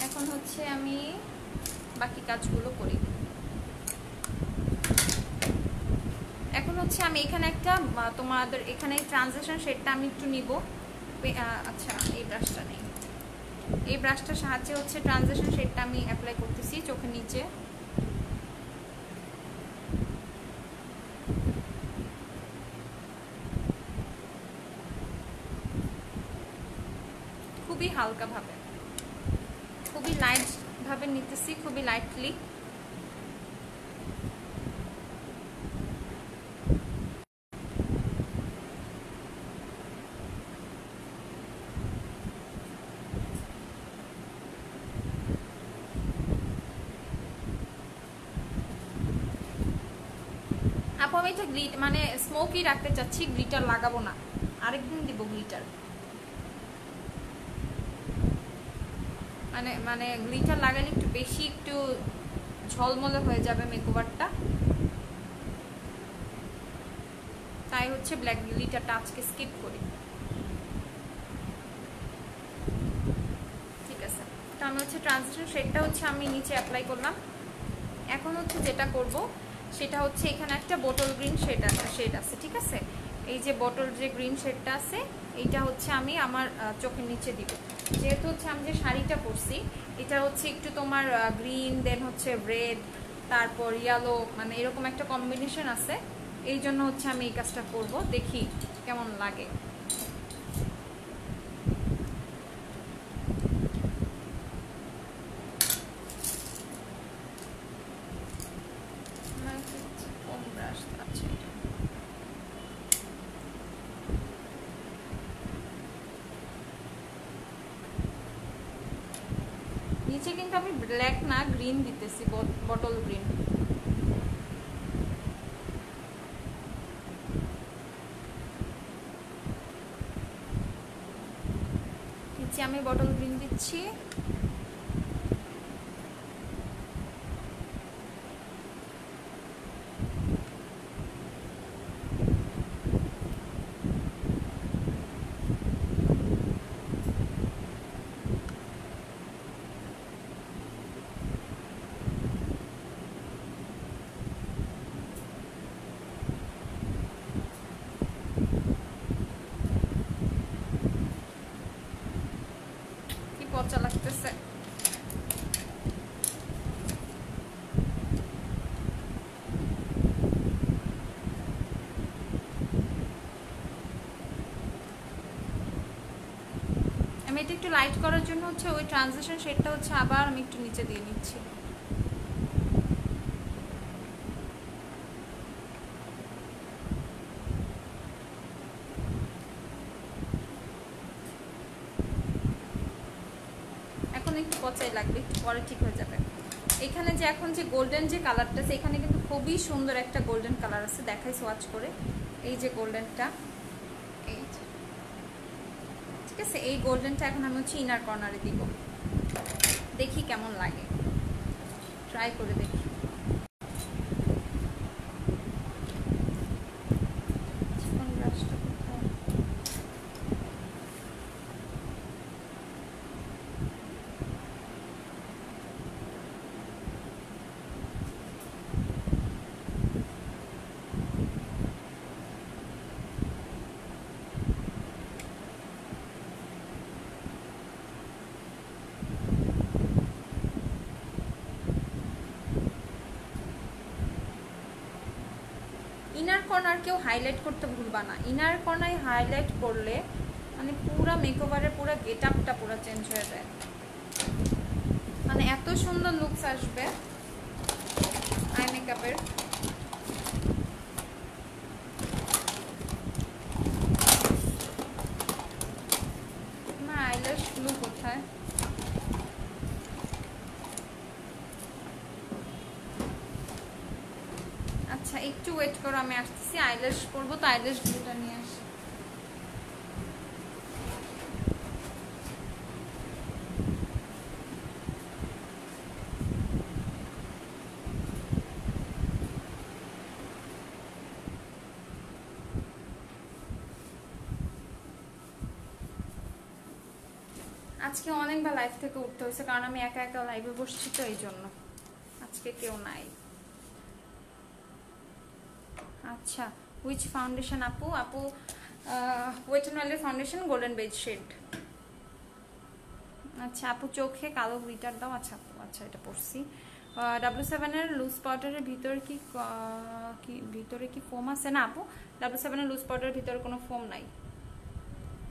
এখন হচ্ছে আমি বাকি কাজগুলো করি। এখন হচ্ছে আমি এখানে একটা তোমাদের এখানে ট্রানজিশন শেডটা আমি একটু নিব। আচ্ছা এই ব্রাশটা নেই, এই ব্রাশটার সাহায্যে হচ্ছে ট্রানজিশন শেডটা আমি অ্যাপ্লাই করতেছি চোখের নিচে। খুবই হালকা ভাবে, খুবই লাইট ভাবে নিতেছি, খুবই লাইটলি। আপু আমি এটা মানে স্মোকি রাখতে চাচ্ছি, গ্লিটার লাগাবো না, আরেকদিন দিব গ্লিটার। মানে গ্লিটার লাগালে একটু বেশি একটু ঝলমলে হয়ে যাবে মেকওভারটা, তাই হচ্ছে ব্ল্যাক গ্লিটারটা আজকে স্কিপ করি। ঠিক আছে, তো আমি হচ্ছে ট্রানজিশন শেডটা হচ্ছে আমি নিচে অ্যাপ্লাই করলাম। এখন হচ্ছে যেটা করব সেটা হচ্ছে এখানে একটা বোটল গ্রিন শেড আছে, ঠিক আছে। এই যে বটল যে গ্রিন শেডটা আছে, এইটা হচ্ছে আমি আমার চোখের নিচে দিব। যেহেতু হচ্ছে আমি যে শাড়িটা পরছি এটা হচ্ছে একটু তোমার গ্রিন, দেন হচ্ছে রেড, তারপর ইয়েলো, মানে এরকম একটা কম্বিনেশন আছে, এই জন্য হচ্ছে আমি এই কাজটা করব, দেখি কেমন লাগে। নিচে কিন্তু আমি ব্ল্যাক না গ্রিন দিতেছি, বটল গ্রিন। নিচে আমি বটল গ্রিন দিচ্ছি। কি পচা লাগতেছে। আমি এটা একটু লাইট করার জন্য হচ্ছে ওই ট্রানজিশন শেডটা হচ্ছে আবার আমি একটু নিচে দিয়ে নিচ্ছি। এখন একটু পচাই লাগবে, একটু পরে ঠিক হয়ে যাবে। এখানে যে এখন যে গোল্ডেন যে কালারটা আছে, এখানে কিন্তু খুবই সুন্দর একটা গোল্ডেন কালার আছে, দেখাই সোয়াচ করে। এই যে গোল্ডেনটা, এই যে, ঠিক আছে, এই গোল্ডেনটা এখন আমি হচ্ছে ইনার কর্নারে দিব, দেখি কেমন লাগে, ট্রাই করে দেখি। ইনার কর্নার কেউ হাইলাইট করতে ভুলবা না, ইনার কর্নার হাইলাইট করলে মানে পুরো মেকওভারের পুরো গেট আপটা পুরো চেঞ্জ হয়ে যায়, মানে এত সুন্দর লুকস আসবে আই মেকআপের। না আইল্যাশ গ্লু কোথায়? আচ্ছা একটু ওয়েট করো, আমি আসতেছি, আইল্যাশ করবো তো আইল্যাশ গ্লুটা নিয়ে আসি। আজকে অনেকবার লাইভ থেকে উঠতে হয়েছে, কারণ আমি একা একা লাইভে বসছি তো, এই জন্য আজকে কেউ নাই। আচ্ছা হুইচ ফাউন্ডেশন আপু? আপু ওয়েট এন্ড ওয়েলের ফাউন্ডেশন গোল্ডেন বেজ শেড। আচ্ছা আপু চোখে কালো গ্লিটার দাও। আচ্ছা আপু, আচ্ছা এটা পড়ছি। W7 লুজ পাউডারের ভিতরে কি ভিতরে কি ফোম আছে? না আপু, W7 লুজ পাউডারের ভিতরে কোনো ফোম নাই।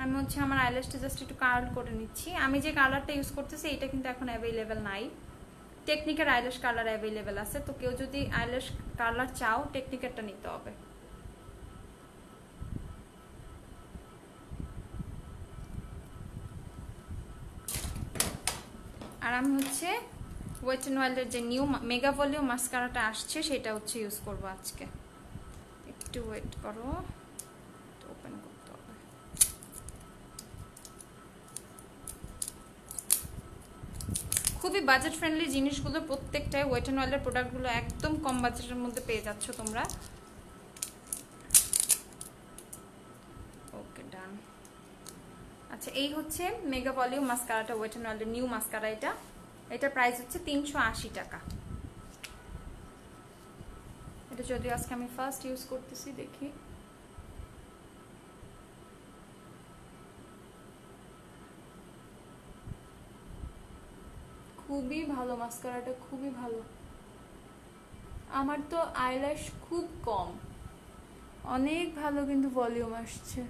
আমি হচ্ছে আমার আইল্যাশটা জাস্ট একটু কার্ল করে নিচ্ছি। আমি যে কালারটা ইউজ করতেছি এটা কিন্তু এখন অ্যাভেলেবেল নাই, টেকনিকের আইল্যাশ কালার অ্যাভেলেবেল আছে, তো কেউ যদি আইল্যাশ কালার চাও টেকনিকেরটা নিতে হবে। আর আমি হচ্ছে ওয়েট এন্ড ওয়াইল্ডের যে নিউ মেগা ভলিউম মাস্কারাটা আসছে সেটা হচ্ছে ইউজ করব আজকে। একটু ওয়েট করো, ওপেন করতে হবে। খুবই বাজেট ফ্রেন্ডলি জিনিসগুলো প্রত্যেকটাই, ওয়েট এন্ড ওয়াইল্ডের প্রোডাক্টগুলো একদম কম বাজেটের মধ্যে পেয়ে যাচ্ছ তোমরা। ওকে ডান। আচ্ছা এই হচ্ছে মেগা ভলিউম মাস্কারাটা, ওয়েট এন্ড ওয়াইল্ডের নিউ মাস্কারা। এটা প্রাইস হচ্ছে 380 টাকা। এটা যদিও আজকে আমি ফার্স্ট ইউজ করতেছি, দেখি। খুবই ভালো মাস্কারাটা, খুবই ভালো। আমার তো আইল্যাশ খুব কম, অনেক ভালো কিন্তু ভলিউম আসছে।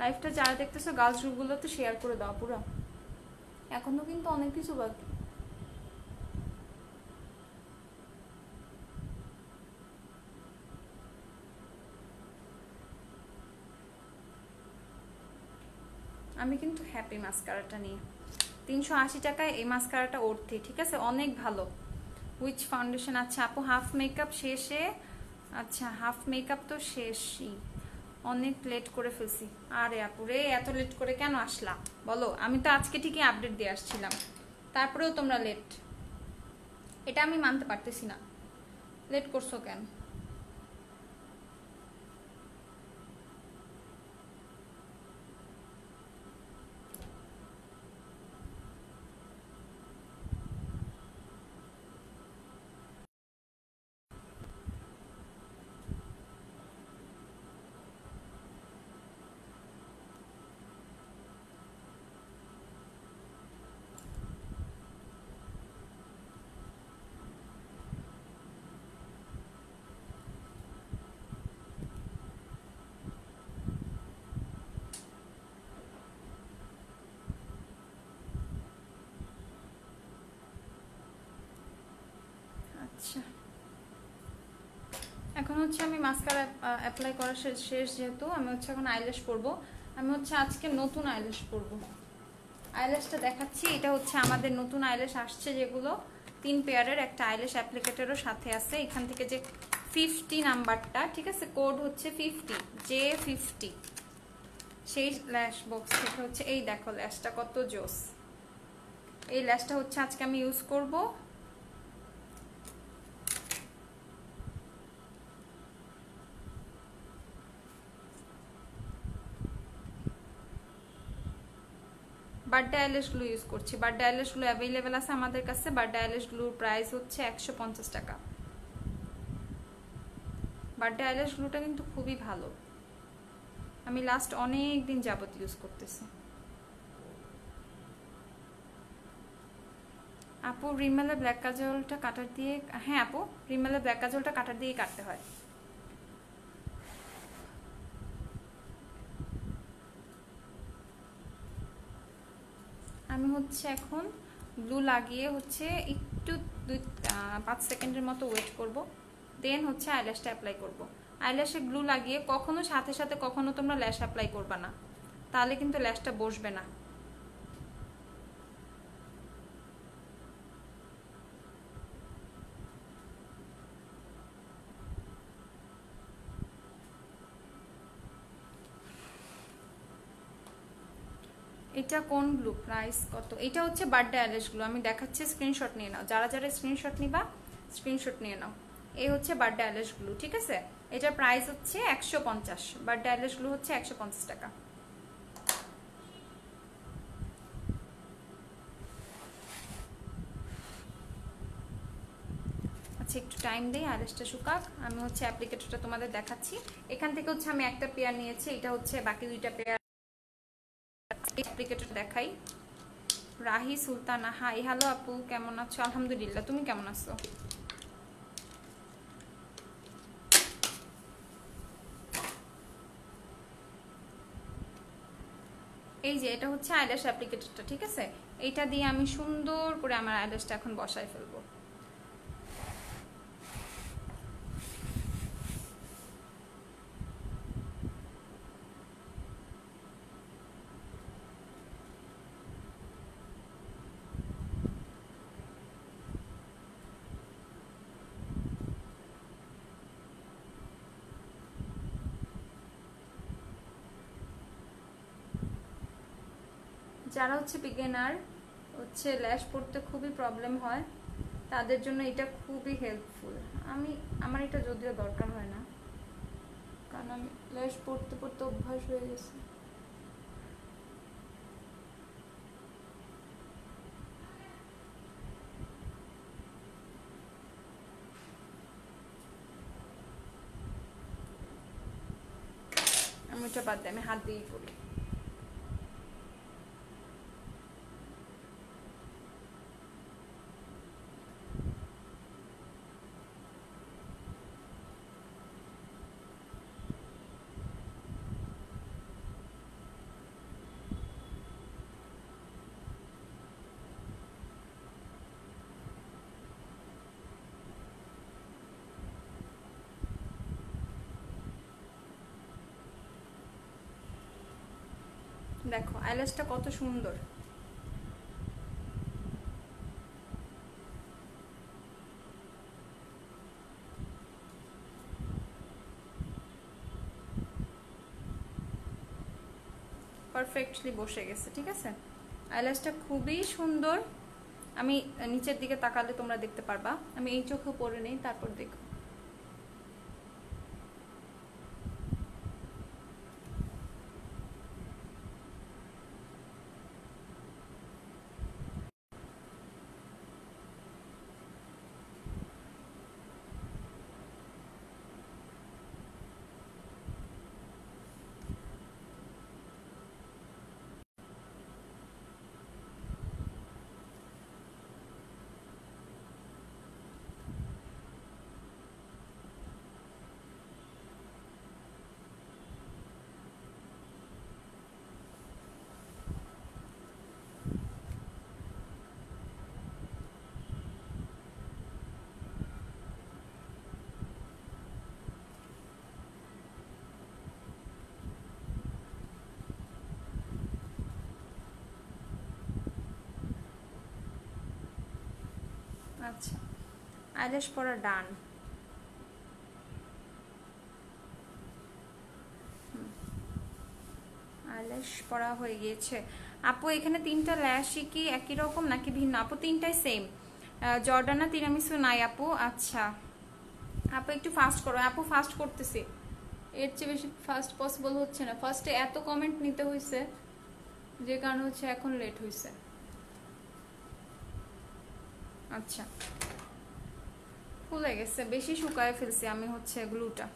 লাইভটা যারা দেখতেছো গার্লস গ্রুপগুলোতে শেয়ার করে দাও পুরো, এখনো কিন্তু অনেক কিছু বাকি। আমি কিন্তু হ্যাপি মাস্কারাটা নিয়ে। 380 টাকায় এই মাস্কারাটা ওঠে, ঠিক আছে, অনেক ভালো। Which foundation? আচ্ছা আপু হাফ মেকআপ শেষে, আচ্ছা হাফ মেকআপ তো শেষই, অনেক লেট করে ফেলছি। আরে আপু রে, এত লেট করে কেন আসলা বলো? আমি তো আজকে ঠিকই আপডেট দিয়ে আসছিলাম, তারপরেও তোমরা লেট, এটা আমি মানতে পারতেছি না। লেট করছো কেন? আচ্ছা এখন হচ্ছে আমি মাস্কারা অ্যাপ্লাই করা শেষ যেহেতু আমি হচ্ছে এখন আইল্যাশ পরবো। আমি হচ্ছে আজকে নতুন আইল্যাশ পরবো। আইল্যাশটা দেখাচ্ছি, এটা হচ্ছে আমাদের নতুন আইল্যাশ আসছে যেগুলো 3 পেয়ারের, একটা আইল্যাশ অ্যাপ্লিকেটরও সাথে আছে। এখান থেকে যে 50 নাম্বারটা, ঠিক আছে, কোড হচ্ছে 50 J50, সেই ল্যাশ বক্স থেকে হচ্ছে এই দেখো ল্যাশটা কত জোস। এই ল্যাশটা হচ্ছে আজকে আমি ইউজ করব। বার্থডে আইল্যাশ গ্লু ইউজ করছি। বার্থডে আইল্যাশ গ্লু অ্যাভেলেবেল আছে আমাদের কাছে। বার্থডে আইল্যাশ গ্লুর প্রাইস হচ্ছে 150 টাকা। বার্থডে আইল্যাশ গ্লুটা কিন্তু খুবই ভালো, আমি লাস্ট অনেক দিন যাবত ইউজ করতেছি। আপু রিমেলে ব্ল্যাক কাজলটা কাটার দিয়ে, হ্যাঁ আপু রিমেলে ব্ল্যাক কাজলটা কাটার দিয়ে কাটতে হয়। আমি হচ্ছে এখন ব্লু লাগিয়ে হচ্ছে একটু 5 সেকেন্ডের মতো ওয়েট করব, দেন হচ্ছে আইল্যাশটা অ্যাপ্লাই করব। আইল্যাশে গ্লু লাগিয়ে কখনো সাথে সাথে কখনো তোমরা ল্যাশ অ্যাপ্লাই করবা না, তাহলে কিন্তু ল্যাশটা বসবে না। এটা কোন গ্লু, প্রাইস কত? এটা হচ্ছে বার্থডে আইল্যাশ গ্লু, আমি দেখাচ্ছি, স্ক্রিনশট নিয়ে নাও। যারা যারা স্ক্রিনশট নিবা স্ক্রিনশট নিয়ে নাও। এই হচ্ছে বার্থডে আইল্যাশ গ্লু, ঠিক আছে, এটার প্রাইস হচ্ছে 150। বার্থডে আইল্যাশ গ্লু হচ্ছে 150 টাকা। আচ্ছা একটু টাইম দেই আইল্যাশটা শুকাক, আমি হচ্ছে অ্যাপ্লিকেটরটা তোমাদের দেখাচ্ছি। এখান থেকে হচ্ছে আমি একটা পেয়ার নিয়েছি, এটা হচ্ছে বাকি দুইটা পেয়ার অ্যাপ্লিকেটর দেখাই। রাহি সুলতানা, হাই হ্যালো আপু, কেমন আছো? আলহামদুলিল্লাহ, তুমি কেমন আছো? এই যে এটা হচ্ছে আইল্যাশ অ্যাপ্লিকেটরটা, ঠিক আছে, এইটা দিয়ে আমি সুন্দর করে আমার আইল্যাশটা এখন বসায় ফেলবো। যারা হচ্ছে বিগিনার, হচ্ছে ল্যাশ পড়তে খুবই প্রবলেম হয়, তাদের জন্য এটা খুবই হেল্পফুল। আমার এটা যদিও দরকার হয় না, কারণ আমি ল্যাশ পড়তে পড়তে অভ্যাস হয়ে গেছে। আমি ওটা বাদ দিই, আমি হাত দিয়েই করি। দেখো আইল্যাশটা কত সুন্দর। পারফেক্টলি বসে গেছে, ঠিক আছে। আইল্যাশটা খুবই সুন্দর। আমি নিচের দিকে তাকালে তোমরা দেখতে পারবা, আমি এই চোখে পরে নেই, তারপর দেখো। আচ্ছা, আইল্যাশ পরা ডান। আইল্যাশ পরা হয়ে গিয়েছে। আপু এখানে 3টা ল্যাশই কি একই রকম নাকি ভিন্ন? আপু 3টাই সেম। জর্ডানা তিরামিসু নাই আপু। আচ্ছা আপু একটু ফাস্ট করো। আপু ফাস্ট করতেছি, এর চেয়ে বেশি ফাস্ট পসিবল হচ্ছে না। ফার্স্টে এত কমেন্ট নিতে হয়েছে, যে কারণে হচ্ছে এখন লেট হয়েছে। আচ্ছা খুলে গেছে, বেশি শুকায় ফেলছি আমি হচ্ছে গ্লুটা।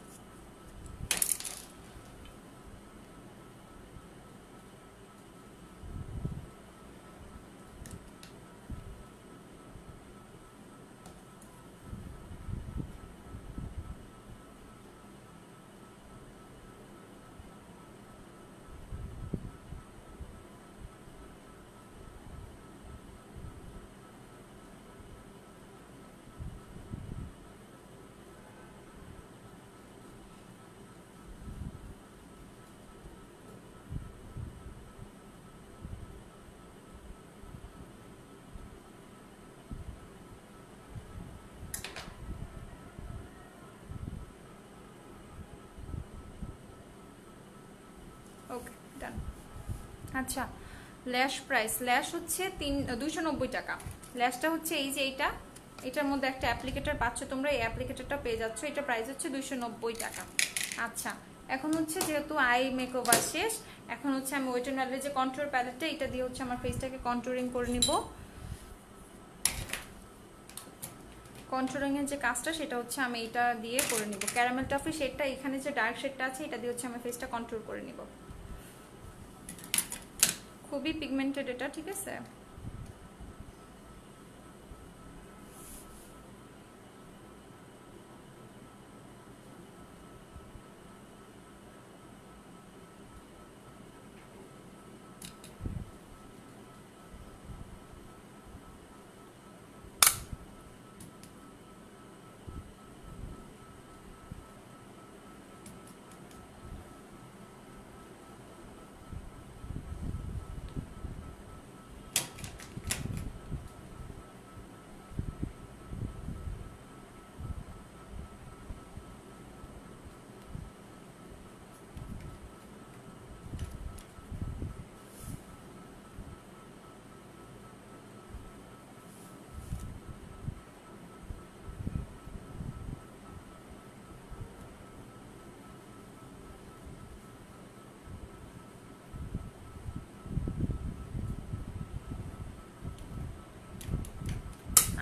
ওকে ডান। আচ্ছা ল্যাশ প্রাইস, ল্যাশ হচ্ছে 290 টাকা। ল্যাশটা হচ্ছে এই যে এইটা, এটার মধ্যে একটা অ্যাপ্লিকেটর পাচ্ছ তোমরা, এই অ্যাপ্লিকেটরটা পেয়ে যাচ্ছ। এটা প্রাইস হচ্ছে 290 টাকা। আচ্ছা এখন হচ্ছে যেহেতু আই মেকওভার শেষ, এখন হচ্ছে আমি ওয়েট এন্ড ওয়াইল্ডের যে কন্ট্রোর প্যালেটটা, এটা দিয়ে হচ্ছে আমার ফেসটাকে কন্ট্রোরিং করে নিব। কন্ট্রোরিং এর যে কাজটা সেটা হচ্ছে আমি এটা দিয়ে করে নিব। ক্যারামেল টফি শেডটা, এখানে যে ডার্ক শেডটা আছে এটা দিয়ে হচ্ছে আমি ফেসটা কন্ট্রোল করে নিব। খুবই পিগমেন্টেড এটা, ঠিক আছে।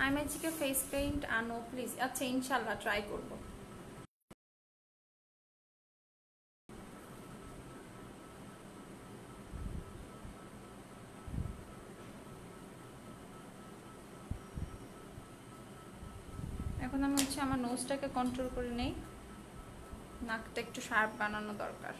আইম্যাজিকে ফেস পেইন্ট আনো প্লিজ। আচ্ছা ইনশাল্লাহ ট্রাই করব। এখন আমি হচ্ছে আমার নোজটাকে কন্ট্রোল করে নেই, নাকটা একটু শার্প বানানো দরকার।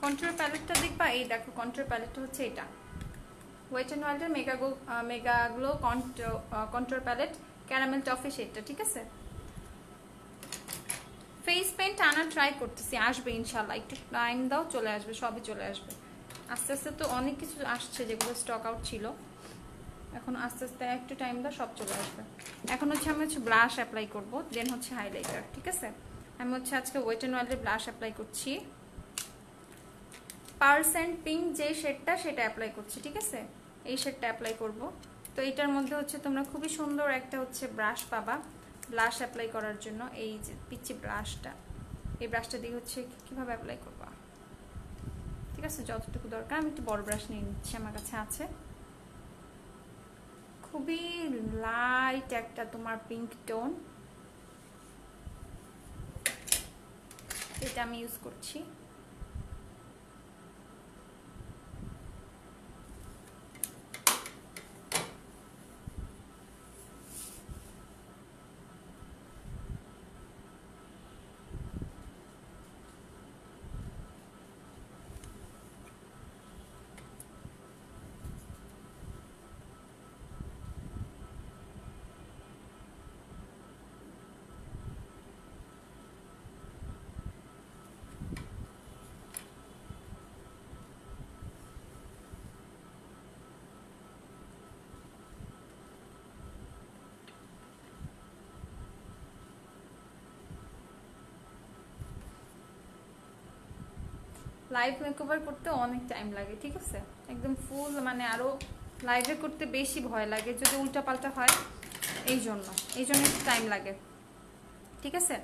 কন্ট্রোল প্যালেটটা দেখবা, এই দেখো কন্ট্রোল প্যালেটটা হচ্ছে এটা, ওয়েট অ্যান্ড ওয়াইল্ডের mega glow control palette caramel toffee শেডটা, ঠিক আছে। ফেস পেন্ট আনা ট্রাই করতেছি, আসবে ইনশাল্লাহ, একটু টাইম দাও, চলে আসবে, সবই চলে আসবে আস্তে আস্তে। তো অনেক কিছু আসছে যেগুলো স্টক আউট ছিল, এখন আস্তে আস্তে একটু টাইম দাও, সব চলে আসবে। এখন হচ্ছে আমি ব্লাশ অ্যাপ্লাই করব, দেন হচ্ছে হাইলাইটার, ঠিক আছে। আমি আজকে ওয়েট অ্যান্ড ওয়াইল্ডের ব্লাশ অ্যাপ্লাই করছি, পার্লস অ্যান্ড পিঙ্ক যে শেডটা সেটা অ্যাপ্লাই করছি, ঠিক আছে। এই শেডটা অ্যাপ্লাই করব। তো এটার মধ্যে তোমরা খুবই সুন্দর একটা ব্রাশ পাবা ব্লাশ অ্যাপ্লাই করার জন্য। এই যে পিচ্ছি ব্রাশটা, এই ব্রাশটা দিয়ে কিভাবে অ্যাপ্লাই করবা, ঠিক আছে। যতটুকু দরকার, আমি একটু বড় ব্রাশ নিয়ে নিচ্ছি, আমার কাছে আছে। খুবই লাইট একটা তোমার পিঙ্ক টোন, এটা আমি ইউজ করছি। লাইভ মেকওভার করতে অনেক টাইম লাগে, ঠিক আছে। একদম ফুল মানে আরো লাইভে করতে বেশি ভয় লাগে যদি উল্টাপাল্টা হয়, এই জন্য একটু টাইম লাগে, ঠিক আছে।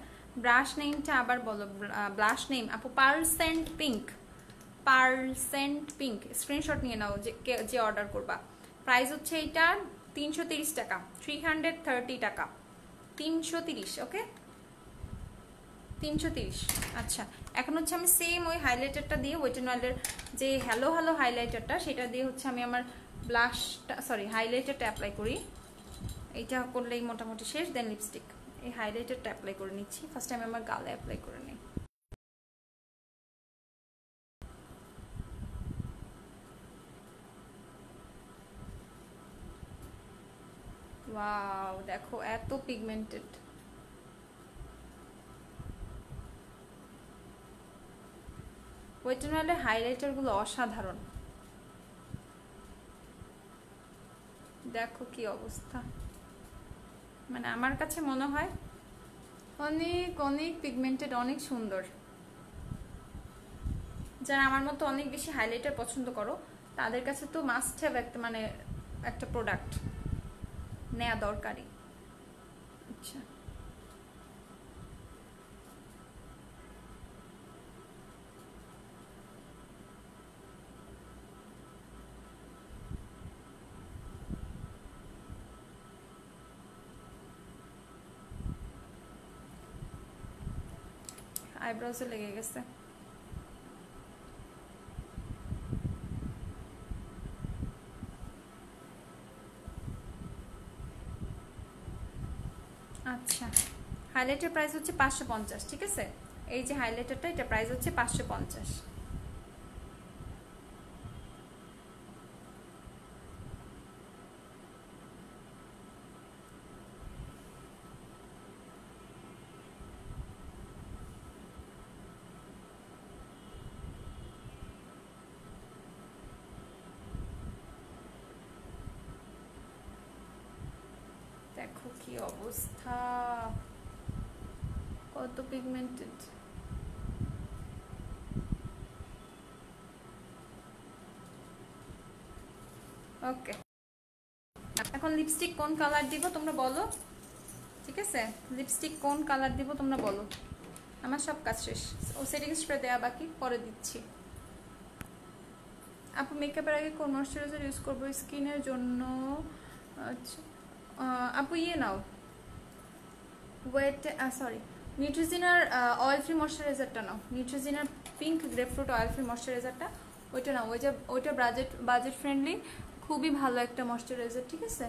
ব্রাশ নেমটা আবার বলো, ব্লাশ নেম আপু pearls and pink, pearls and pink, screenshot নিয়ে নাও যে অর্ডার করবা। প্রাইস হচ্ছে এটা 330 টাকা, 330 টাকা, 330, ওকে 330। আচ্ছা, এখন আমি সেম ওই হাইলাইটারটা দিয়ে, ওয়েট অ্যান্ড ওয়াইল্ডের যে হ্যালো হ্যালো হাইলাইটারটা, সেটা দিয়ে আমি আমার ব্লাশটা হাইলাইটারটা অ্যাপ্লাই করি। এইটা করলেই মোটামুটি শেষ, দেন লিপস্টিক। এই হাইলাইটারটা অ্যাপ্লাই করে নিচ্ছি, ফার্স্ট আমি আমার গালে অ্যাপ্লাই করে নিই। ওয়াও, দেখো এত পিগমেন্টেড। ওয়েট অ্যান্ড ওয়াইল্ডের হাইলাইটারগুলো অসাধারণ, দেখো কি অবস্থা, মানে আমার কাছে মনে হয় অনেক অনেক পিগমেন্টেড, অনেক সুন্দর। যারা আমার মতো অনেক বেশি হাইলাইটার পছন্দ করো, তাদের কাছে তো মাস্ট হ্যাভ একটা প্রোডাক্ট নেওয়া দরকারি। আচ্ছা, আইব্রোজে লেগে গেছে। আচ্ছা, হাইলাইটার প্রাইস হচ্ছে 550, ঠিক আছে। এই যে হাইলাইটারটা, এটা প্রাইস হচ্ছে 550। দেখো কি অবস্থা, কত পিগমেন্টেড। ওকে, এখন লিপস্টিক কোন কালার দিব তোমরা বলো, ঠিক আছে। লিপস্টিক কোন কালার দিব তোমরা বলো, আমার সব কাজ শেষ। ও সেটিং স্প্রে দেওয়া বাকি, পরে দিচ্ছি। আপু মেকআপের আগে কোন ময়শ্চারাইজার ইউজ করবো স্কিনের জন্য? আচ্ছা আপু ইয়ে নাও, নিউট্রিজিনার অয়েল ফ্রি ময়শ্চারাইজারটা নাও, নিউট্রিজিনার পিঙ্ক গ্রেপফ্রুট অয়েল ফ্রি ময়শ্চারাইজারটা, ওইটা নাও। ওইটা বাজেট ফ্রেন্ডলি, খুবই ভালো একটা ময়শ্চারাইজার, ঠিক আছে।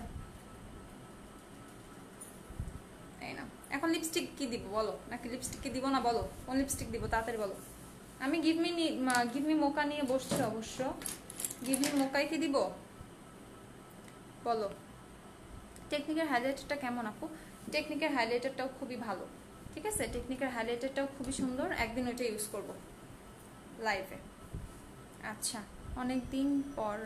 এই না, এখন লিপস্টিক কি দিব বলো, নাকি লিপস্টিক কি দিব না বলো, কোন লিপস্টিক দিব তাড়াতাড়ি বলো। আমি গিভ মি মোকা নিয়ে বসছি অবশ্য। গিভ মি মোকাই কি দিব বলো? টেকনিকের হাইলাইটারটা কেমন আপু? টেকনিকের হাইলাইটারটাও খুবই ভালো, ঠিক আছে? টেকনিকের হাইলাইটারটাও খুবই সুন্দর, একদিন ওইটা ইউজ করব লাইভে। আচ্ছা, অনেক দিন পর।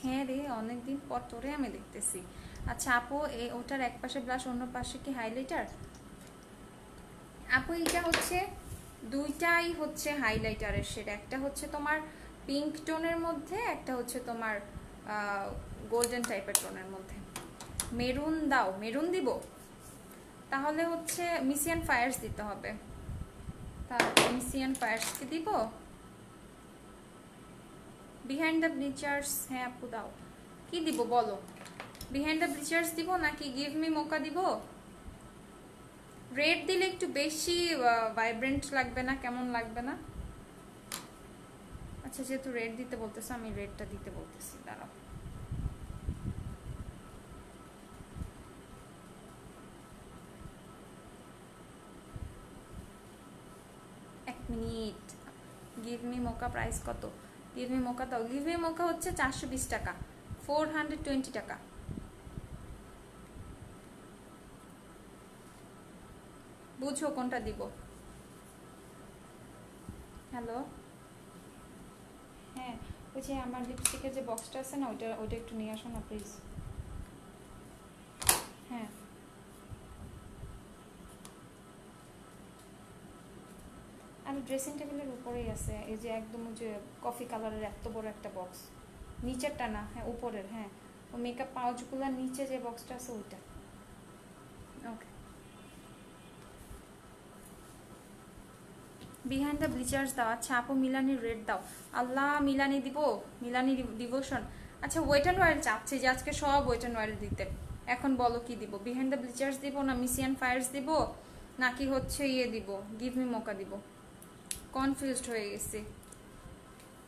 হ্যাঁ রে, অনেক দিন পর তোরে আমি দেখতেছি। আচ্ছা আপু, ওটার এক পাশে ব্লাশ অন্য পাশে কি হাইলাইটার? আপু এটা হচ্ছে দুইটাই হচ্ছে হাইলাইটারের শেড, একটা হচ্ছে তোমার পিঙ্ক টোনের মধ্যে, একটা হচ্ছে তোমার গোল্ডেন টাইপের টোনের মধ্যে। মেরুন দাও? মেরুন দিব? তাহলে হচ্ছে মিসিয়ান ফায়ার্স দিতে হবে। তাহলে মিসিয়ান ফায়ার্স কি দিব? Behind the bleachers? হ্যাঁ আপু দাও। কি দিব বলো? বিহাইন্ড দ্য ব্লিচার্স দিব নাকি গিভ মি মোকা দিব? রেড দিলে একটু বেশি ভাইব্রেন্ট লাগবে না? কেমন লাগবে না? আচ্ছা, যেহেতু রেড দিতে বলতেছো আমি রেডটা দিতে বলতেছি, দাঁড়াও। এক মিনিট। গিভ মি মোকা প্রাইস কত? গিভ মি মোকা দাও। গিভ মি মোকা হচ্ছে 420 টাকা, 420 টাকা। বুঝো কোনটা দিব? হ্যালো, হ্যাঁ ওই যে আমার লিপস্টিকের যে বক্সটা আছে না, ওইটা একটু নিয়ে আসো না প্লিজ। হ্যাঁ আর ড্রেসিং টেবিলের উপরেই আছে, এই যে একদম ওই যে কফি কালারের এত বড় একটা বক্স, নিচেরটা না, হ্যাঁ উপরের, হ্যাঁ ও মেকআপ পাউচগুলোর নিচে যে বক্সটা আছে ওইটা। ওকে, বিহাইন্ড দ্য ব্লিচার্স দাও। আচ্ছা আপু মিলানি রেড দাও। আল্লাহ, মিলানি দিব? মিলানি ডিভোশন? আচ্ছা ওয়েট অ্যান্ড ওয়াইল্ড চাচ্ছি যে আজকে সব ওয়েট অ্যান্ড ওয়াইল্ড দিতে। এখন বলো কি দিব? বিহাইন্ড দ্য ব্লিচার্স দিব না মিসিয়ান ফায়ার্স দিব নাকি হচ্ছে ইয়ে দিব, গিভ মি মোকা দিব? কনফিউজড হয়ে গেছি।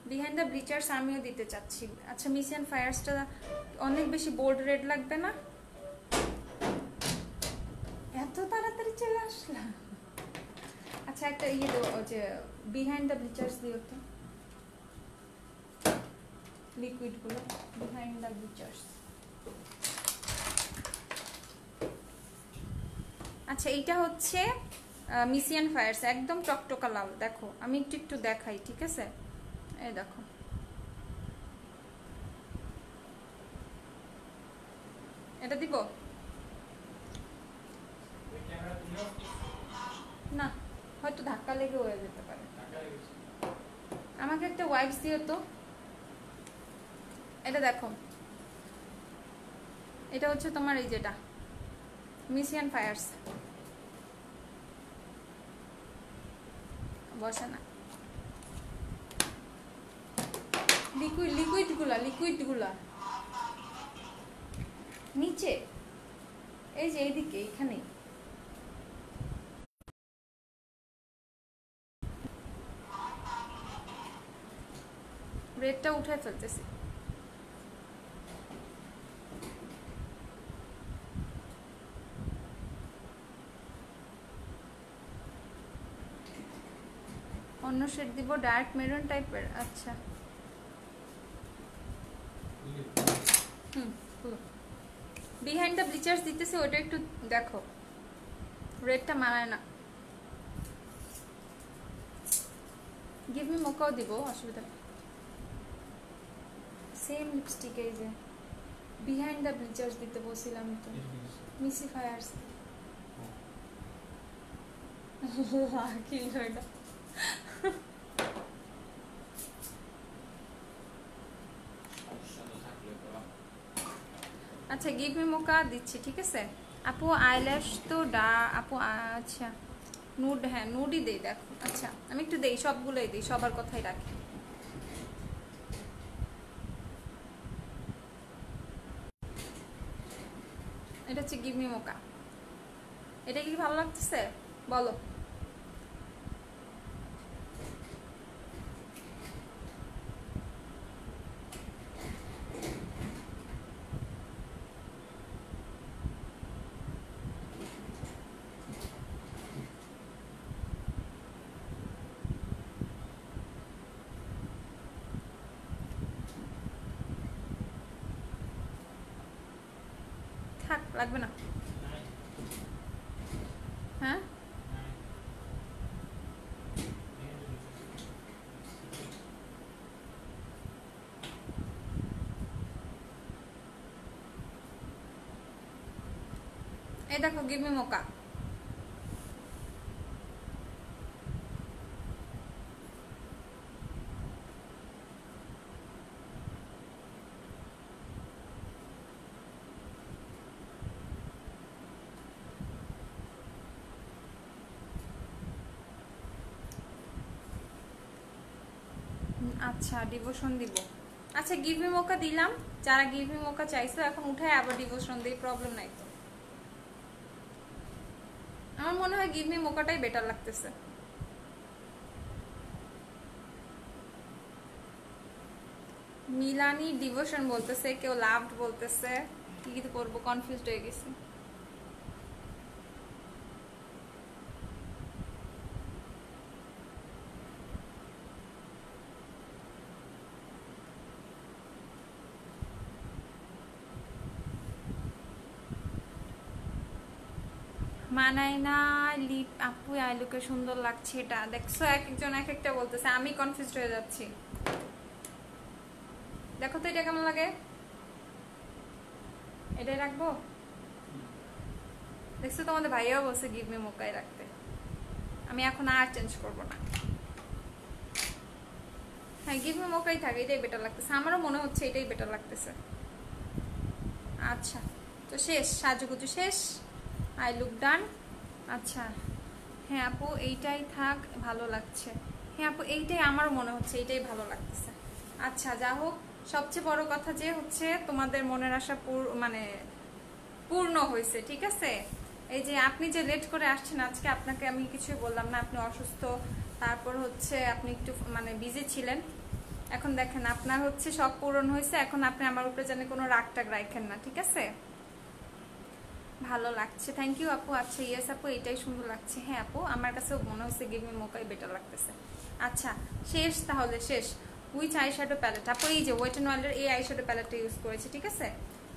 বিহাইন্ড দ্য ব্লিচার্স আমিও দিতে চাচ্ছি। আচ্ছা মিসিয়ান ফায়ার্সটা অনেক বেশি বোল্ড রেড লাগবে না? এত তাড়াতাড়ি চলে আসলাম। আচ্ছা একটা ইয়ে দেবো, ওই যে বিহাইন্ড দ্য ব্লিচার্স দিও তো, লিকুইডগুলো বিহাইন্ড দ্য ব্লিচার্স। আচ্ছা এইটা হচ্ছে মিসিয়ান ফায়ার্স, একদম টকটকা লাল। দেখো আমি একটু একটু দেখাই, ঠিক আছে? এই দেখো, এটা দিব না? হয়তো ধাক্কা লেগে হয়ে যেতে পারে। আমাকে একটা ওয়াইপস দিও তো। এটা দেখো, এটা হচ্ছে তোমার এই যেটা মিসিয়ান ফায়ার্স। বসে না, লিকুইডগুলা নিচে, এই যে এইদিকে, এইখানে। রেডটা উঠে ফেলতেছি। অন্য শেড দিব, ডার্ক মেরুন টাইপের। আচ্ছা বিহাইন্ড দ্য ব্লিচার্স দিতেছে, ওটা একটু দেখো, রেডটা মানায় না। গিভ মি মোকাও দিব, অসুবিধা নেই। সেম লিপস্টিক, এই যে বিহাইন্ড দ্য ব্লিচার্স দিতে বলছিলাম তো, মিসি ফায়ার্স। কি এটা? আচ্ছা গিভ মি মোকা দিচ্ছি, ঠিক আছে আপু। আইল্যাশ তো আপু আচ্ছা নুড, হ্যাঁ নুডই দেই। দেখো আচ্ছা আমি একটু দেই, সবগুলোই দিই, সবার কথাই রাখি। এটা হচ্ছে গিভ মি মোকা। এটা কি ভালো লাগতেছে বলো? থাক, লাগবে না। হ্যাঁ এই দেখো, গিভ মি মোকা। আচ্ছা ডিভোশন দিব। আচ্ছা গিভ মি মোকা দিলাম, যারা গিভ মি মোকা চাইছো এখন উঠায় আবার ডিভোশন দিই, প্রবলেম নাই তো। আমার মনে হয় গিভ মি মোকাটাই বেটার লাগতেছে। মিলানি ডিভোশন বলতেছে, কেউ লাভড বলতেছে, কি কি করবো, কনফিউজড হয়ে গেছি। মানায় না লিপ আপু, আইলুকে সুন্দর লাগছে। এটা দেখছো এক একজন এক একটা বলতেছে, আমি কনফিউজড হয়ে যাচ্ছি। দেখো তো এটা কেমন লাগে, এটাই রাখবো। দেখছো তোমাদের ভাইয়াও বলছে গিভ মি মোকাই রাখতে, আমি এখন আর চেঞ্জ করব না। হ্যাঁ গিভ মি মোকাই থাকে, এটাই বেটার লাগতেছে, আমারও মনে হচ্ছে এটাই বেটার লাগতেছে। আচ্ছা তো শেষ, সাজুগুজু শেষ, আই লুক ডান। আচ্ছা হ্যাঁ আপু এইটাই থাক, ভালো লাগছে। হ্যাঁ আপু এইটাই আমারও মনে হচ্ছে, এইটাই ভালো লাগতেছে। আচ্ছা যা হোক, সবচেয়ে বড় কথা যে হচ্ছে তোমাদের মনের আশা মানে পূর্ণ হয়েছে, ঠিক আছে। এই যে আপনি যে লেট করে আসছেন আজকে, আপনাকে আমি কিছুই বললাম না, আপনি অসুস্থ, তারপর হচ্ছে আপনি একটু মানে বিজি ছিলেন। এখন দেখেন আপনার হচ্ছে সব পূরণ হয়েছে, এখন আপনি আমার উপরে জানে কোনো রাগ টাগ রাখেন না, ঠিক আছে। ভালো লাগছে, থ্যাংক ইউ আপু। আচ্ছা ইয়েস আপু এটাই সুন্দর লাগছে। হ্যাঁ আপু আমার কাছেও মনে হচ্ছে গিভ মি মোকাই বেটার লাগতেছে। আচ্ছা শেষ তাহলে, শেষ। উইচ আইশ্যাডো প্যালেট আপু, এই যে ওয়েট এন্ড ওয়াইল্ডের এই আইশ্যাডো প্যালেটটা ইউজ করেছি, ঠিক আছে।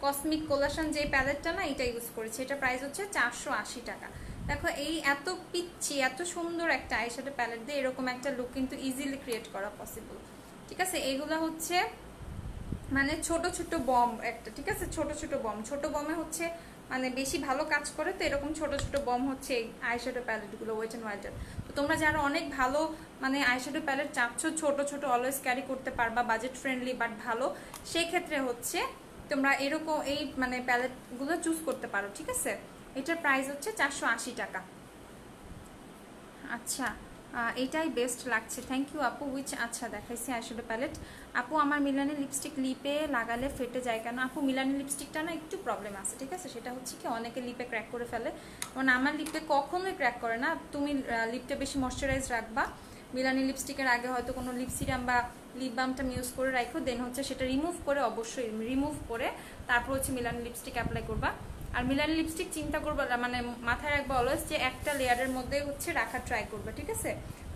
কসমিক কোলাশন যে প্যালেটটা না, এটা ইউজ করেছি, এটা প্রাইস হচ্ছে 480 টাকা। দেখো এই এত পিচ্ছি এত সুন্দর একটা আইশ্যাডো প্যালেট দিয়ে এরকম একটা লুক কিন্তু ইজিলি ক্রিয়েট করা পসিবল, ঠিক আছে। এইগুলো হচ্ছে মানে ছোট ছোট বম একটা, ঠিক আছে, ছোট ছোট বম, ছোট বমে হচ্ছে মানে বেশি ভালো কাজ করে, তো এরকম ছোট ছোট বম হচ্ছে এই আইশ্যাডো প্যালেটগুলো ওয়েট এন্ড ওয়াইল্ডের। তো তোমরা যারা অনেক ভালো মানে আইশ্যাডো প্যালেট চাচ্ছ, ছোট ছোট অলওয়েজ ক্যারি করতে পারবা, বাজেট ফ্রেন্ডলি বাট ভালো, সেই ক্ষেত্রে হচ্ছে তোমরা এরকম এই মানে প্যালেটগুলো চুজ করতে পারো, ঠিক আছে। এটার প্রাইস হচ্ছে 480 টাকা। আচ্ছা এটাই বেস্ট লাগছে, থ্যাংক ইউ আপু। উইচ আচ্ছা দেখাইছি আইশ্যাডো প্যালেট। আপু আমার মিলানি লিপস্টিক লিপে লাগালে ফেটে যায় কেন? আপু মিলানি লিপস্টিকটা না একটু প্রবলেম আছে, ঠিক আছে। সেটা হচ্ছে কি অনেকে লিপে ক্র্যাক করে ফেলে, কারণ আমার লিপে কখনোই ক্র্যাক করে না। তুমি লিপটা বেশি ময়শ্চারাইজ রাখবা, মিলানি লিপস্টিকের আগে হয়তো কোনো লিপ সিরাম বা লিপ বামটা ইউজ করে রাখো, দেন হচ্ছে সেটা রিমুভ করে, অবশ্যই রিমুভ করে তারপর হচ্ছে মিলানি লিপস্টিক অ্যাপ্লাই করবা। আর মিলানি লিপস্টিক চিন্তা করবা মানে মাথায় রাখবা অলওয়েজ যে একটা লেয়ারের মধ্যে হচ্ছে রাখা ট্রাই করবে, ঠিক আছে।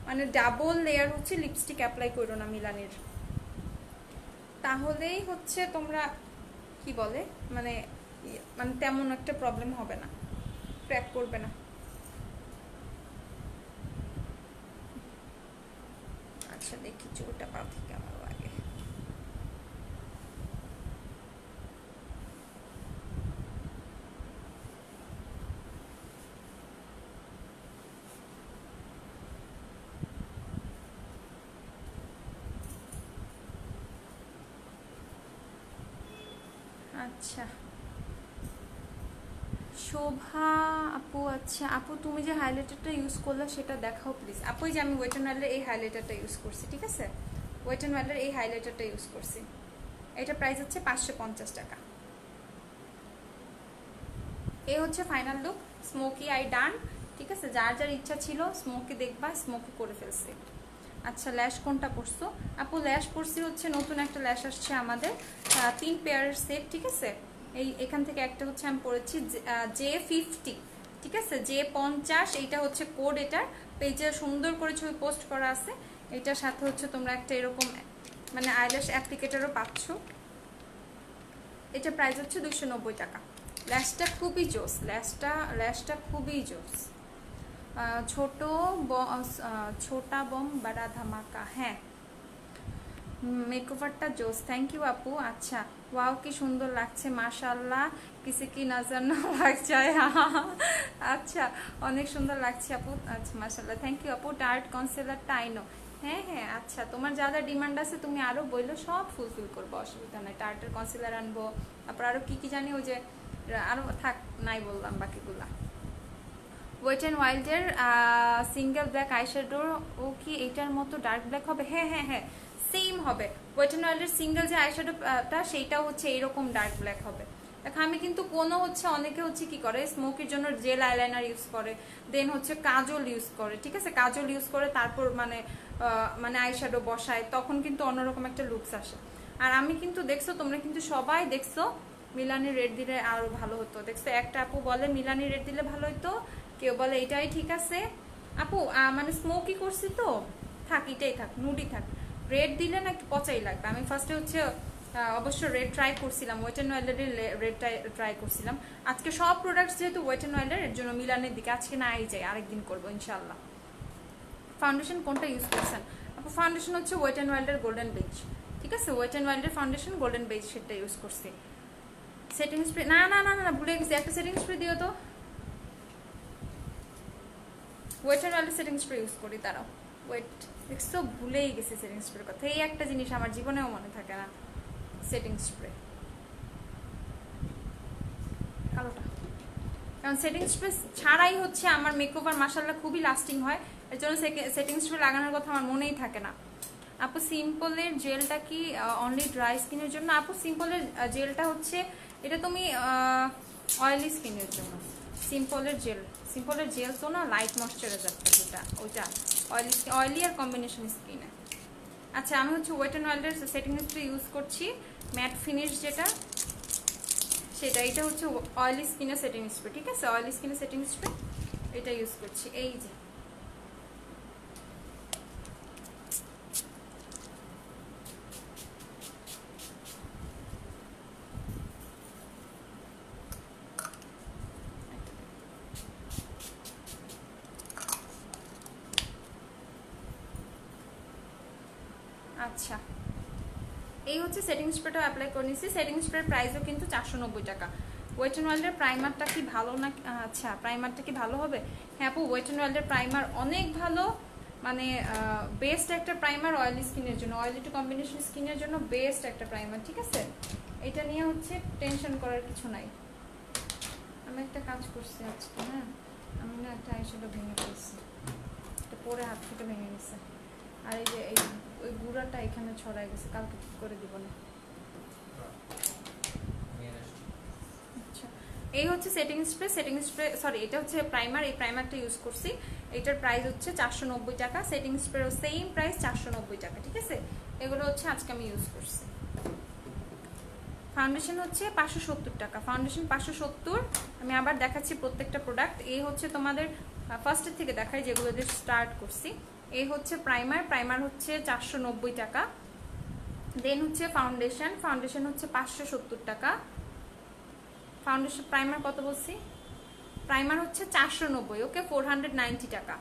মানে ডাবল লেয়ার হচ্ছে লিপস্টিক অ্যাপ্লাই করো না মিলানির, তাহলেই হচ্ছে তোমরা কি বলে মানে মানে তেমন একটা প্রবলেম হবে না, ক্র্যাক করবে না। আচ্ছা দেখি চুলটা পাতি কেমন লাগে। আচ্ছা শোভা আপু, আচ্ছা আপু তুমি যে হাইলাইটারটা ইউজ করলে সেটা দেখাও প্লিজ। আপু যে আমি ওয়েট এন্ড ওয়াইল্ডের এই হাইলাইটারটা ইউজ করছি, ঠিক আছে। ওয়েট এন্ড ওয়াইল্ডের এই হাইলাইটারটা ইউজ করছি, এটা প্রাইস হচ্ছে 550 টাকা। এই হচ্ছে final look, smoky I done, ঠিক আছে। যার যার ইচ্ছা ছিল স্মোকি দেখবা, স্মোকি করে ফেলছে। আচ্ছা ল্যাশ কোনটা পরছো? আপু ল্যাশ পরছি হচ্ছে নতুন একটা ল্যাশ আসছে আমাদের, 3 পেয়ারের সেট, ঠিক আছে। এই এখান থেকে একটা হচ্ছে আমি পরেছি J50, ঠিক আছে, J50, এইটা হচ্ছে কোড, এটার পেজে সুন্দর করে ছবি পোস্ট করা আছে। এটার সাথে হচ্ছে তোমরা একটা এরকম মানে আইল্যাশ অ্যাপ্লিকেটারও পাচ্ছ। এটা প্রাইস হচ্ছে 290 টাকা। ল্যাশটা খুবই জোস, ল্যাশটা খুবই জোস। ছোটা বম বড়া ধামাকা। হ্যাঁ, মেকওভারটা জোস, থ্যাংক ইউ আপু। আচ্ছা, ওয়াও কি সুন্দর লাগছে, মাশাআল্লাহ, কিসে কি নজর না লাগ যায়। আচ্ছা, অনেক সুন্দর লাগছে আপু। আচ্ছা, মাশাআল্লাহ, থ্যাংক ইউ আপু। টার্ট কনসিলারটা আইনো। হ্যাঁ হ্যাঁ, আচ্ছা, তোমার যা যা ডিমান্ড আছে তুমি আরো বললো, সব ফুলফিল করবো, অসুবিধা নাই। টার্টের কনসিলার আনবো, তারপর আরো কি কি জানি, ওই যে আরো থাক, নাই বললাম বাকিগুলা। ওয়েট অ্যান্ড ওয়াইল্ডের সিঙ্গেল ব্ল্যাক আইশ্যাডোর ও কি এটার মতো ডার্ক ব্ল্যাক হবে? হ্যাঁ হ্যাঁ হ্যাঁ, সেম হবে। ওয়েট অ্যান্ড ওয়াইল্ডের সিঙ্গেল যে আইশ্যাডোটা সেইটাও হচ্ছে এইরকম ডার্ক ব্ল্যাক হবে। দেখো, আমি কিন্তু কোনো হচ্ছে, অনেকে হচ্ছে কি করে স্মোকির জন্য জেল আইলাইনার ইউজ করে, দেন হচ্ছে কাজল ইউজ করে, ঠিক আছে, কাজল ইউজ করে তারপর মানে আইশ্যাডো বসায়, তখন কিন্তু অন্যরকম একটা লুকস আসে। আর আমি কিন্তু দেখছো, তোমরা কিন্তু সবাই দেখছো মিলানি রেড দিলে আরো ভালো হতো। দেখছো, একটা আপু বলে মিলানি রেড দিলে ভালো হতো, কেউ বলে এটাই ঠিক আছে। আপু মানে স্মোকি করছি তো, থাক, এটাই থাক, নুডি থাক। রেড দিলে না একটু পচাই লাগবে। আমি ফার্স্টে হচ্ছে অবশ্য রেড ট্রাই করছিলাম, ওয়েট অ্যান্ড ওয়াইল্ডের রেড ট্রাই করছিলাম। আজকে সব প্রোডাক্টস যেহেতু ওয়েট অ্যান্ড ওয়াইল্ডের, এর জন্য মিলানের দিকে আজকে না যাই, আরেকদিন করবো ইনশাল্লাহ। ফাউন্ডেশন কোনটা ইউজ করছেন আপু? ফাউন্ডেশন হচ্ছে ওয়েট অ্যান্ড ওয়াইল্ডের গোল্ডেন বেজ, ঠিক আছে, ওয়েট অ্যান্ড ওয়াইল্ডের ফাউন্ডেশন গোল্ডেন বেজ, সেটা ইউজ করছি। সেটিং স্প্রে, না না না না, ভুলে গেছি, একটা সেটিং স্প্রে দিও তো। ওয়েট অ্যান্ড ওয়াইল্ডের সেটিং স্প্রে ইউজ করি, তারাও ওয়েট, দেখছো, ভুলেই গেছি সেটিং স্প্রের কথা। এই একটা জিনিস আমার জীবনেও মনে থাকে না, সেটিং স্প্রে, কালোটা। কারণ সেটিং স্প্রে ছাড়াই হচ্ছে আমার মেকওভার মাশাআল্লাহ খুবই লাস্টিং হয়, এর জন্য সেটিং স্প্রে লাগানোর কথা আমার মনেই থাকে না। আপু সিম্পলের জেলটা কি অনলি ড্রাই স্কিনের জন্য? আপু সিম্পলের জেলটা হচ্ছে, এটা তুমি অয়েলি স্কিনের জন্য। সিম্পলের জেল তো না, লাইট ময়শ্চারাইজারটা যেটা, ওইটা অয়েলি আর কম্বিনেশন স্কিনে। আচ্ছা, আমি হচ্ছে ওয়েট অ্যান্ড ওয়াইল্ডের সেটিং স্প্রে ইউজ করছি, ম্যাট ফিনিশ যেটা, সেটা। এটা হচ্ছে অয়েলি স্কিনের সেটিং স্প্রে, ঠিক আছে, অয়েলি স্কিনের সেটিং স্প্রে এটা ইউজ করছি। এই যে আচ্ছা, এই হচ্ছে সেটিং স্প্রেটা অ্যাপ্লাই করে নিচ্ছি। সেটিং স্প্রের প্রাইসও কিন্তু 490 টাকা। ওয়েট অ্যান্ড ওয়াইল্ডের প্রাইমারটা কি ভালো না? আচ্ছা, প্রাইমারটা কি ভালো হবে? হ্যাঁ আপু, ওয়েট অ্যান্ড ওয়াইল্ডের প্রাইমার অনেক ভালো, মানে বেস্ট একটা প্রাইমার অয়েলি স্কিনের জন্য, অয়েলি টু কম্বিনেশন স্কিনের জন্য বেস্ট একটা প্রাইমার, ঠিক আছে। এটা নিয়ে হচ্ছে টেনশন করার কিছু নাই। আমি একটা কাজ করছি আজকে, হ্যাঁ, আমি না একটা আইশ্যাডো ভেঙে ফেলছি, এটা পরে হাত থেকে ভেঙে গেছে। আর এই যে ওই গুঁড়াটা এখানে ছড়াই গেছে, কালকে ঠিক করে দিব না। আচ্ছা, এই হচ্ছে সেটিং স্প্রে, সরি, এটা হচ্ছে প্রাইমার। এই প্রাইমারটা ইউজ করছি, এটার প্রাইস হচ্ছে 490 টাকা। সেটিং স্প্রেও সেম প্রাইস 490 টাকা, ঠিক আছে। এগুলো হচ্ছে আজকে আমি ইউজ করছি। ফাউন্ডেশন হচ্ছে 570 টাকা, ফাউন্ডেশন 570। আমি আবার দেখাচ্ছি প্রত্যেকটা প্রোডাক্ট। এই হচ্ছে তোমাদের ফার্স্টের থেকে দেখাই, যেগুলো দিয়ে স্টার্ট করছি। এই হচ্ছে প্রাইমার হচ্ছে 490 টাকা। দেন হচ্ছে ফাউন্ডেশন হচ্ছে 570 টাকা। ফাউন্ডেশন প্রাইমার কত বলছি? প্রাইমার হচ্ছে 490, ওকে, 490 টাকা।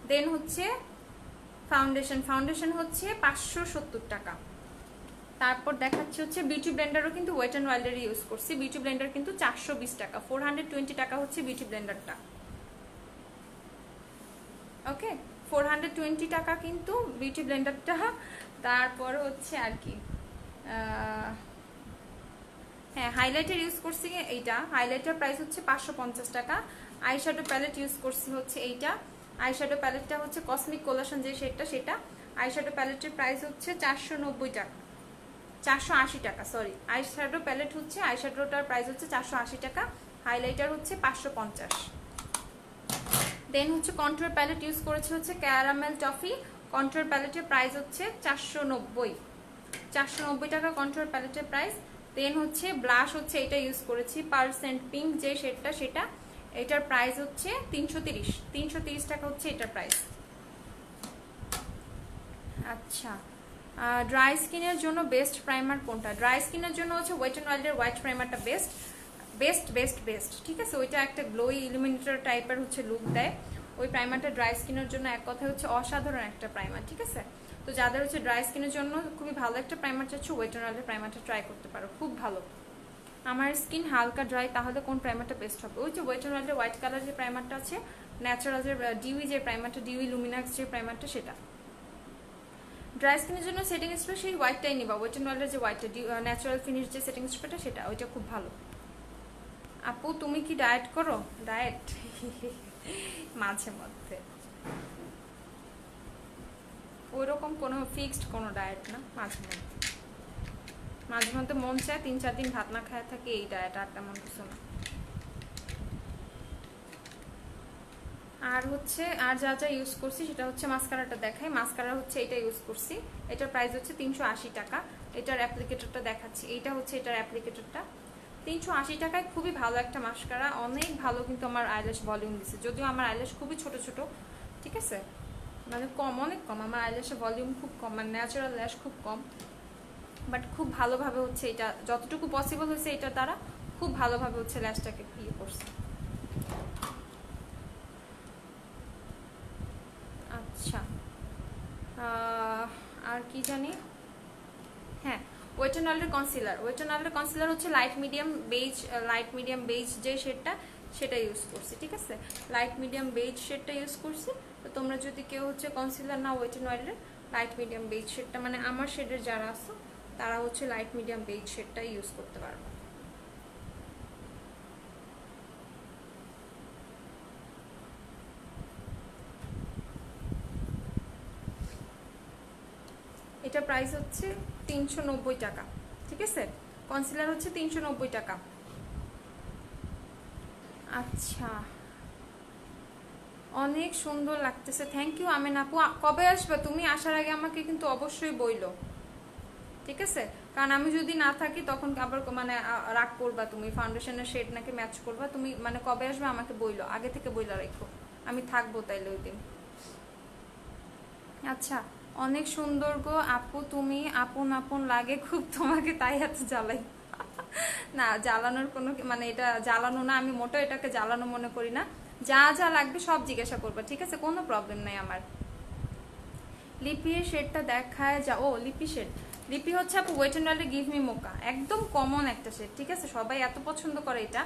দেন হচ্ছে ফাউন্ডেশন হচ্ছে 570 টাকা। তারপর দেখাচ্ছি হচ্ছে বিউটি ব্লেন্ডারও কিন্তু ওয়েট অ্যান্ড ওয়াইল্ডের ইউজ করছি। বিউটি ব্লেন্ডার কিন্তু 420 টাকা, 420 টাকা হচ্ছে বিউটি ব্লেন্ডারটা, ওকে, 420 টাকা কিন্তু বিউটি ব্লেন্ডারটা। তারপর হচ্ছে আর কি, হ্যাঁ, হাইলাইটার ইউজ করছি এইটা, হাইলাইটার প্রাইস হচ্ছে 550 টাকা। আইশ্যাডো প্যালেট ইউজ করছি হচ্ছে এইটা, আইশ্যাডো প্যালেটটা হচ্ছে কসমিক কোলাশন যে শেডটা, সেটা। আইশ্যাডো প্যালেটের প্রাইস হচ্ছে 490 টাকা, 480 টাকা, সরি। আইশ্যাডো প্যালেট হচ্ছে, আইশ্যাডোটার প্রাইস হচ্ছে 480 টাকা, হাইলাইটার হচ্ছে 550। দেন হচ্ছে কন্ট্রোল প্যালেট ইউজ করেছে হচ্ছে ক্যারামেল টফি, কন্ট্রোল প্যালেটের প্রাইস হচ্ছে 490 টাকা কন্ট্রোল প্যালেটের প্রাইস। দেন হচ্ছে ব্লাশ হচ্ছে এটা ইউজ করেছি, পার্সেন্ট পিঙ্ক যে শেডটা, সেটা। এটার প্রাইস হচ্ছে 330 টাকা হচ্ছে এটার প্রাইস। আচ্ছা, ড্রাই স্কিনের জন্য বেস্ট প্রাইমার কোনটা? ড্রাই স্কিনের জন্য হচ্ছে ওয়েট অ্যান্ড ওয়াইল্ডের হোয়াইট প্রাইমারটা বেস্ট। বেস্ট বেস্ট বেস্ট, ঠিক আছে। ওইটা একটা গ্লোই ইলুমিনেটর টাইপের হচ্ছে লুক দেয়। ওই প্রাইমারটা ড্রাই স্কিনের জন্য এক কথা হচ্ছে অসাধারণ একটা প্রাইমার, ঠিক আছে। তো যাদের হচ্ছে ড্রাই স্কিনের জন্য খুবই ভালো একটা প্রাইমার চাচ্ছ, ওয়েট এন্ড ওয়াইল্ডের প্রাইমারটা ট্রাই করতে পারো, খুব ভালো। আমার স্কিন হালকা ড্রাই, তাহলে কোন প্রাইমারটা বেস্ট হবে? ওই যে ওয়েট এন্ড ওয়াইল্ডের হোয়াইট কালার যে প্রাইমারটা আছে, ন্যাচারাল যে ডিউই যে প্রাইমারটা, ডিউই লুমিনাক্স যে প্রাইমারটা, সেটা। ড্রাই স্কিনের জন্য সেটিং স্প্রে সেই হোয়াইটটাই নিবা, ওয়েট এন্ড ওয়াইল্ডের যে হোয়াইটটা ন্যাচারাল ফিনিশ যে সেটিং স্প্রেটা, সেটা ওইটা খুব ভালো। আপু তুমি কি ডায়েট করো? ডায়েট মাঝে মধ্যে, ওইরকম কোনো ফিক্সড কোনো ডায়েট না, মাঝে মধ্যে মাঝে মধ্যে মন চায় 3-4 দিন ভাত না খায় থাকে, এই ডায়েট, আর তেমন কিছু না। আর হচ্ছে আর যা যা ইউজ করছি সেটা হচ্ছে মাস্কারাটা দেখাই। মাস্কারা হচ্ছে এটা ইউজ করছি, এটার প্রাইস হচ্ছে 380 টাকা। এটার অ্যাপ্লিকেটরটা দেখাচ্ছি, এইটা হচ্ছে এটার অ্যাপ্লিকেটরটা 380 টাকায়। খুবই ভালো একটা মাস্কারা, অনেক ভালো, কিন্তু আমার আইল্যাশ ভলিউম দিচ্ছে, যদিও আমার আইল্যাশ খুবই ছোট ছোট, ঠিক আছে, মানে কম, অনেক কম, আমার আইল্যাশের ভলিউম খুব কম, মানে ন্যাচারাল ল্যাশ খুব কম, বাট খুব ভালোভাবে হচ্ছে এটা যতটুকু পসিবল হয়েছে এটার দ্বারা খুব ভালোভাবে হচ্ছে ল্যাশটাকে ইয়ে করছে। আচ্ছা, আর কি জানি, হ্যাঁ, ওয়েট এন্ড ওয়াইল্ডের কনসিলার। ওয়েট এন্ড ওয়াইল্ডের কনসিলার হচ্ছে লাইট মিডিয়াম বেজ যে শেডটা, সেটা ইউজ করছি, ঠিক আছে। লাইট মিডিয়াম বেজ শেডটা ইউজ করছি। তো তোমরা যদি কেউ হচ্ছে কনসিলার না ওয়েট এন্ড ওয়াইল্ডের লাইট মিডিয়াম বেজ শেডটা, মানে আমার শেডের যারা আছে তারা হচ্ছে লাইট মিডিয়াম বেজ শেডটা ইউজ করতে পারবে। এটা প্রাইস হচ্ছে 390 টাকা, ঠিক আছে। কনসিলার হচ্ছে 390 টাকা। আচ্ছা, অনেক সুন্দর লাগতেছে, থ্যাংক ইউ আমেন আপু। কবে আসবে তুমি? আসার আগে আমাকে কিন্তু অবশ্যই বইলো, ঠিক আছে, কারণ আমি যদি না থাকি তখন আবার মানে রাগ করবা, তুমি ফাউন্ডেশনের শেড নাকি ম্যাচ করবা, তুমি মানে কবে আসবে আমাকে বইলো, আগে থেকে বইলা রেখো, আমি থাকবো তাইলে ওই দিন। আচ্ছা, অনেক সুন্দর গো আপু তুমি, আপন আপন লাগে খুব তোমাকে, তাই এত জ্বালাই না, জ্বালানোর কোনো মানে এটা জ্বালানো না, আমি মোটেও এটাকে জ্বালানো মনে করি না। যা যা লাগবে সব জিজ্ঞাসা করবা, ঠিক আছে, কোনো প্রবলেম নাই আমার। লিপি শেডটা দেখায় যা, ও লিপি শেড, লিপি হচ্ছে আপু ওয়েট এন্ড ওয়াইল্ডের গিভ মি মোকা, একদম কমন একটা শেড, ঠিক আছে, সবাই এত পছন্দ করে এটা,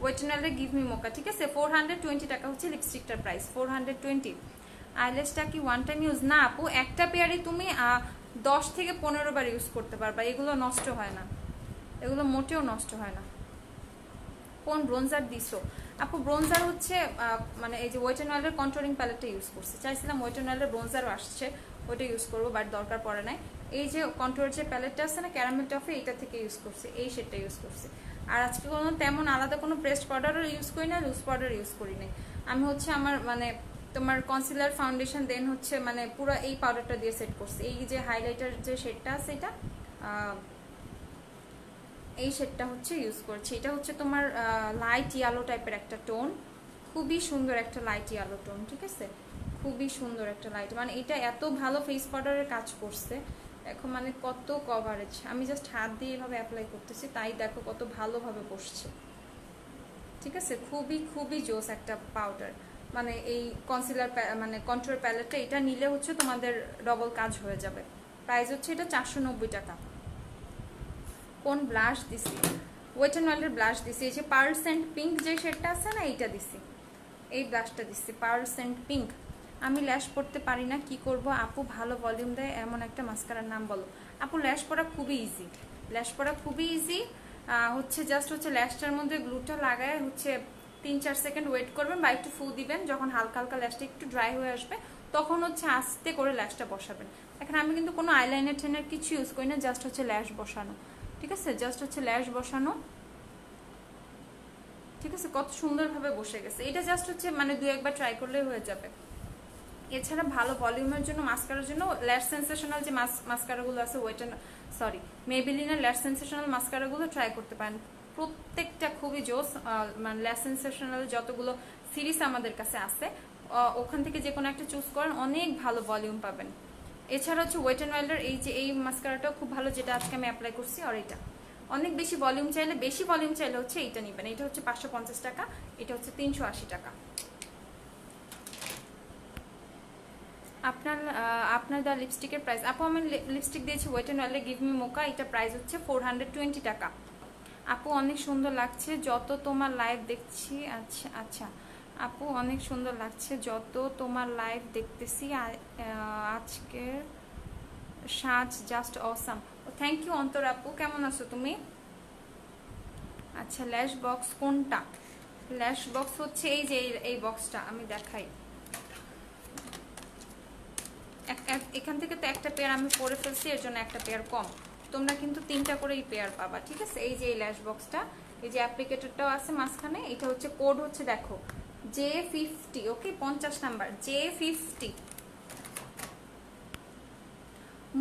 ওয়েট এন্ড ওয়াইল্ডের গিভ মি মোকা, ঠিক আছে। 420 টাকা হচ্ছে লিপস্টিকটার প্রাইস, 420। আইল্যাশটা কি ওয়ান টাইম ইউজ? না আপু, একটা পেয়ারই তুমি 10 থেকে 15 বার ইউজ করতে পারবা, এগুলো নষ্ট হয় না, এগুলো মোটেও নষ্ট হয় না। কোন ব্রোনজার দিছো আপু? ব্রোনজার হচ্ছে মানে এই যে ওয়েট এন্ড ওয়াইল্ডের কন্ট্রোলিং প্যালেটটা ইউজ করছি, চাইছিলাম ওয়েট এন্ড ওয়াইল্ডের ব্রোনজারও আসছে, ওইটা ইউজ করবো, বাট দরকার পড়ে নাই। এই যে কন্ট্রোল যে প্যালেটটা আছে না ক্যারামেল টফি, এটা থেকে ইউজ করছি, এই শেডটা ইউজ করছি। আর আজকে কোনো তেমন আলাদা কোনো প্রেসড পাউডারও ইউজ করি না, লুজ পাউডার ইউজ করি নাই। আমি হচ্ছে আমার মানে তোমার কনসিলার ফাউন্ডেশন দেন হচ্ছে মানে পুরো এই পাউডারটা দিয়ে সেট করছি। এই যে হাইলাইটার যে শেডটা আছে এটা, এই শেডটা হচ্ছে ইউজ করছি। এটা হচ্ছে তোমার লাইট ইয়েলো টাইপের একটা টোন, খুবই সুন্দর একটা লাইট ইয়েলো টোন, ঠিক আছে, খুবই সুন্দর একটা লাইট, মানে এটা এত ভালো ফেস পাউডারের কাজ করছে, দেখো মানে কত কভারেজ, আমি জাস্ট হাত দিয়ে এভাবে অ্যাপ্লাই করতেছি, তাই দেখো কত ভালোভাবে বসছে, ঠিক আছে, খুবই খুবই জোস একটা পাউডার। মানে এই কনসিলার মানে কন্ট্রোল প্যালেটটা, এটা নিলে হচ্ছে তোমাদের ডবল কাজ হয়ে যাবে। প্রাইস হচ্ছে এটা 490 টাকা। কোন ব্লাশ দিছি? ওয়েট এন্ড ওয়াইল্ডের ব্লাশ দিছি, এই যে পার্ল সেন্ট পিঙ্ক যে শেডটা আছে না, এইটা দিছি, এই ব্লাশটা দিছি, পার্ল সেন্ট পিঙ্ক। আমি ল্যাশ পড়তে পারি না, কি করব আপু? ভালো ভলিউম দেয় এমন একটা মাস্কারার নাম বলো। আপু ল্যাশ পড়া খুবই ইজি, ল্যাশ পড়া খুবই ইজি, হচ্ছে জাস্ট হচ্ছে ল্যাশটার মধ্যে গ্লুটা লাগায় হচ্ছে 3-4 সেকেন্ড ওয়েট করবেন বা একটু ফু দিবেন, যখন হালকা হালকা ল্যাশটা একটু ড্রাই হয়ে আসবে তখন হচ্ছে আস্তে করে ল্যাশটা বসাবেন। এখন আমি কিন্তু কোনো আইলাইনার টেনার কিছু ইউজ করি না, জাস্ট হচ্ছে ল্যাশ বসানো, ঠিক আছে, জাস্ট হচ্ছে ল্যাশ বসানো, ঠিক আছে, কত সুন্দরভাবে বসে গেছে। এটা জাস্ট হচ্ছে মানে 2-1 বার ট্রাই করলেই হয়ে যাবে। এছাড়া ভালো ভলিউমের জন্য মাস্কারার জন্য ল্যাশ সেন্সেশনাল যে মাস্কারাগুলো আছে, মেবিলিনের ল্যাশ সেন্সেশনাল মাস্কারাগুলো ট্রাই করতে পারেন, প্রত্যেকটা খুবই জোস। মানে ল্যাশ সেন্সেশনাল যতগুলো সিরিজ আমাদের কাছে আছে ওখান থেকে যে কোনো একটা চুজ করেন, অনেক ভালো ভলিউম পাবেন। এছাড়া হচ্ছে ওয়েট এন্ড ওয়াইল্ডের এই যে এই মাস্কারাটাও খুব ভালো, যেটা আজকে আমি অ্যাপ্লাই করছি, আর এটা অনেক বেশি ভলিউম চাইলে, বেশি ভলিউম চাইলে হচ্ছে এইটা নেবেন। এটা হচ্ছে 550 টাকা, এটা হচ্ছে 380 টাকা। আপনার দা লিপস্টিকের প্রাইস, আপু আমি লিপস্টিক দিয়েছি ওয়েট অ্যান্ড ওয়াইল্ডের গিভ মি মোকা, এটা প্রাইস হচ্ছে 420 টাকা। আপু অনেক সুন্দর লাগছে যত তোমার লাইভ দেখছি। আচ্ছা আচ্ছা আপু অনেক সুন্দর লাগছে যত তোমার লাইভ দেখতেছি, আজকের সাজ জাস্ট অসাম। থ্যাংক ইউ অন্তর আপু, কেমন আছো তুমি? আচ্ছা ল্যাশ বক্স কোনটা? ল্যাশ বক্স হচ্ছে এই যে এই বক্সটা আমি দেখাই। এখান থেকে তো একটা পেয়ার আমি পরে ফেলছি, এর জন্য একটা পেয়ার কম। তোমরা কিন্তু 3টা করেই পেয়ার পাবা, ঠিক আছে? এই যে এই ল্যাশ বক্সটা, এই যে অ্যাপ্লিকেটরটাও আছে মাঝখানে, এটা হচ্ছে কোড হচ্ছে দেখো J50, ওকে 50 নাম্বার J50।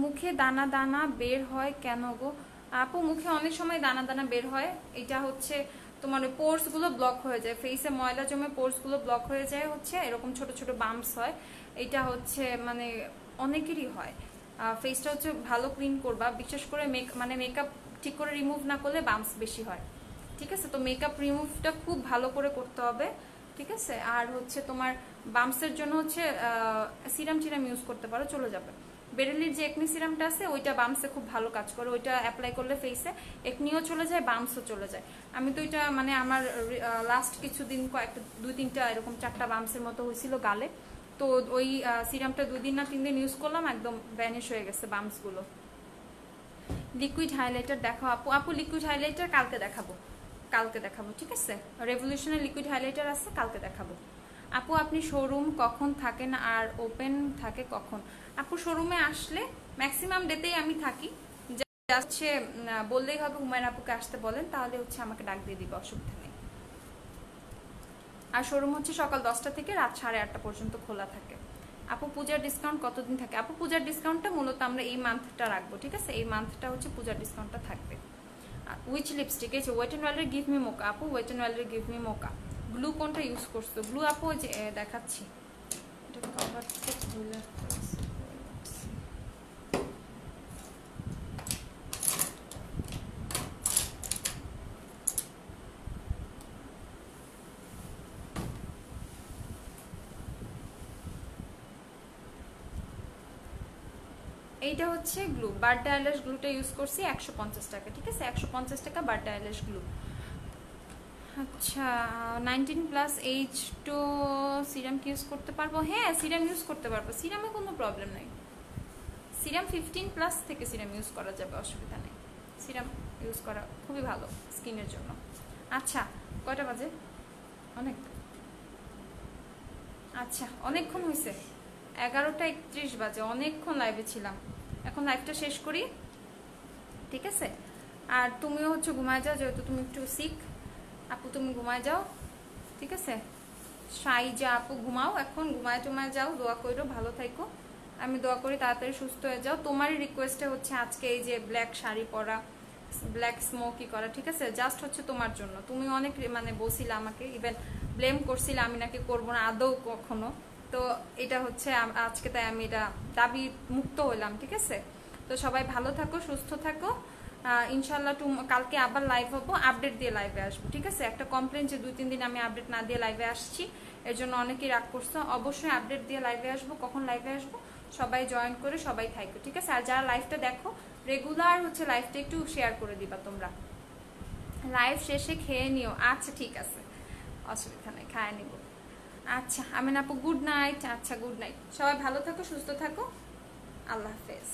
মুখে দানা দানা বের হয় কেন গো? আপু মুখে অনেক সময় দানা দানা বের হয়, এটা হচ্ছে তোমার ওই পোর্স গুলো ব্লক হয়ে যায়, ফেসে ময়লা জমে পোর্স গুলো ব্লক হয়ে যায়, হচ্ছে এরকম ছোট ছোট বাম্পস হয়। এটা হচ্ছে মানে অনেকেরই হয়। ফেসটা হচ্ছে ভালো ক্লিন করবা, বিশেষ করে মেকআপ ঠিক করে রিমুভ না করলে বাম্পস বেশি হয়, ঠিক আছে? তো মেকআপ রিমুভটা খুব ভালো করে করতে হবে, ঠিক আছে? আর হচ্ছে তোমার বাম্পসের জন্য হচ্ছে সিরাম টিরাম ইউজ করতে পারো, চলে যাবে। বেরেলির যে একনি সিরামটা আছে ওইটা বাম্পসে খুব ভালো কাজ করে, ওইটা অ্যাপ্লাই করলে ফেসে একনিও চলে যায়, বাম্পসও চলে যায়। আমি তো এটা মানে আমার লাস্ট কিছুদিন কয়েকটা 2-3টা এরকম 4টা বাম্পসের মতো হয়েছিল গালে, তো ওই সিরামটা 2 দিন না 3 দিন ইউজ করলাম, একদম ভ্যানিশ হয়ে গেছে বাম্পসগুলো। লিকুইড হাইলাইটার দেখাও আপু। আপু লিকুইড হাইলাইটার কালকে দেখাবো, ঠিক আছে? রেভলিউশনের লিকুইড হাইলাইটার আছে, কালকে দেখাবো। আপু আপনি শোরুম কখন থাকেন আর ওপেন থাকে কখন? আপু শোরুমে আসলে ম্যাক্সিমাম ডেতেই আমি থাকি, হচ্ছে বললেই হবে হুমায়ুন আপুকে আসতে বলেন, তাহলে হচ্ছে আমাকে ডাক দিয়ে দিবে, অসুবিধা নেই। আর শোরুম হচ্ছে সকাল 10টা থেকে রাত 8:30 পর্যন্ত খোলা থাকে। আপু পূজার ডিসকাউন্ট কতদিন থাকে? আপু পূজার ডিসকাউন্টটা মূলত আমরা এই মান্থটা রাখবো, ঠিক আছে? এই মান্থটা হচ্ছে পূজার ডিসকাউন্টটা থাকবে। Which lipstick? এই যে ওয়েট অ্যান্ড ওয়াইল্ডের গিভ মি মোকা আপু, ওয়েট অ্যান্ড ওয়াইল্ডের গিভ মি মোকা। গ্লু কোনটা ইউজ করছো? গ্লু আপু যে দেখাচ্ছি, এটা কভার থেকে খুলে এইটা হচ্ছে গ্লু, বার্থডে আইল্যাশ গ্লুটা ইউজ করছি 150 টাকা, ঠিক আছে? 150 টাকা বার্থডে আইল্যাশ গ্লু। আচ্ছা 19+ এইজ টু সিরাম কি ইউজ করতে পারবো? হ্যাঁ সিরাম ইউজ করতে পারবো, সিরামে কোনো প্রবলেম নেই। সিরাম 15+ থেকে সিরাম ইউজ করা যাবে, অসুবিধা নেই। সিরাম ইউজ করা খুবই ভালো স্কিনের জন্য। আচ্ছা কয়টা বাজে? অনেক, আচ্ছা অনেকক্ষণ হয়েছে, 11টা 31 বাজে, অনেকক্ষণ লাইভে ছিলাম। এখন লাইভটা শেষ করি, ঠিক আছে? আর তুমিও হচ্ছে ঘুমায় যাও, যেহেতু তুমি একটু সিক। আপু তুমি ঘুমায় যাও, ঠিক আছে? সাইজা আপু ঘুমাও, এখন ঘুমায় টুমায় যাও, দোয়া করো ভালো থাকো। আমি দোয়া করি তাড়াতাড়ি সুস্থ হয়ে যাও। তোমারই রিকোয়েস্টে হচ্ছে আজকে এই যে ব্ল্যাক শাড়ি পরা, ব্ল্যাক স্মোকি করা, ঠিক আছে? জাস্ট হচ্ছে তোমার জন্য। তুমি অনেক মানে বলছিলে আমাকে, ইভেন ব্লেম করছিলে আমি নাকি করবো না আদৌ কখনো, তো এটা হচ্ছে আজকে তাই আমি এটা দাবি মুক্ত হইলাম, ঠিক আছে? তো সবাই ভালো থাকো, সুস্থ থাকো। ইনশাল্লাহ কালকে আবার লাইভ হবো, আপডেট দিয়ে লাইভে আসবো, ঠিক আছে? একটা কমপ্লেন যে 2-3 দিন আমি আপডেট না দিয়ে লাইভে আসছি, এর জন্য অনেকেই রাগ করছো। অবশ্যই আপডেট দিয়ে লাইভে আসবো, কখন লাইভে আসবো সবাই জয়েন করে সবাই থাকো, ঠিক আছে? আর যারা লাইভটা দেখো রেগুলার হচ্ছে লাইভটা একটু শেয়ার করে দিবা তোমরা। লাইভ শেষে খেয়ে নিও, আচ্ছা ঠিক আছে, অসুবিধা নেই, খায় নিব। আচ্ছা আমিন আপু গুড নাইট। আচ্ছা গুড নাইট, সবাই ভালো থাকো, সুস্থ থাকো, আল্লাহ হাফেজ।